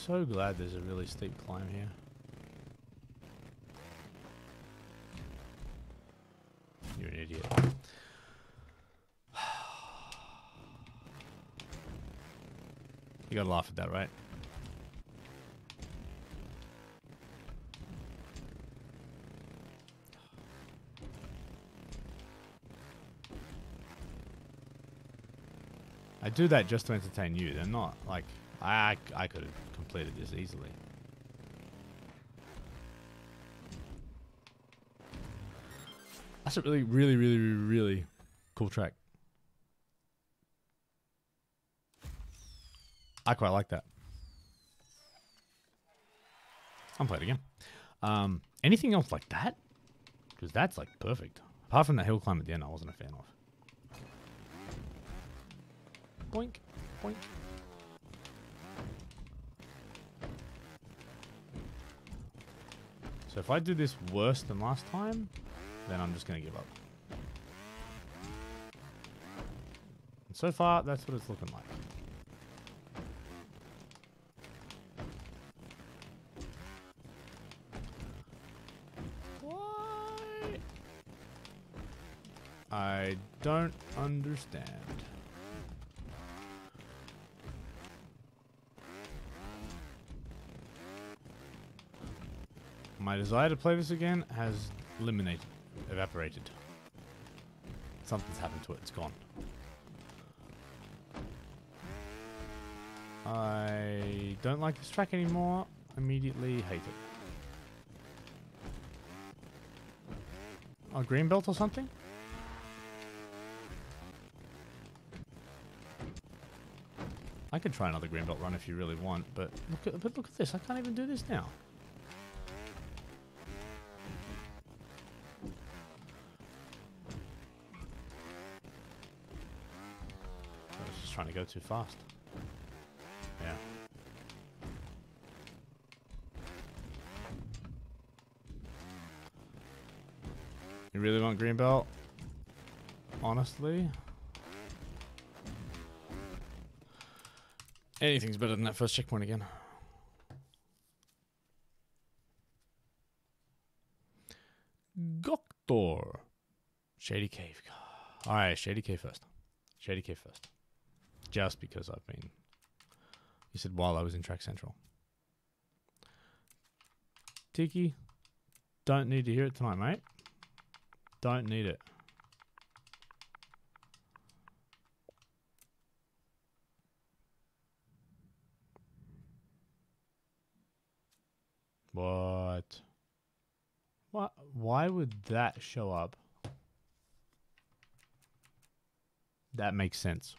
so glad there's a really steep climb here. You're an idiot. You gotta laugh at that, right? I do that just to entertain you. They're not like I could have completed this easily. That's a really cool track. I quite like that. I'm playing again. Anything else like that? Because that's like perfect. Apart from that hill climb at the end, I wasn't a fan of. Boink, boink. So if I do this worse than last time, then I'm just going to give up. And so far, that's what it's looking like. Why? I don't understand. My desire to play this again has evaporated. Something's happened to it, it's gone. I don't like this track anymore, immediately hate it. A green belt or something? I could try another green belt run if you really want, but look at this, I can't even do this now. Trying to go too fast. Yeah. You really want green belt? Honestly? Anything's better than that first checkpoint again. Goktor. Shady Cave. Alright, Shady Cave first. Shady Cave first. Just because I've been... You said while I was in Track Central. Tiki, don't need to hear it tonight, mate. Don't need it. What? What? Why would that show up? That makes sense.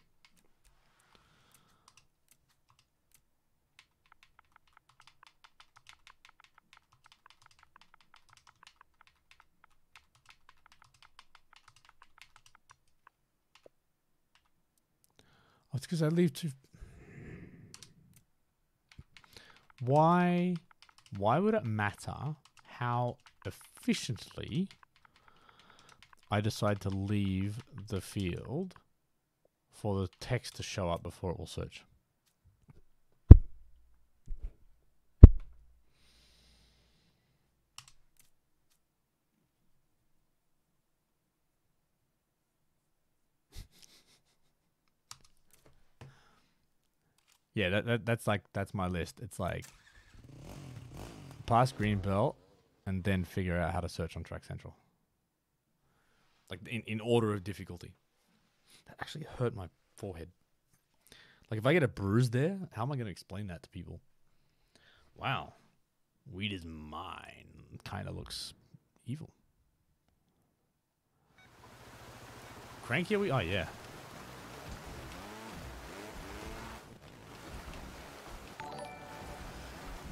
Oh, it's because I leave too... Why would it matter how efficiently I decide to leave the field for the text to show up before it will search? Yeah, that's my list. It's like pass green belt and then figure out how to search on Track Central. Like in order of difficulty. That actually hurt my forehead. Like if I get a bruise there, how am I going to explain that to people? Wow. Weed is mine. Kind of looks evil. Cranky are we? Oh yeah.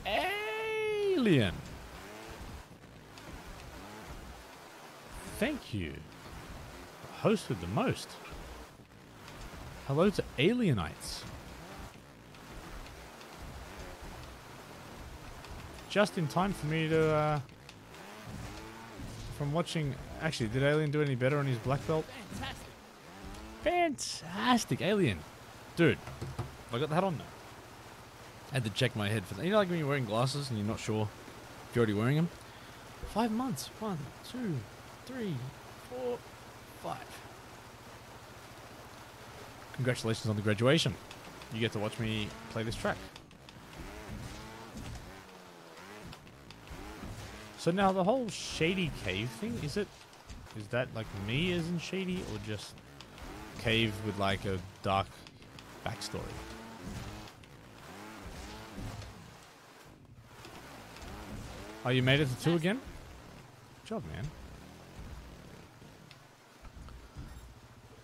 Alien. Thank you. Host with the most. Hello to Alienites. Just in time for me to, from watching... Actually, did Alien do any better on his black belt? Fantastic. Fantastic, Alien. Dude, have I got the hat on now? I had to check my head for that. You know, like when you're wearing glasses and you're not sure if you're already wearing them? 5 months. 1, 2, 3, 4, 5. Congratulations on the graduation. You get to watch me play this track. So now the whole shady cave thing, is that like me as in shady, or just cave with like a dark backstory? Oh, you made it to 2 again? Good job, man.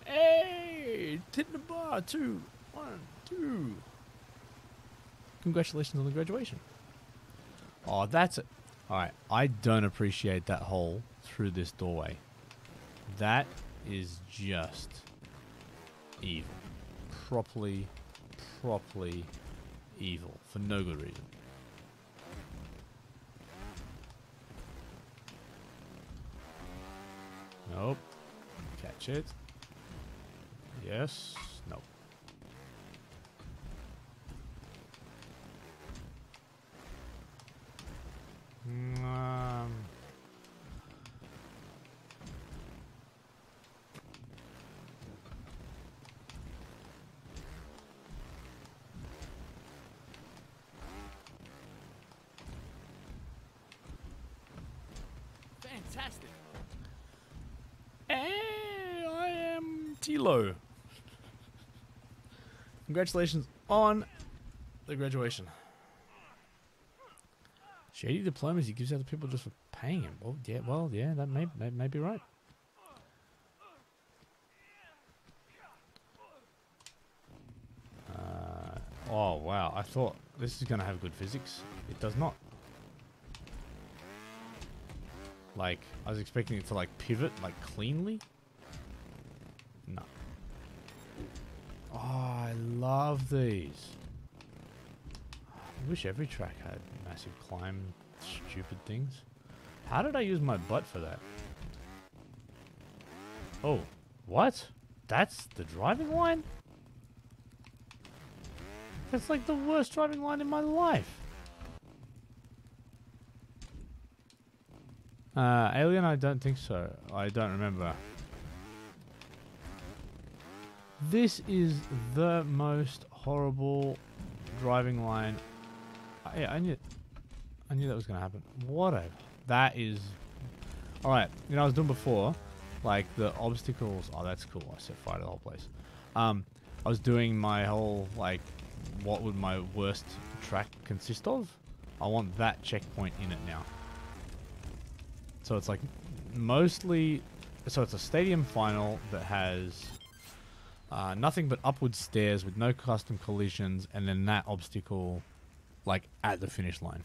Hey! Hit the bar. 2, 1, 2. Congratulations on the graduation. Oh, that's it. Alright, I don't appreciate that hole through this doorway. That is just evil. Properly evil. For no good reason. Nope. Catch it. Yes. Nope. Fantastic. Hey, I am Tilo. Congratulations on the graduation. Shady diplomas he gives out to people just for paying him. Well, yeah, that may be right. Oh, wow. I thought this is going to have good physics. It does not. Like, I was expecting it to, like, pivot, like, cleanly. No. Oh, I love these. I wish every track had massive climb, stupid things. How did I use my butt for that? Oh, what? That's the driving line? That's like the worst driving line in my life. Alien, I don't think so. I don't remember. This is the most horrible driving line. Yeah, I knew that was gonna happen. That is. All right, you know I was doing before, like the obstacles. Oh, that's cool. I set fire to the whole place. I was doing my whole like, what would my worst track consist of? I want that checkpoint in it now. So it's like mostly, so it's a stadium final that has nothing but upward stairs with no custom collisions, and then that obstacle like at the finish line.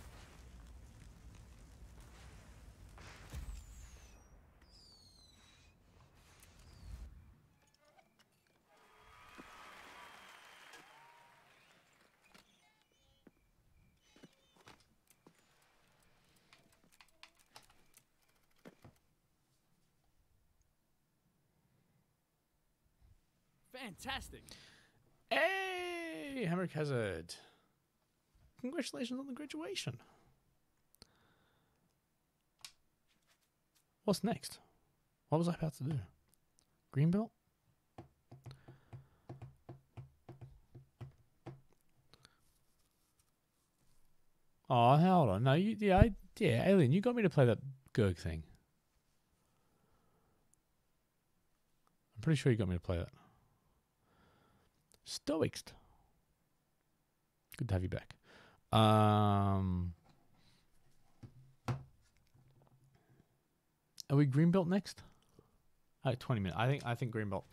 Fantastic. Hey, Hamrick Hazard. Congratulations on the graduation. What's next? What was I about to do? Greenbelt? Oh, hold on. No, yeah, Alien, you got me to play that Gurg thing. I'm pretty sure you got me to play that. Stoics. Good to have you back. Are we Greenbelt next? 20 minutes. I think Greenbelt.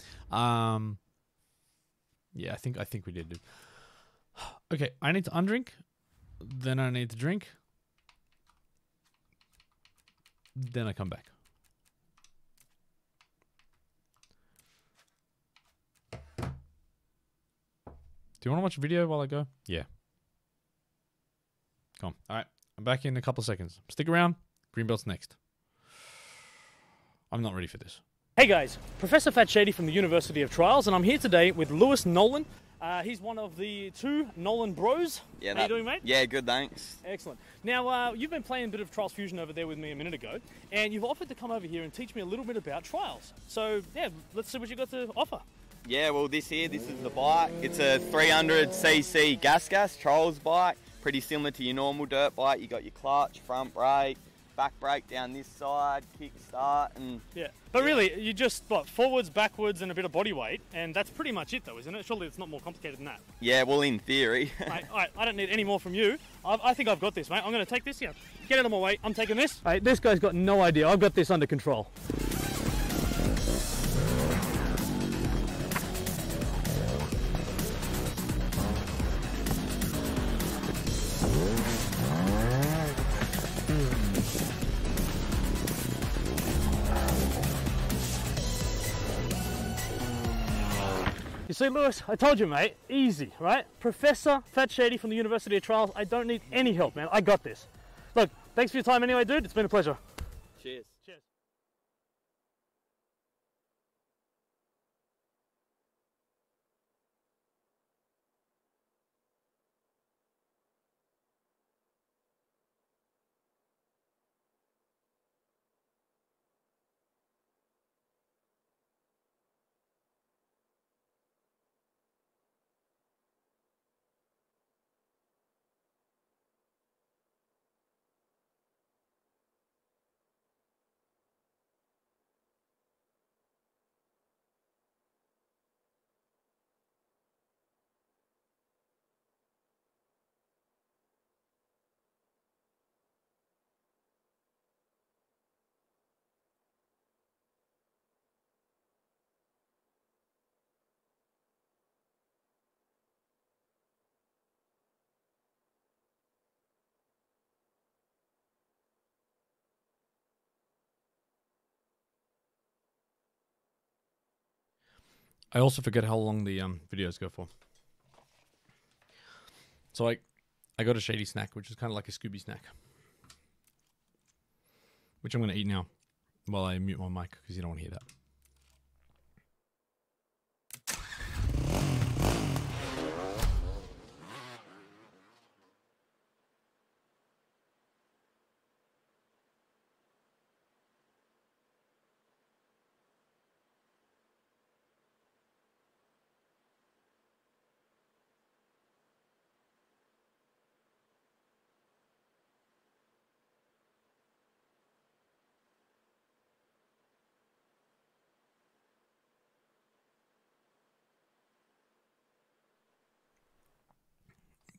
Yeah, I think we did do. Okay, I need to undrink. Then I need to drink. Then I come back. Do you want to watch a video while I go? Yeah. Come on. All right. I'm back in a couple of seconds. Stick around. Greenbelt's next. I'm not ready for this. Hey guys, Professor Fat Shady from the University of Trials, and I'm here today with Lewis Nolan, He's one of the two Nolan bros. Yeah, How you doing, mate? Yeah, good, thanks. Excellent. Now, you've been playing a bit of Trials Fusion over there with me a minute ago, and you've offered to come over here and teach me a little bit about Trials. So, yeah, let's see what you got to offer. Yeah, well, this is the bike. It's a 300cc gas trials bike, pretty similar to your normal dirt bike. You got your clutch, front brake, back brake down this side, kick start, and yeah. But really, you just forwards, backwards, and a bit of body weight, and that's pretty much it, though, isn't it? Surely it's not more complicated than that. Yeah, well, in theory. Mate, all right, I don't need any more from you. I think I've got this, mate. I'm going to take this here. Get out of my way. I'm taking this. Hey, this guy's got no idea. I've got this under control. You see, Lewis, I told you, mate, easy, right? Professor Fat Shady from the University of Trials. I don't need any help, man. I got this. Look, thanks for your time anyway, dude. It's been a pleasure. Cheers. Cheers. I also forget how long the videos go for. So I got a Shady snack, which is kind of like a Scooby snack, which I'm going to eat now while I mute my mic because you don't want to hear that.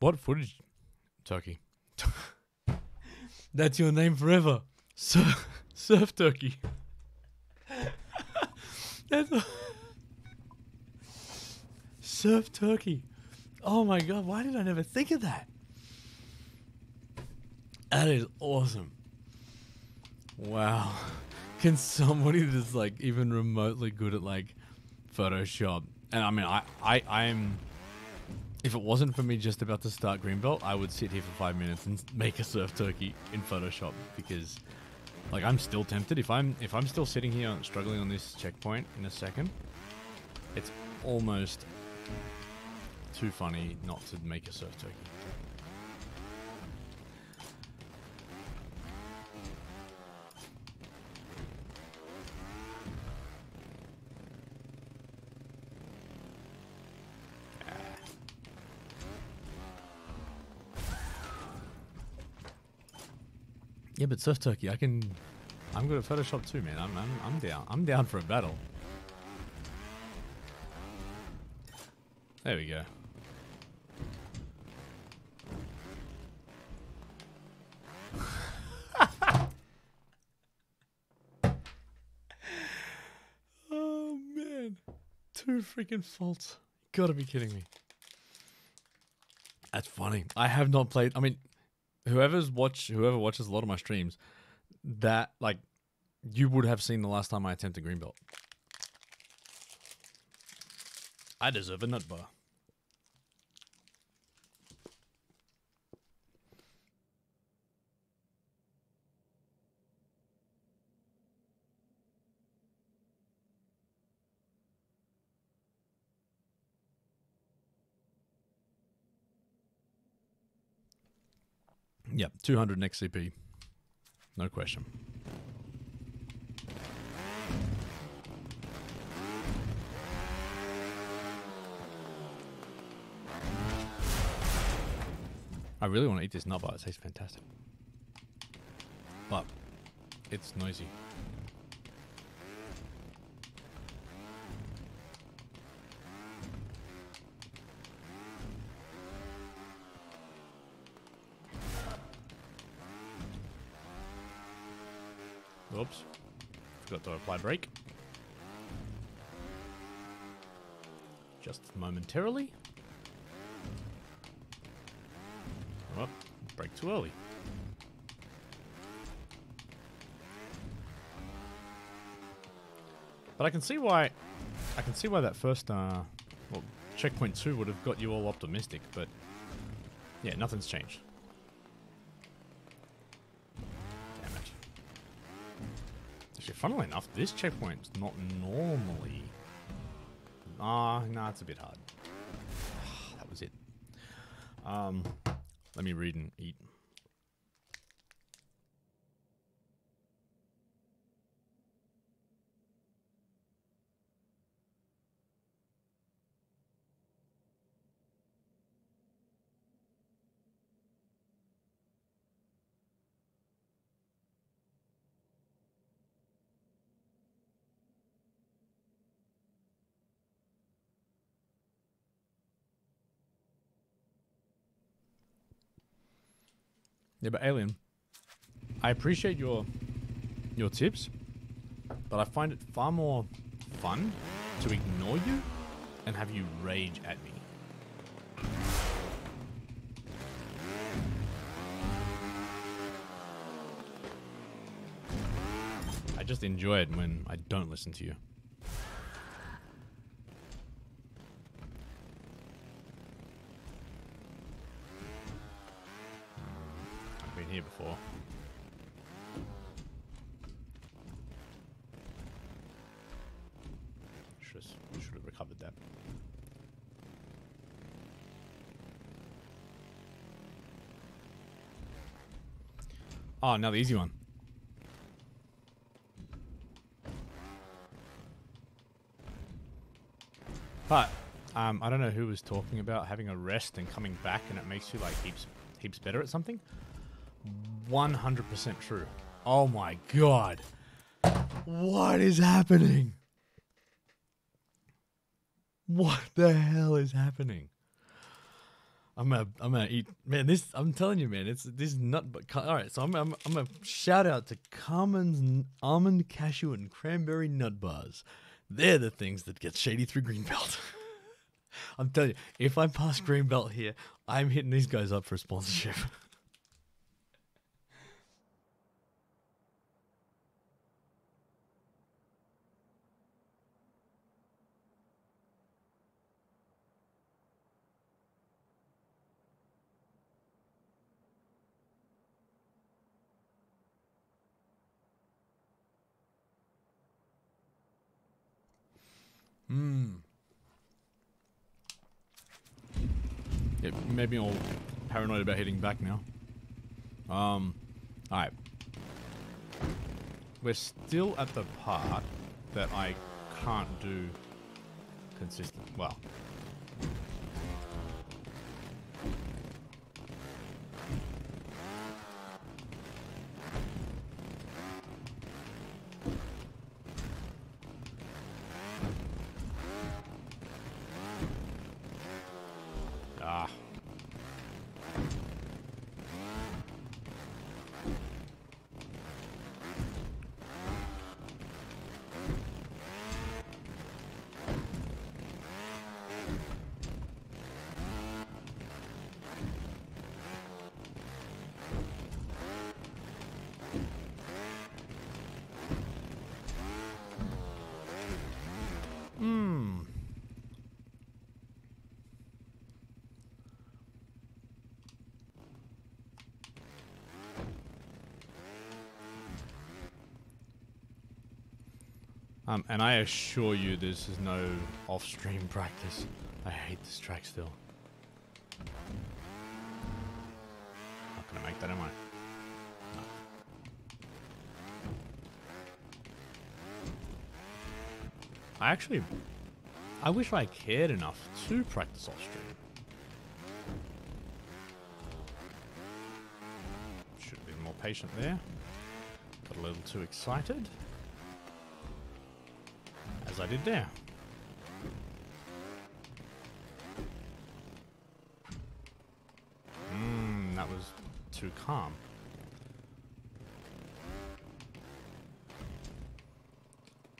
What footage, Turkey? That's your name forever. Surf Turkey. That's Surf Turkey. Oh my god, why did I never think of that? That is awesome. Wow. Can somebody that's like even remotely good at like Photoshop? And I mean, I'm... If it wasn't for me just about to start Greenbelt, I would sit here for 5 minutes and make a Surf Turkey in Photoshop because, like, I'm still tempted. If I'm still sitting here struggling on this checkpoint in a second, it's almost too funny not to make a Surf Turkey. Yeah, but Surf Turkey, I'm good at Photoshop too, man. I'm down. I'm down for a battle. There we go. Oh man, 2 freaking faults. You gotta be kidding me. That's funny. I have not played. I mean, whoever watches a lot of my streams, that like you would have seen the last time I attempted Greenbelt. I deserve a nut bar. Yep, 200 next CP. No question. I really want to eat this nut bar. It tastes fantastic. But it's noisy. Oops. Forgot to apply brake. Just momentarily. Oh, brake too early. But I can see why that first well, checkpoint 2 would have got you all optimistic, but yeah, nothing's changed. Damn it. Actually, funnily enough, this checkpoint's not normally... nah, it's a bit hard. That was it. Let me read and eat. Yeah, but Alien, I appreciate your tips, but I find it far more fun to ignore you and have you rage at me. I just enjoy it when I don't listen to you. Here before. Should have recovered that. Oh, now the easy one. But I don't know who was talking about having a rest and coming back and it makes you like heaps better at something. 100% true. Oh my god. What is happening? What the hell is happening? I'm gonna eat, man. I'm telling you, man. It's this nut. But all right, so I'm gonna shout out to Carmen's almond, cashew, and cranberry nut bars. They're the things that get Shady through Greenbelt. I'm telling you, if I pass Greenbelt here, I'm hitting these guys up for a sponsorship. Yeah, maybe I'm all paranoid about hitting back now. Alright. We're still at the part that I can't do consistent. Well. And I assure you this is no off-stream practice. I hate this track still. Not gonna make like that, am I? No. I wish I cared enough to practice off stream. Should have been more patient there. Got a little too excited. As I did there. That was too calm.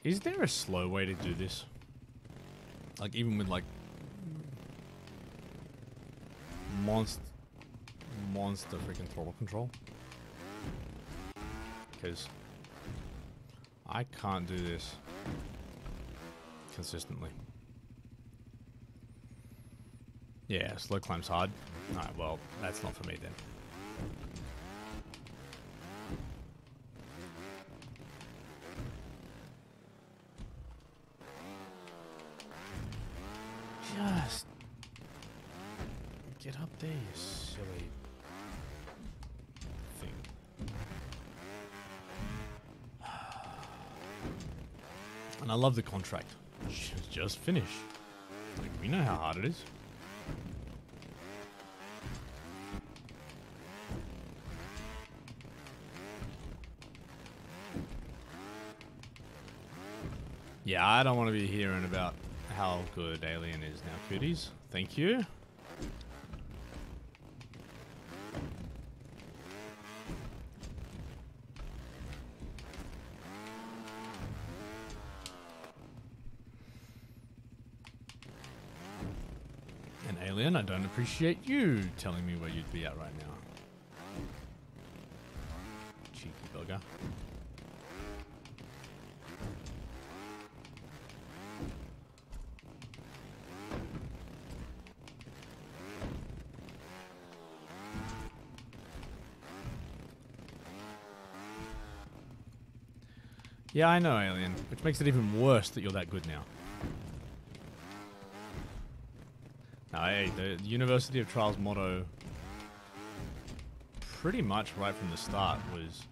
Is there a slow way to do this? Like even with like monster freaking throttle control? Because I can't do this consistently. Yeah, slow climb's hard. Alright, well, that's not for me then. Just get up there, you silly thing. And I love the contract. Just finish. Like, we know how hard it is. Yeah, I don't want to be hearing about how good Alien is now, cuties. Thank you. And Alien, I don't appreciate you telling me where you'd be at right now. Cheeky bugger. Yeah, I know, Alien, which makes it even worse that you're that good now. Now, hey, the University of Trials motto, pretty much right from the start, was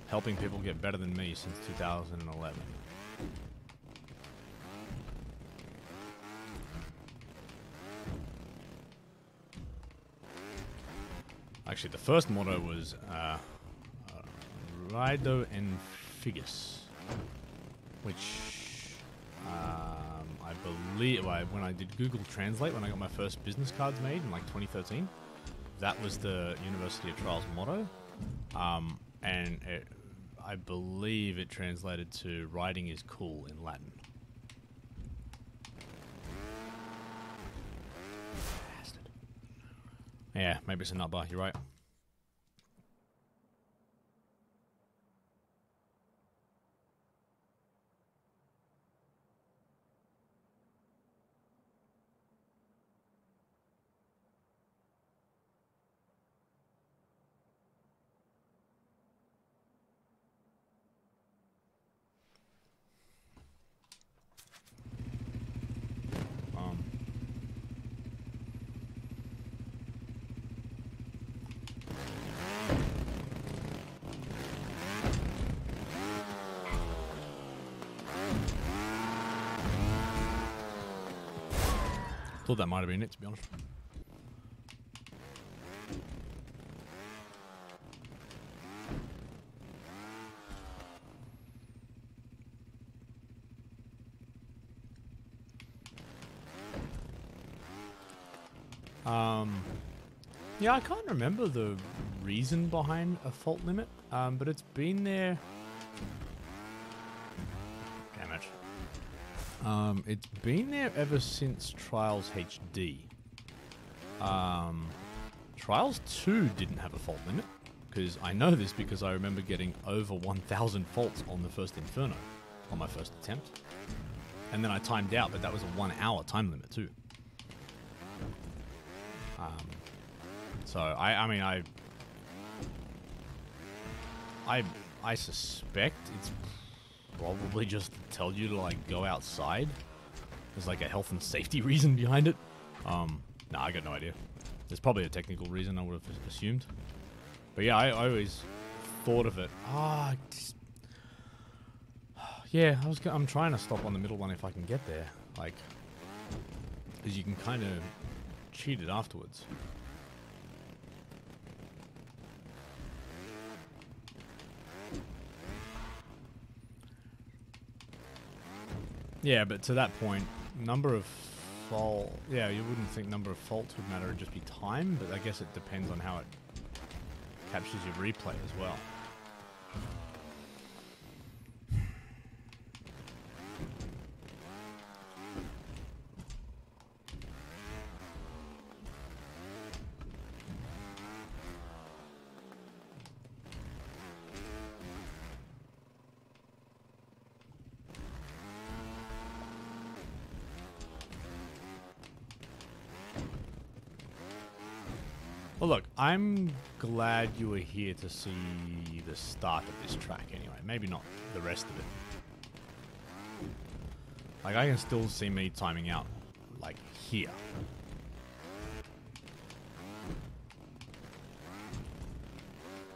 helping people get better than me since 2011. Actually, the first motto was Rido en Figus. Which I believe when I did Google Translate, when I got my first business cards made in like 2013, that was the University of Trials motto, and I believe it translated to "writing is cool" in Latin. Bastard. Yeah, maybe it's a nut bar. You're right. Thought that might have been it, to be honest. Yeah, I can't remember the reason behind a fault limit, but it's been there. Damn it. It's been there ever since Trials HD. Trials 2 didn't have a fault limit, because I know this because I remember getting over 1,000 faults on the first Inferno, on my first attempt. And then I timed out, but that was a 1 hour time limit too. So I suspect it's probably just to tell you to like go outside. There's like a health and safety reason behind it. Nah, I got no idea. There's probably a technical reason, I would have assumed. But yeah, I always thought of it. Yeah, I'm trying to stop on the middle one if I can get there. Like, because you can kind of cheat it afterwards. Yeah, but to that point, number of fault. Yeah, you wouldn't think number of faults would matter, it'd just be time, but I guess it depends on how it captures your replay as well. Well, look, I'm glad you were here to see the start of this track anyway. Maybe not the rest of it. Like, I can still see me timing out, like, here.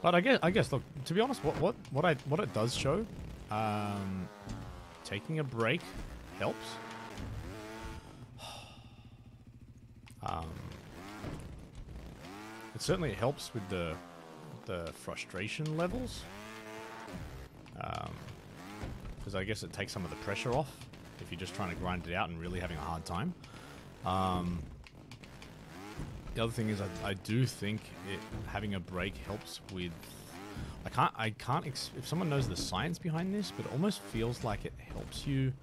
But I guess, look, to be honest, what it does show, taking a break helps. It certainly helps with the frustration levels, because I guess it takes some of the pressure off if you're just trying to grind it out and really having a hard time. The other thing is I do think having a break helps with. I can't if someone knows the science behind this, but it almost feels like it helps you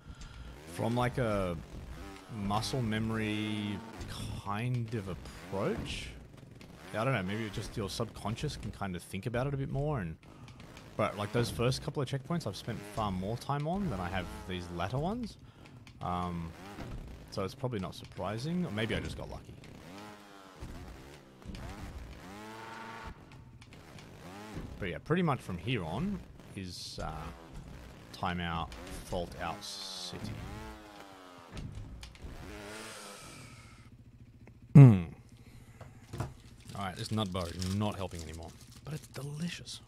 from like a muscle memory kind of approach. I don't know, maybe just your subconscious can kind of think about it a bit more, but like those first couple of checkpoints I've spent far more time on than I have these latter ones. So it's probably not surprising, or maybe I just got lucky. But yeah, pretty much from here on is timeout, fault out city. Alright, this nut bar is not helping anymore, but it's delicious.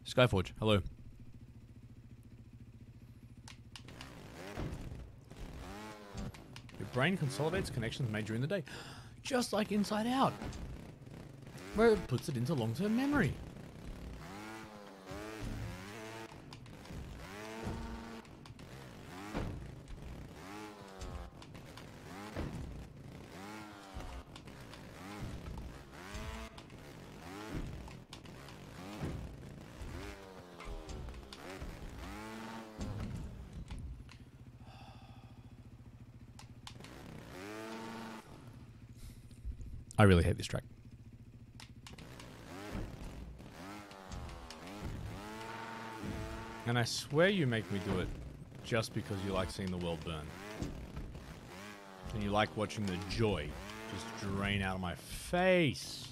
Skyforge, hello. Your brain consolidates connections made during the day, just like Inside Out, where it puts it into long-term memory. I really hate this track. And I swear you make me do it just because you like seeing the world burn. And you like watching the joy just drain out of my face.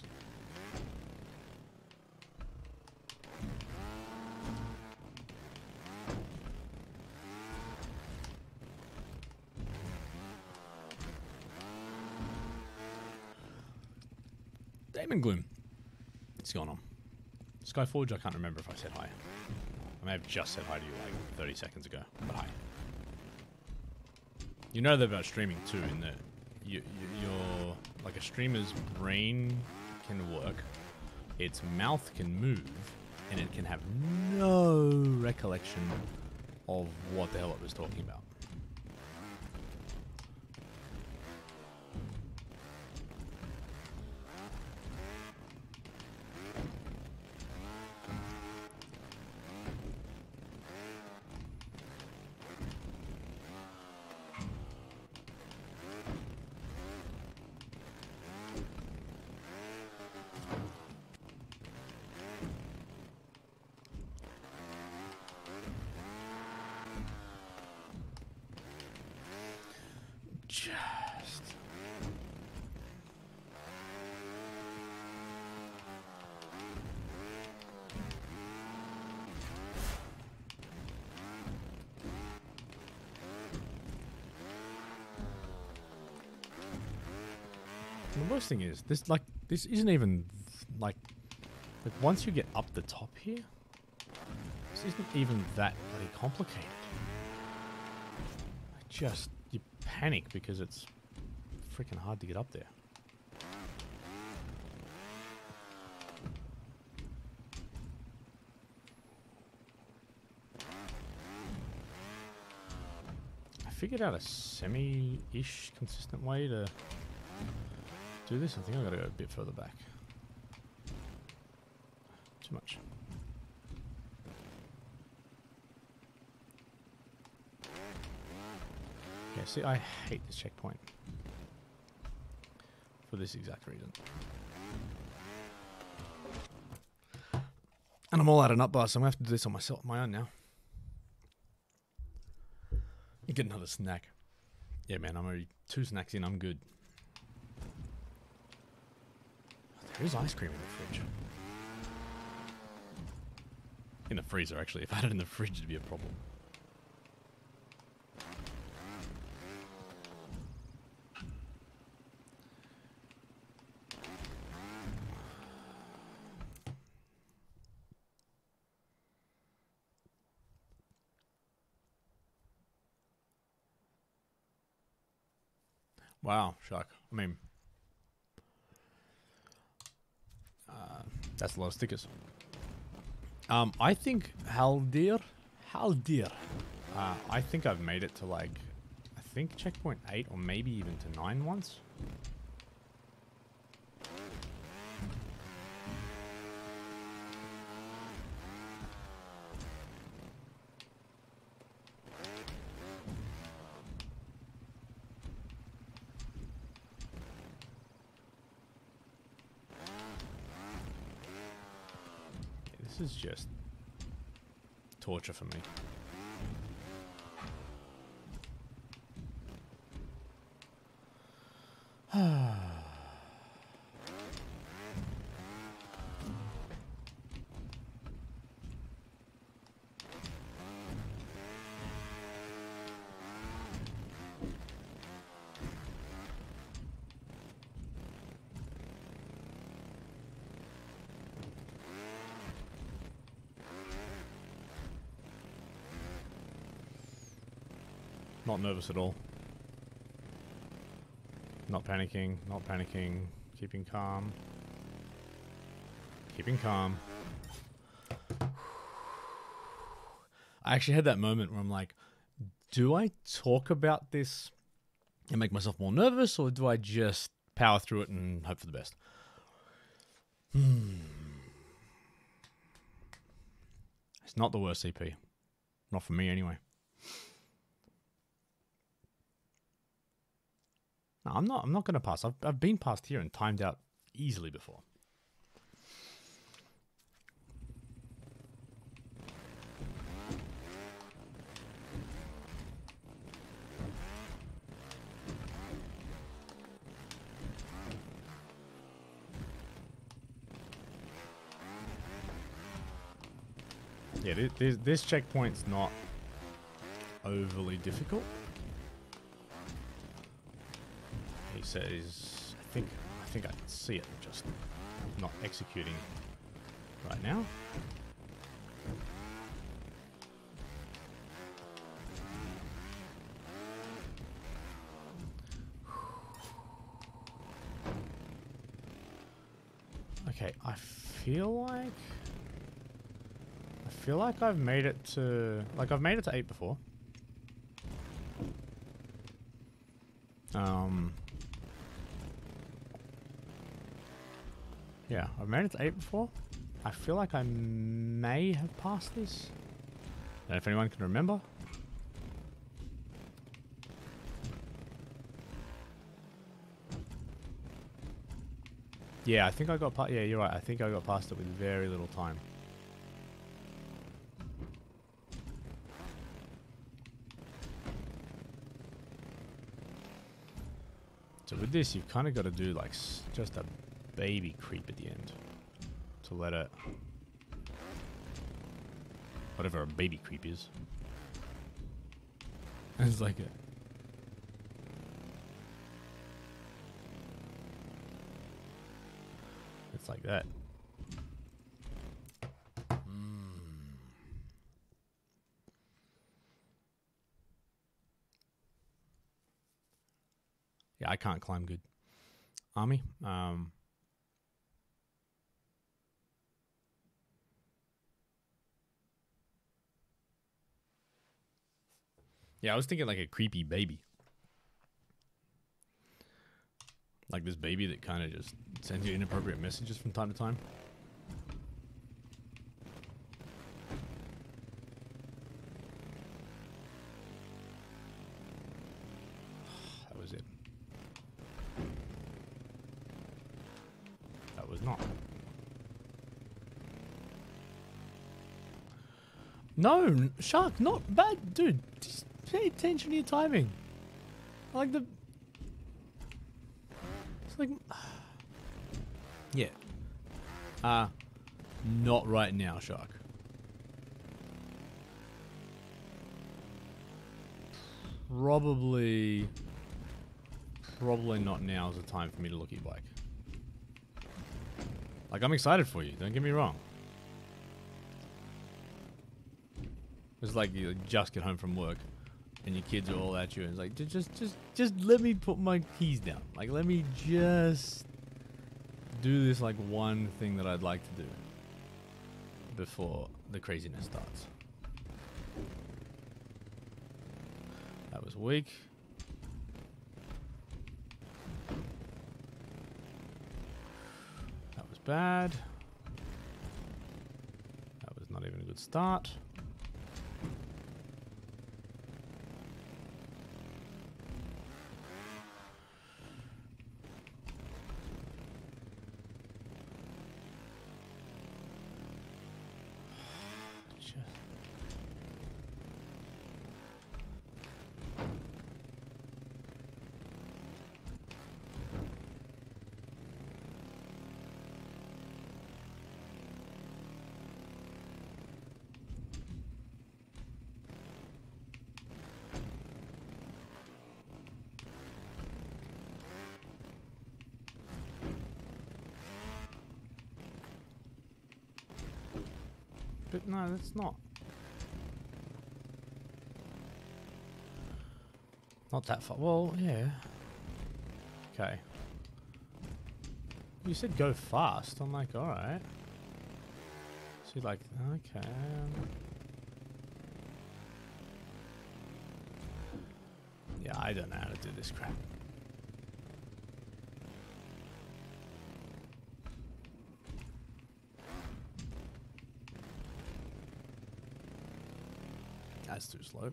Damon Gloom. What's going on? Skyforge, I can't remember if I said hi. I may have just said hi to you like 30 seconds ago, but hi. You know that about streaming too, in that your like a streamer's brain can work, its mouth can move, and it can have no recollection of what the hell it was talking about. And the worst thing is, this isn't even, like once you get up the top here, this isn't even that bloody complicated. You panic because it's freaking hard to get up there. I figured out a semi-ish consistent way to do this. I think I gotta go a bit further back. Too much. Yeah, see, I hate this checkpoint. For this exact reason. And I'm all out of nut bars, so I'm gonna have to do this on my own now. Get another snack. Yeah, man, I'm already 2 snacks in, I'm good. There is ice cream in the fridge. In the freezer, actually. If I had it in the fridge, it'd be a problem. Wow, shock. I mean, that's a lot of stickers. I think Haldir. I think I've made it to I think checkpoint 8 or maybe even to 9 once. This is just torture for me. Not nervous at all. Not panicking, keeping calm. Keeping calm. I actually had that moment where I'm like, do I talk about this and make myself more nervous, or do I just power through it and hope for the best? It's not the worst CP. Not for me anyway. No, I'm not going to pass. I've been past here and timed out easily before. Yeah, this checkpoint's not overly difficult. He says, I think I can see it, just not executing right now. Okay, I feel like I've made it to, I've made it to 8 before. Yeah, I've made it to 8 before. I feel like I may have passed this. Don't know if anyone can remember. Yeah, I think I got past. Yeah, you're right. I think I got past it with very little time. So with this, you've kind of got to do like just a baby creep at the end to let it, whatever a baby creep is. And it's like It's like that. Yeah, I can't climb good. Army. Yeah, I was thinking like a creepy baby. Like this baby that kind of just sends you inappropriate messages from time to time. That was it. That was not. No, Shark, not bad, dude. Just pay attention to your timing. I like the... It's like... Yeah. Not right now, Shark. Probably not now is the time for me to look at your bike. Like, I'm excited for you, don't get me wrong. It's like you just get home from work and your kids are all at you and it's like, just let me put my keys down. Like, let me just do this like one thing that I'd like to do before the craziness starts. That was weak. That was bad. That was not even a good start. But no, that's not. Not that far. Well, yeah. Okay. You said go fast. I'm like, alright. She's like, okay. Yeah, I don't know how to do this crap. That's too slow.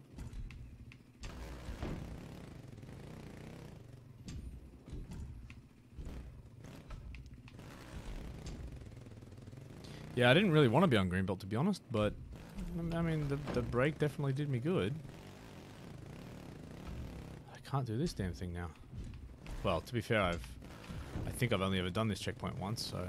Yeah, I didn't really want to be on Greenbelt, to be honest, but I mean, the break definitely did me good. I can't do this damn thing now. Well, to be fair, I think I've only ever done this checkpoint once, so.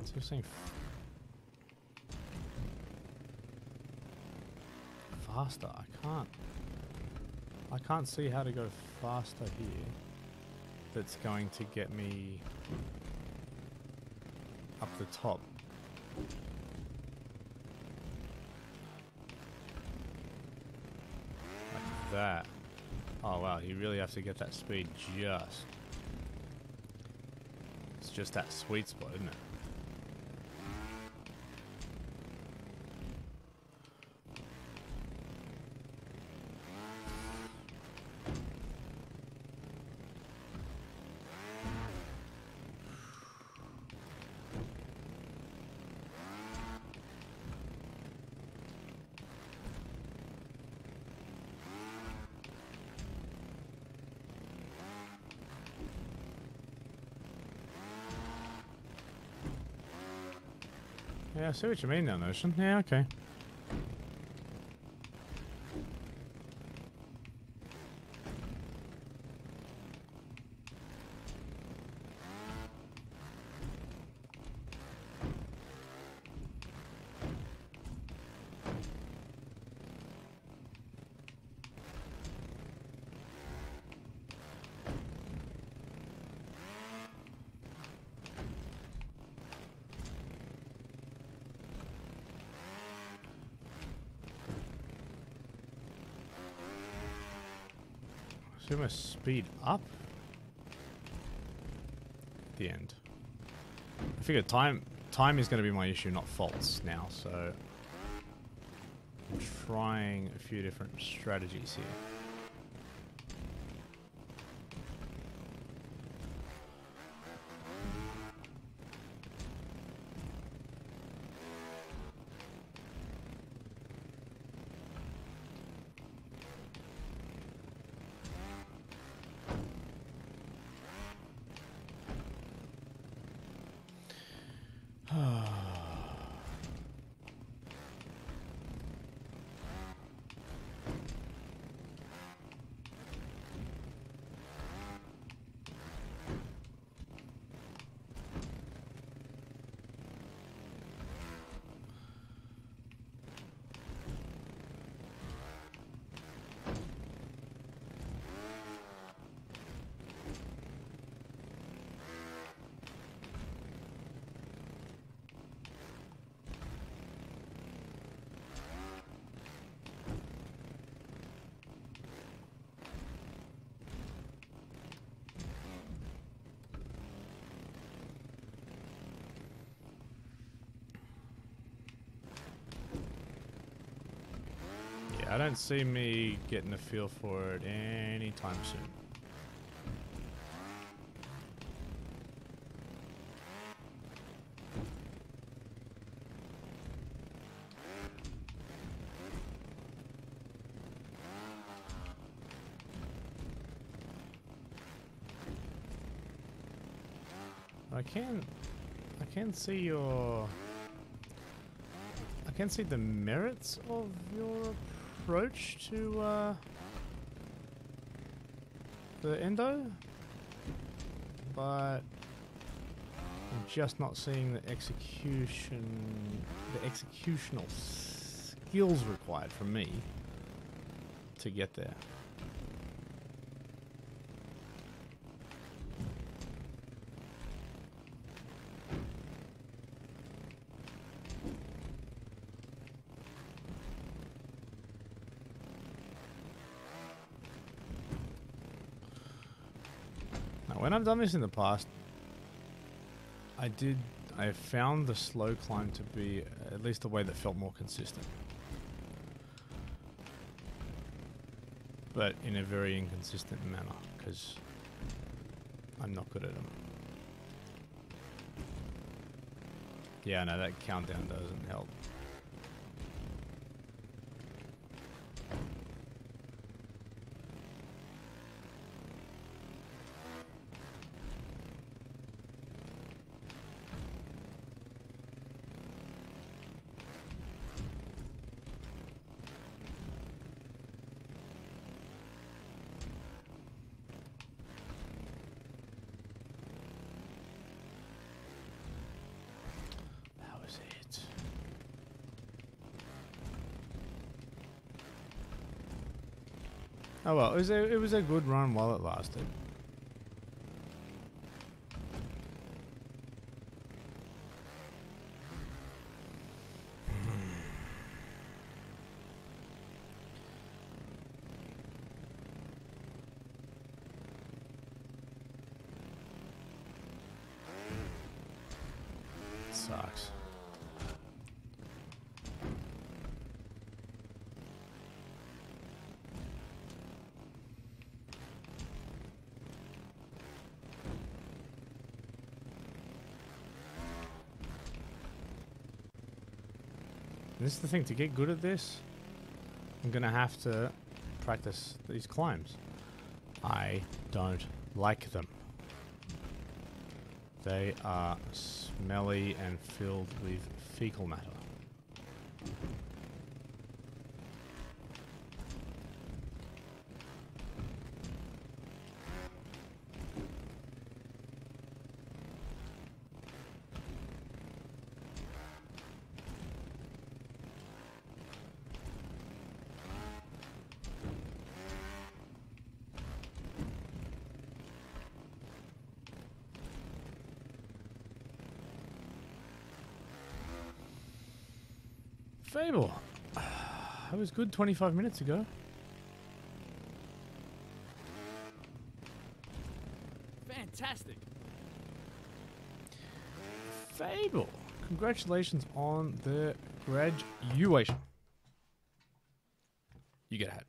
So you're saying faster? I can't see how to go faster here. That's going to get me up the top. Like that. Oh wow, you really have to get that speed just. It's just that sweet spot, isn't it? Yeah, I see what you mean now, Notion. Yeah, okay. turn my speed up at the end. I figure time is going to be my issue, not faults now, so I'm trying a few different strategies here. I don't see me getting a feel for it anytime soon. I can see your... I can see the merits of your approach to the endo, but I'm just not seeing the executional skills required from me to get there. When I've done this in the past, I found the slow climb to be at least a way that felt more consistent. But in a very inconsistent manner, because I'm not good at them. Yeah, no, that countdown doesn't help. Oh well, it was a good run while it lasted. Sucks. This is the thing, to get good at this, I'm gonna have to practice these climbs. I don't like them. They are smelly and filled with fecal matter. Fable. That was good 25 minutes ago. fantastic. Fable. Congratulations on the graduation. You get a hat.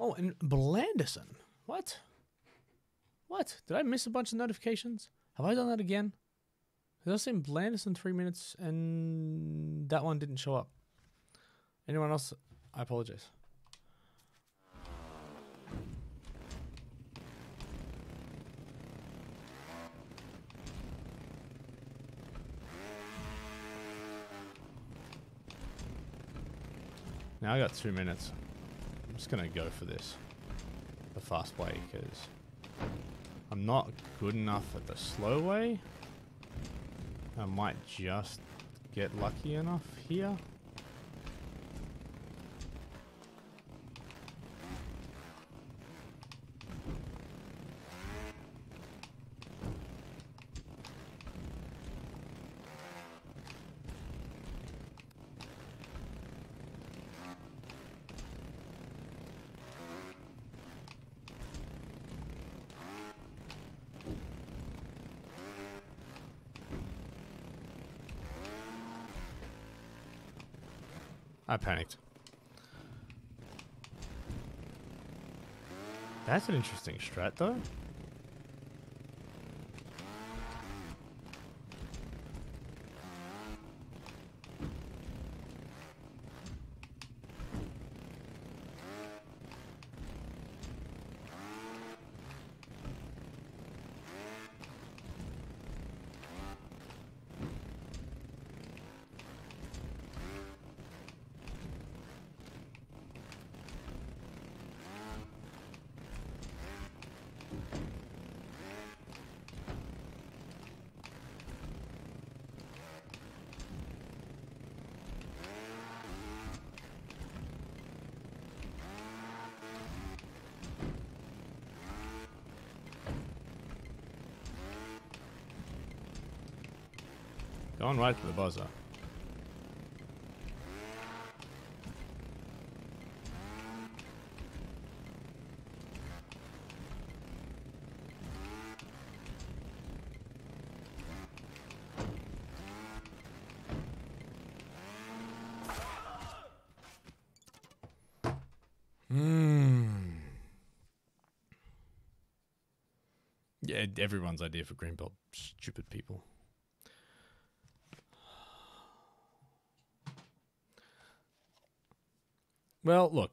Oh, and Blanderson. What? What? Did I miss a bunch of notifications? Have I done that again? Did I say Blanderson 3 minutes and that one didn't show up? Anyone else? I apologize. Now I got 2 minutes. I'm just gonna go for this the fast way because I'm not good enough at the slow way. I might just get lucky enough here. I panicked. That's an interesting strat, though. Going right for the buzzer. Yeah, everyone's idea for green belt. Stupid people. Well, look,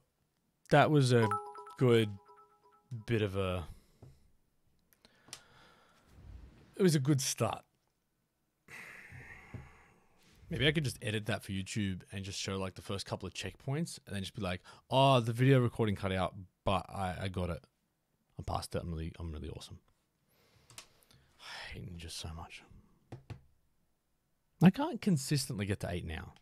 that was a good bit of a... It was a good start. Maybe I could just edit that for YouTube and just show like the first couple of checkpoints and then just be like, oh, the video recording cut out, but I got it. I'm past it. I'm really awesome. I hate Ninja so much. I can't consistently get to 8 now.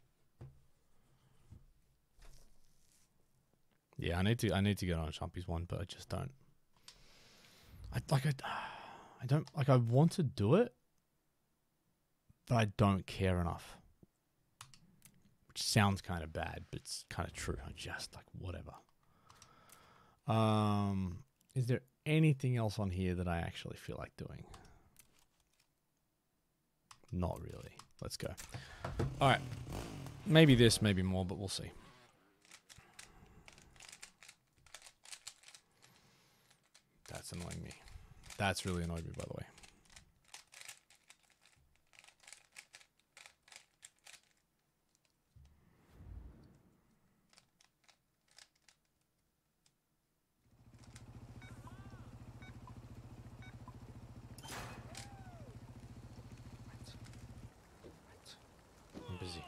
Yeah, I need to get on a Chumpy's one, but I just don't. I want to do it, but I don't care enough. Which sounds kind of bad, but it's kind of true. I just like whatever. Is there anything else on here that I actually feel like doing? Not really. Let's go. All right. Maybe this, maybe more, but we'll see. That's annoying me. That's really annoyed me, by the way. I'm busy.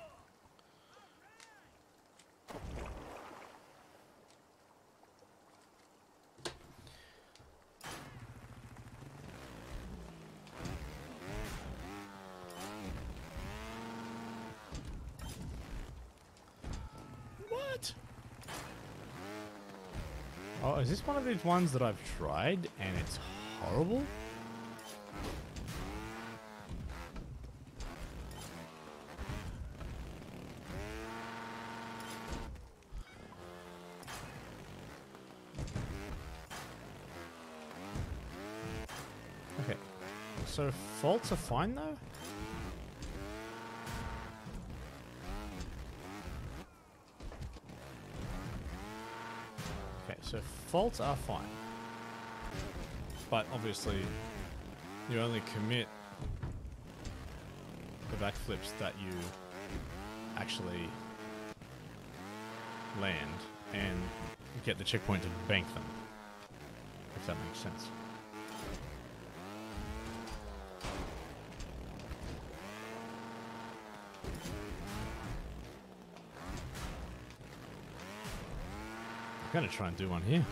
What? Oh, is this one of these ones that I've tried and it's horrible? So faults are fine though? Okay, so faults are fine. But obviously, you only commit the backflips that you actually land and get the checkpoint to bank them. If that makes sense. I'm gonna try and do one here.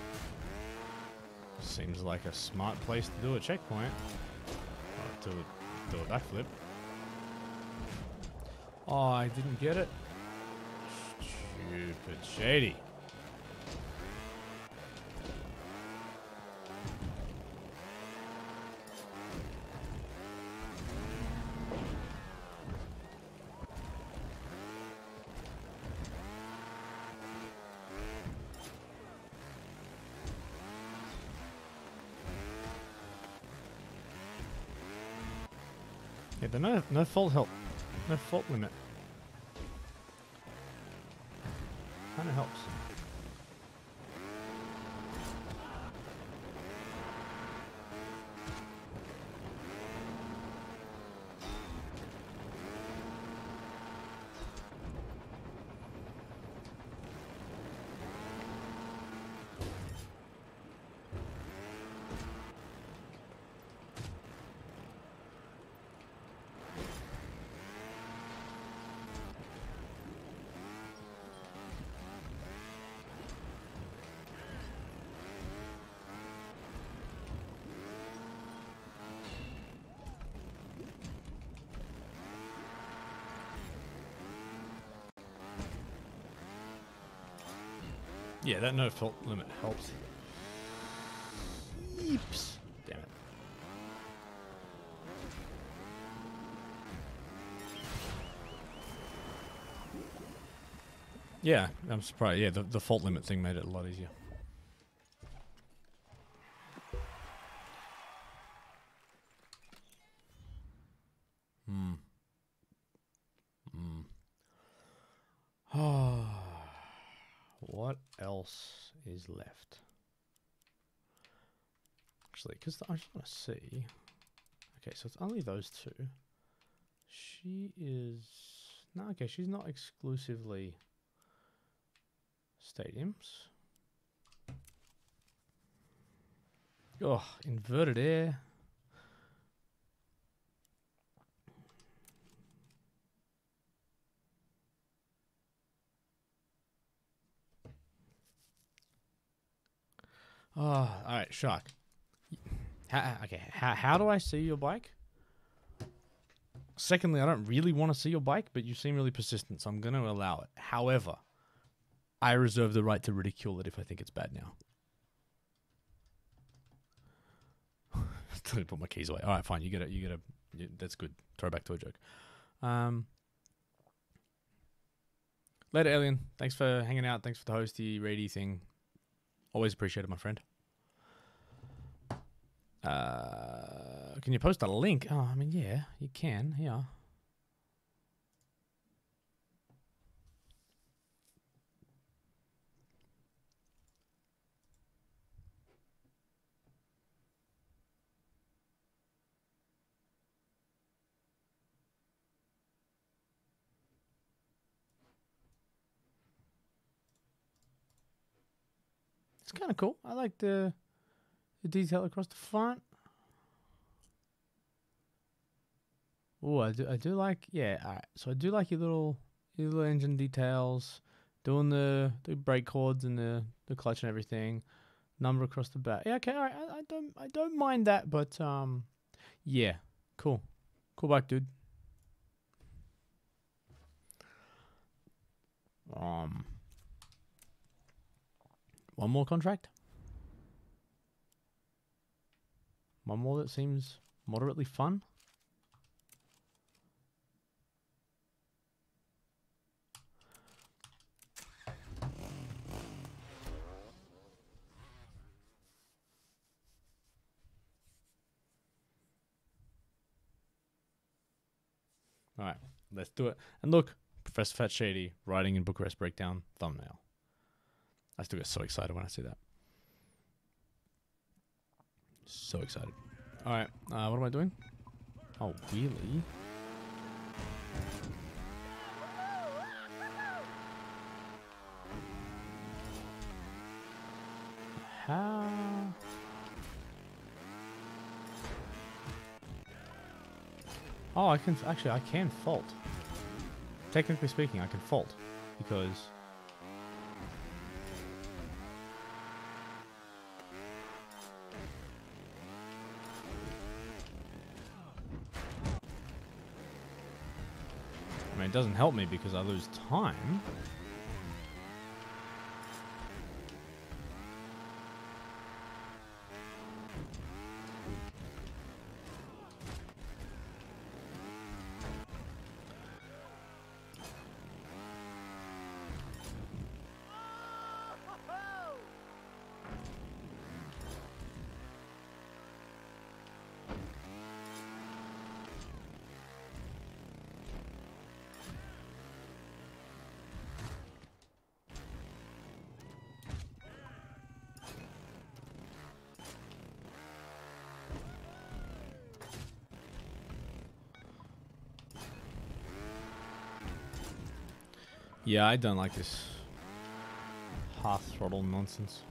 Seems like a smart place to do a checkpoint. Or do a backflip. Oh, I didn't get it. Stupid shady. Yeah, the no fault help. No fault limit. Kinda helps. Yeah, that no fault limit helps. Yeeps. Damn it. Yeah, I'm surprised. Yeah, the fault limit thing made it a lot easier. What else is left? Actually, because I just want to see. Okay, so it's only those two. She is... No, okay, she's not exclusively stadiums. Oh, inverted air. Oh, all right, Shark. How do I see your bike? Secondly, I don't really want to see your bike, but you seem really persistent, so I'm going to allow it. However, I reserve the right to ridicule it if I think it's bad now. Still put my keys away. All right, fine. You get it. That's good. Throwback to a joke. Later, Alien. Thanks for hanging out. Thanks for the hosty, rady thing. Always appreciate it, my friend. Can you post a link? Oh, I mean, yeah, you can. Yeah. It's kind of cool. I like the detail across the front. Oh, I do like, yeah. All right. So I do like your little engine details, doing the brake cords and the clutch and everything, number across the back. Yeah, okay, all right. I don't mind that, but yeah, cool bike, dude. One more contract. One more that seems moderately fun. All right, let's do it. And look, Professor Fat Shady riding in Bucharest Breakdown thumbnail. I still get so excited when I see that. So excited. All right, what am I doing? Oh, wheelie. How? Oh, I can fault. Technically speaking, I can fault because I mean, it doesn't help me because I lose time. Yeah, I don't like this half throttle nonsense.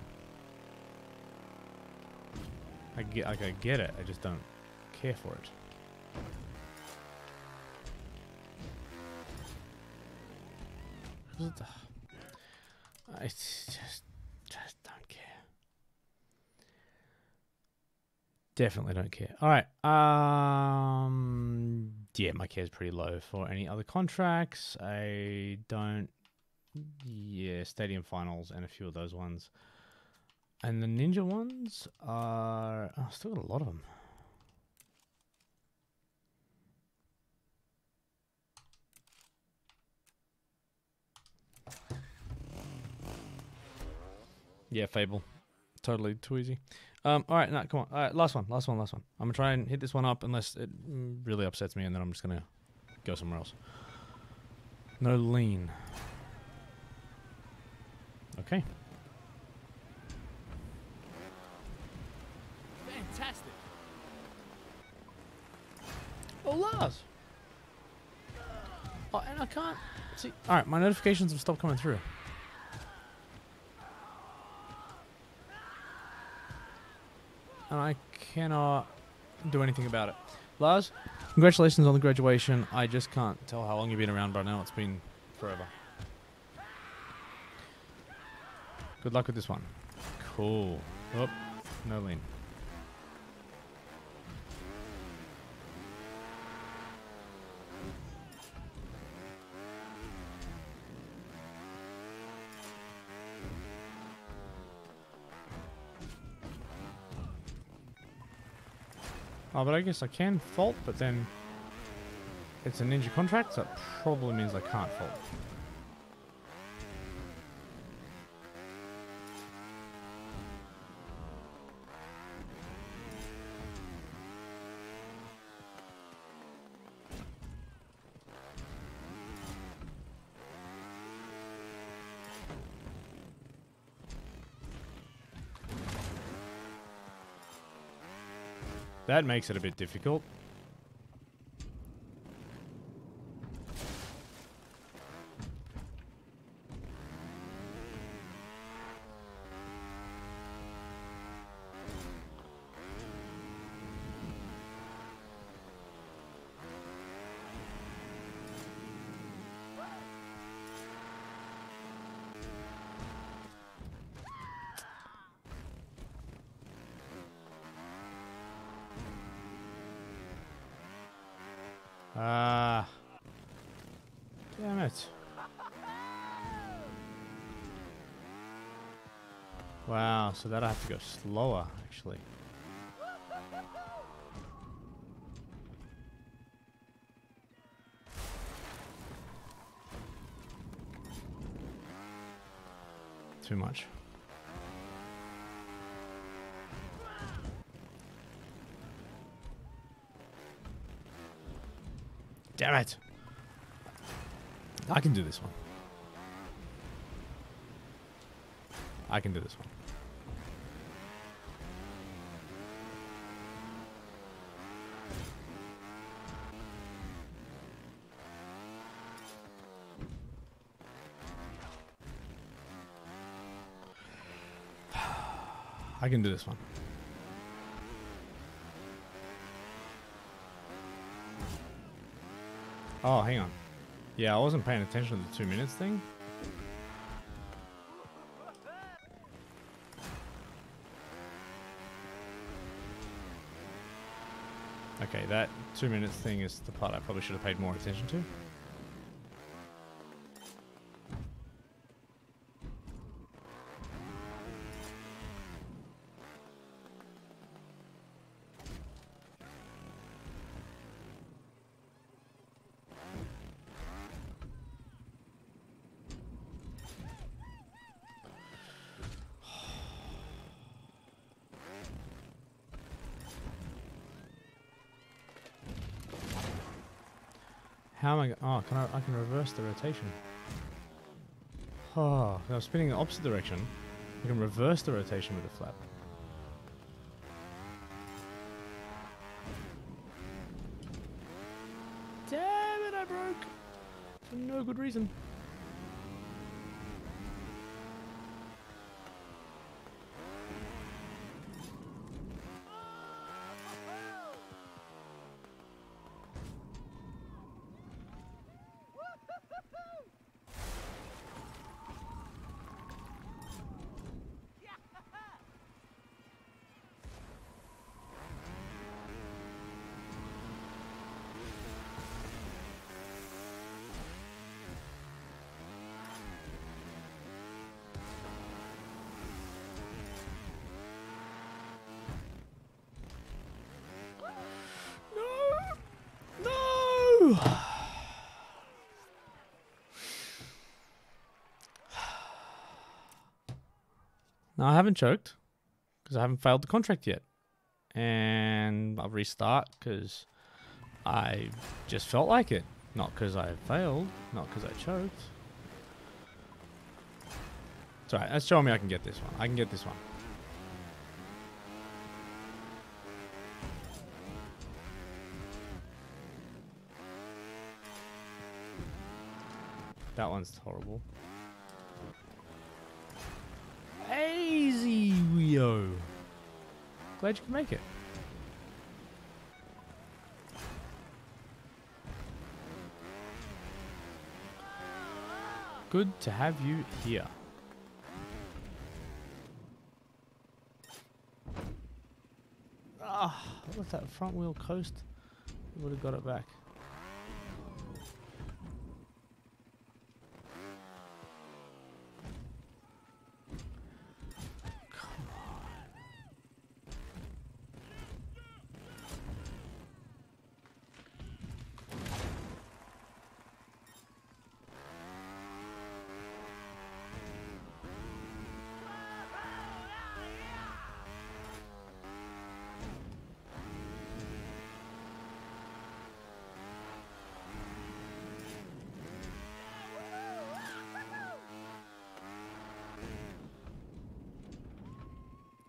I get it. I just don't care for it. I just don't care. Definitely don't care. All right. Yeah, my care is pretty low for any other contracts. I don't. Yeah, stadium finals and a few of those ones. And the ninja ones are. Oh, I've still got a lot of them. Yeah, Fable. Totally too easy. All right, no, come on. All right, last one. I'm gonna try and hit this one up unless it really upsets me, and then I'm just gonna go somewhere else. No lean. Okay. Fantastic. Oh, Lars. Oh, and I can't see. All right, my notifications have stopped coming through. And I cannot do anything about it. Lars, congratulations on the graduation. I just can't tell how long you've been around, but I know it's been forever. Good luck with this one. Cool. Oh, no lean. Oh, but I guess I can fault, but then it's a ninja contract, so it probably means I can't fault. That makes it a bit difficult. Damn it. Wow, so that I have to go slower, actually. Too much. Damn it. I can do this one. I can do this one. I can do this one. Oh, hang on. Yeah, I wasn't paying attention to the 2 minutes thing. Okay, that 2 minutes thing is the part I probably should have paid more attention to. How am I? Oh, I can reverse the rotation. Oh, I was spinning the opposite direction. I can reverse the rotation with the flap. Damn it! I broke for no good reason. No, I haven't choked because I haven't failed the contract yet. And I'll restart because I just felt like it. Not because I failed, not because I choked. It's alright, that's showing me I can get this one. I can get this one. That one's horrible. Easy, Weo. Glad you can make it. Good to have you here. Ah, what's that front wheel coast? Would have got it back.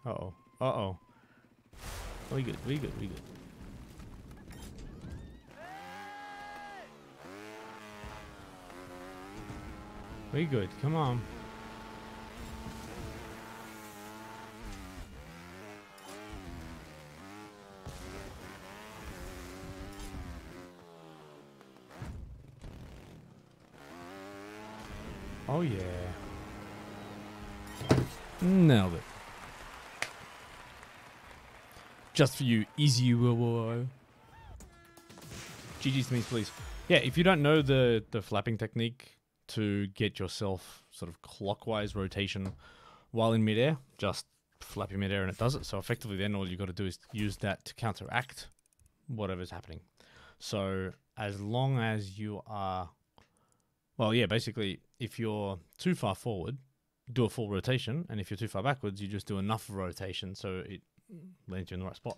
Uh-oh. Uh-oh. We good, we good, we good. We good, come on. Oh yeah. Nailed it. Just for you, easy. GG Smith, please. Yeah, if you don't know the flapping technique to get yourself sort of clockwise rotation while in midair, just flap your midair and it does it. So effectively then all you've got to do is use that to counteract whatever's happening. So as long as you are, well, yeah, basically if you're too far forward, do a full rotation, and if you're too far backwards, you just do enough rotation so it lands you in the right spot.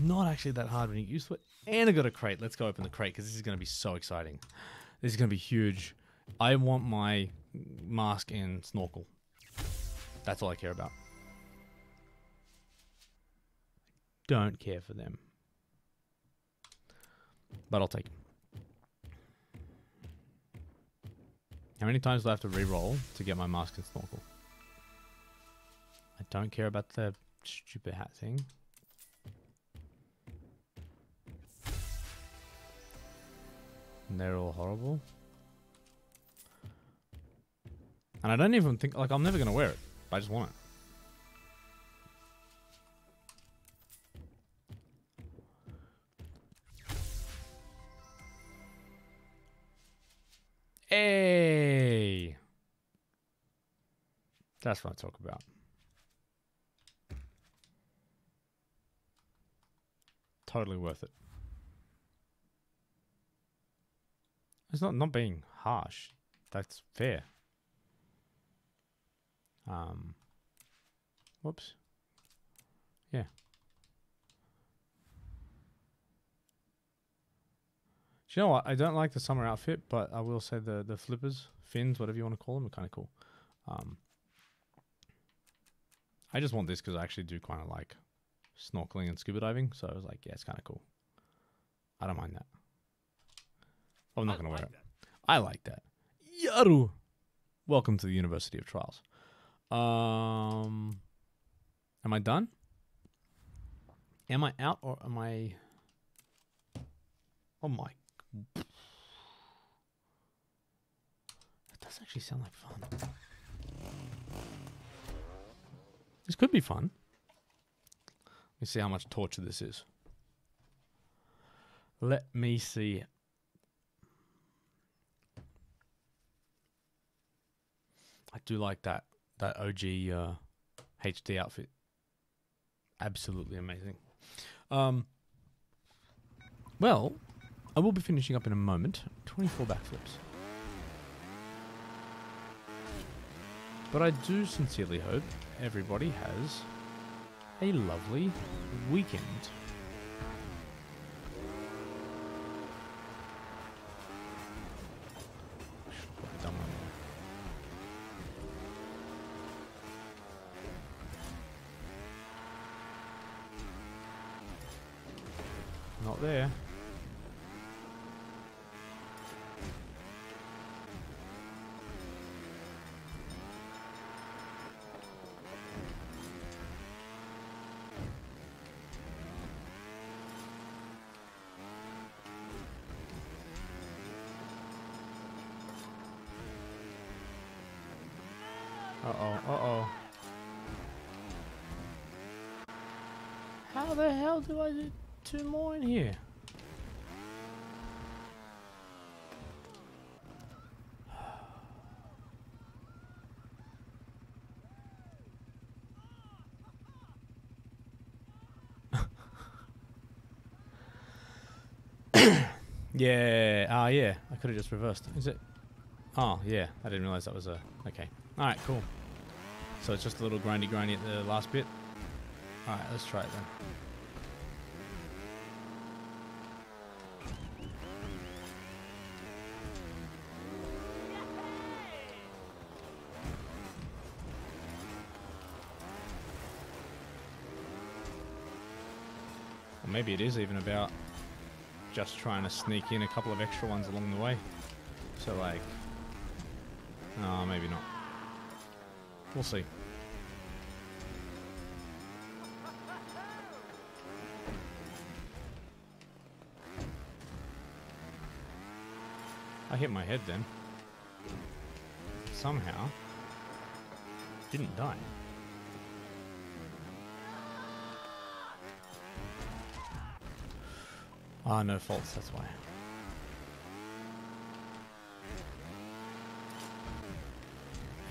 Not actually that hard when you get used to it. And I got a crate. Let's go open the crate because this is going to be so exciting. This is going to be huge. I want my mask and snorkel. That's all I care about. Don't care for them. But I'll take them. How many times do I have to re-roll to get my mask and snorkel? I don't care about the stupid hat thing. And they're all horrible. And I don't even think, like, I'm never going to wear it. But I just want it. Hey! That's what I talk about. Totally worth it. It's not being harsh. That's fair. Whoops. Yeah. Do you know what? I don't like the summer outfit, but I will say the flippers, fins, whatever you want to call them, are kind of cool. I just want this because I actually do kind of like snorkeling and scuba diving, so I was like, yeah, it's kind of cool. I don't mind that. I'm not going to wear it. I like that. Yaru! Welcome to the University of Trials. Am I done? Am I out or am I... Oh my... That does actually sound like fun. This could be fun. Let me see how much torture this is. Let me see. I do like that OG HD outfit. Absolutely amazing. Well, I will be finishing up in a moment. 24 backflips. But I do sincerely hope everybody has a lovely weekend. Not there. Uh-oh. How the hell do I do 2 more in here? Yeah, yeah, I could have just reversed. Is it? Oh, yeah, I didn't realize that was a... Okay. Alright, cool. So it's just a little grindy at the last bit. Alright, let's try it then. Or maybe it is even about just trying to sneak in a couple of extra ones along the way. So like... Oh, maybe not. We'll see. I hit my head then. Somehow. Didn't die. Ah, no faults, that's why.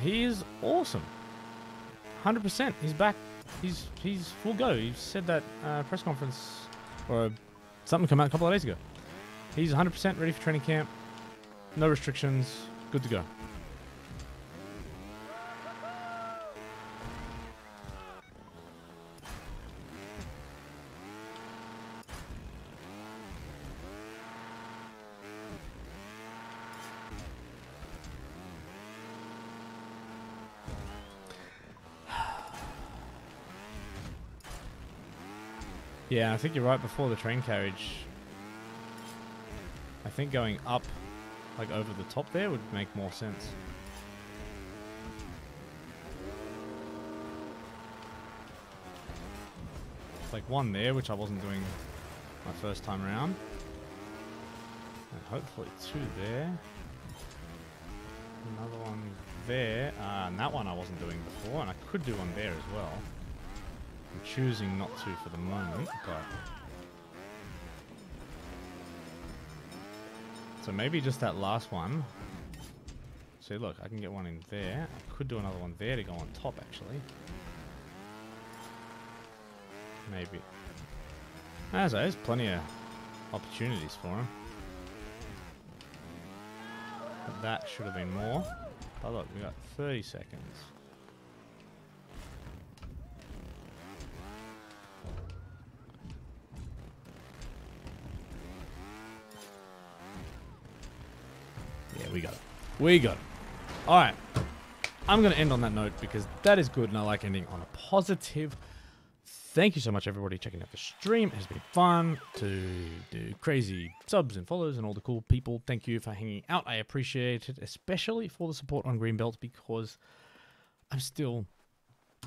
He is awesome. 100%. He's back. He's full go. He said that press conference or something come out a couple of days ago. He's 100% ready for training camp. No restrictions. Good to go. Yeah, I think you're right. Before the train carriage, I think going up, like over the top there, would make more sense. It's like one there, which I wasn't doing my first time around. And hopefully two there. Another one there. And that one I wasn't doing before, and I could do one there as well. I'm choosing not to for the moment, but... So maybe just that last one. See, look, I can get one in there. I could do another one there to go on top, actually. Maybe. There's plenty of opportunities for him. But that should have been more. Oh, look, we got 30 seconds. Yeah, we got it. We got it. All right. I'm going to end on that note because that is good and I like ending on a positive. Thank you so much, everybody, checking out the stream. It has been fun to do crazy subs and follows and all the cool people. Thank you for hanging out. I appreciate it, especially for the support on Greenbelt because I'm still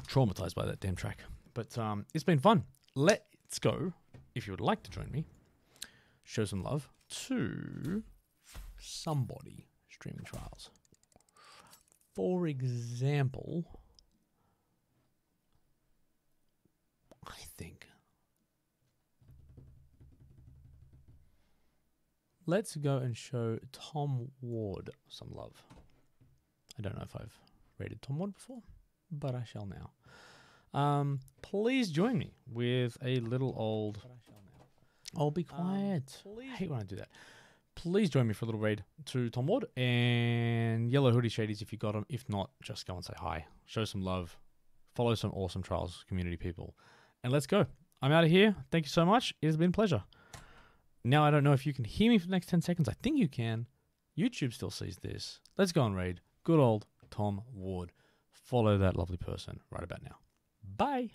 traumatized by that damn track. But it's been fun. Let's go, if you would like to join me, show some love to somebody streaming trials. For example, I think let's go and show Tom Ward some love. I don't know if I've rated Tom Ward before, but I shall now. Please join me with a little old... Oh, be quiet. I hate when I do that. Please join me for a little raid to Tom Ward and Yellow Hoodie Shadies if you got them. If not, just go and say hi. Show some love. Follow some awesome Trials community people. And let's go. I'm out of here. Thank you so much. It has been a pleasure. Now, I don't know if you can hear me for the next 10 seconds. I think you can. YouTube still sees this. Let's go and raid good old Tom Ward. Follow that lovely person right about now. Bye.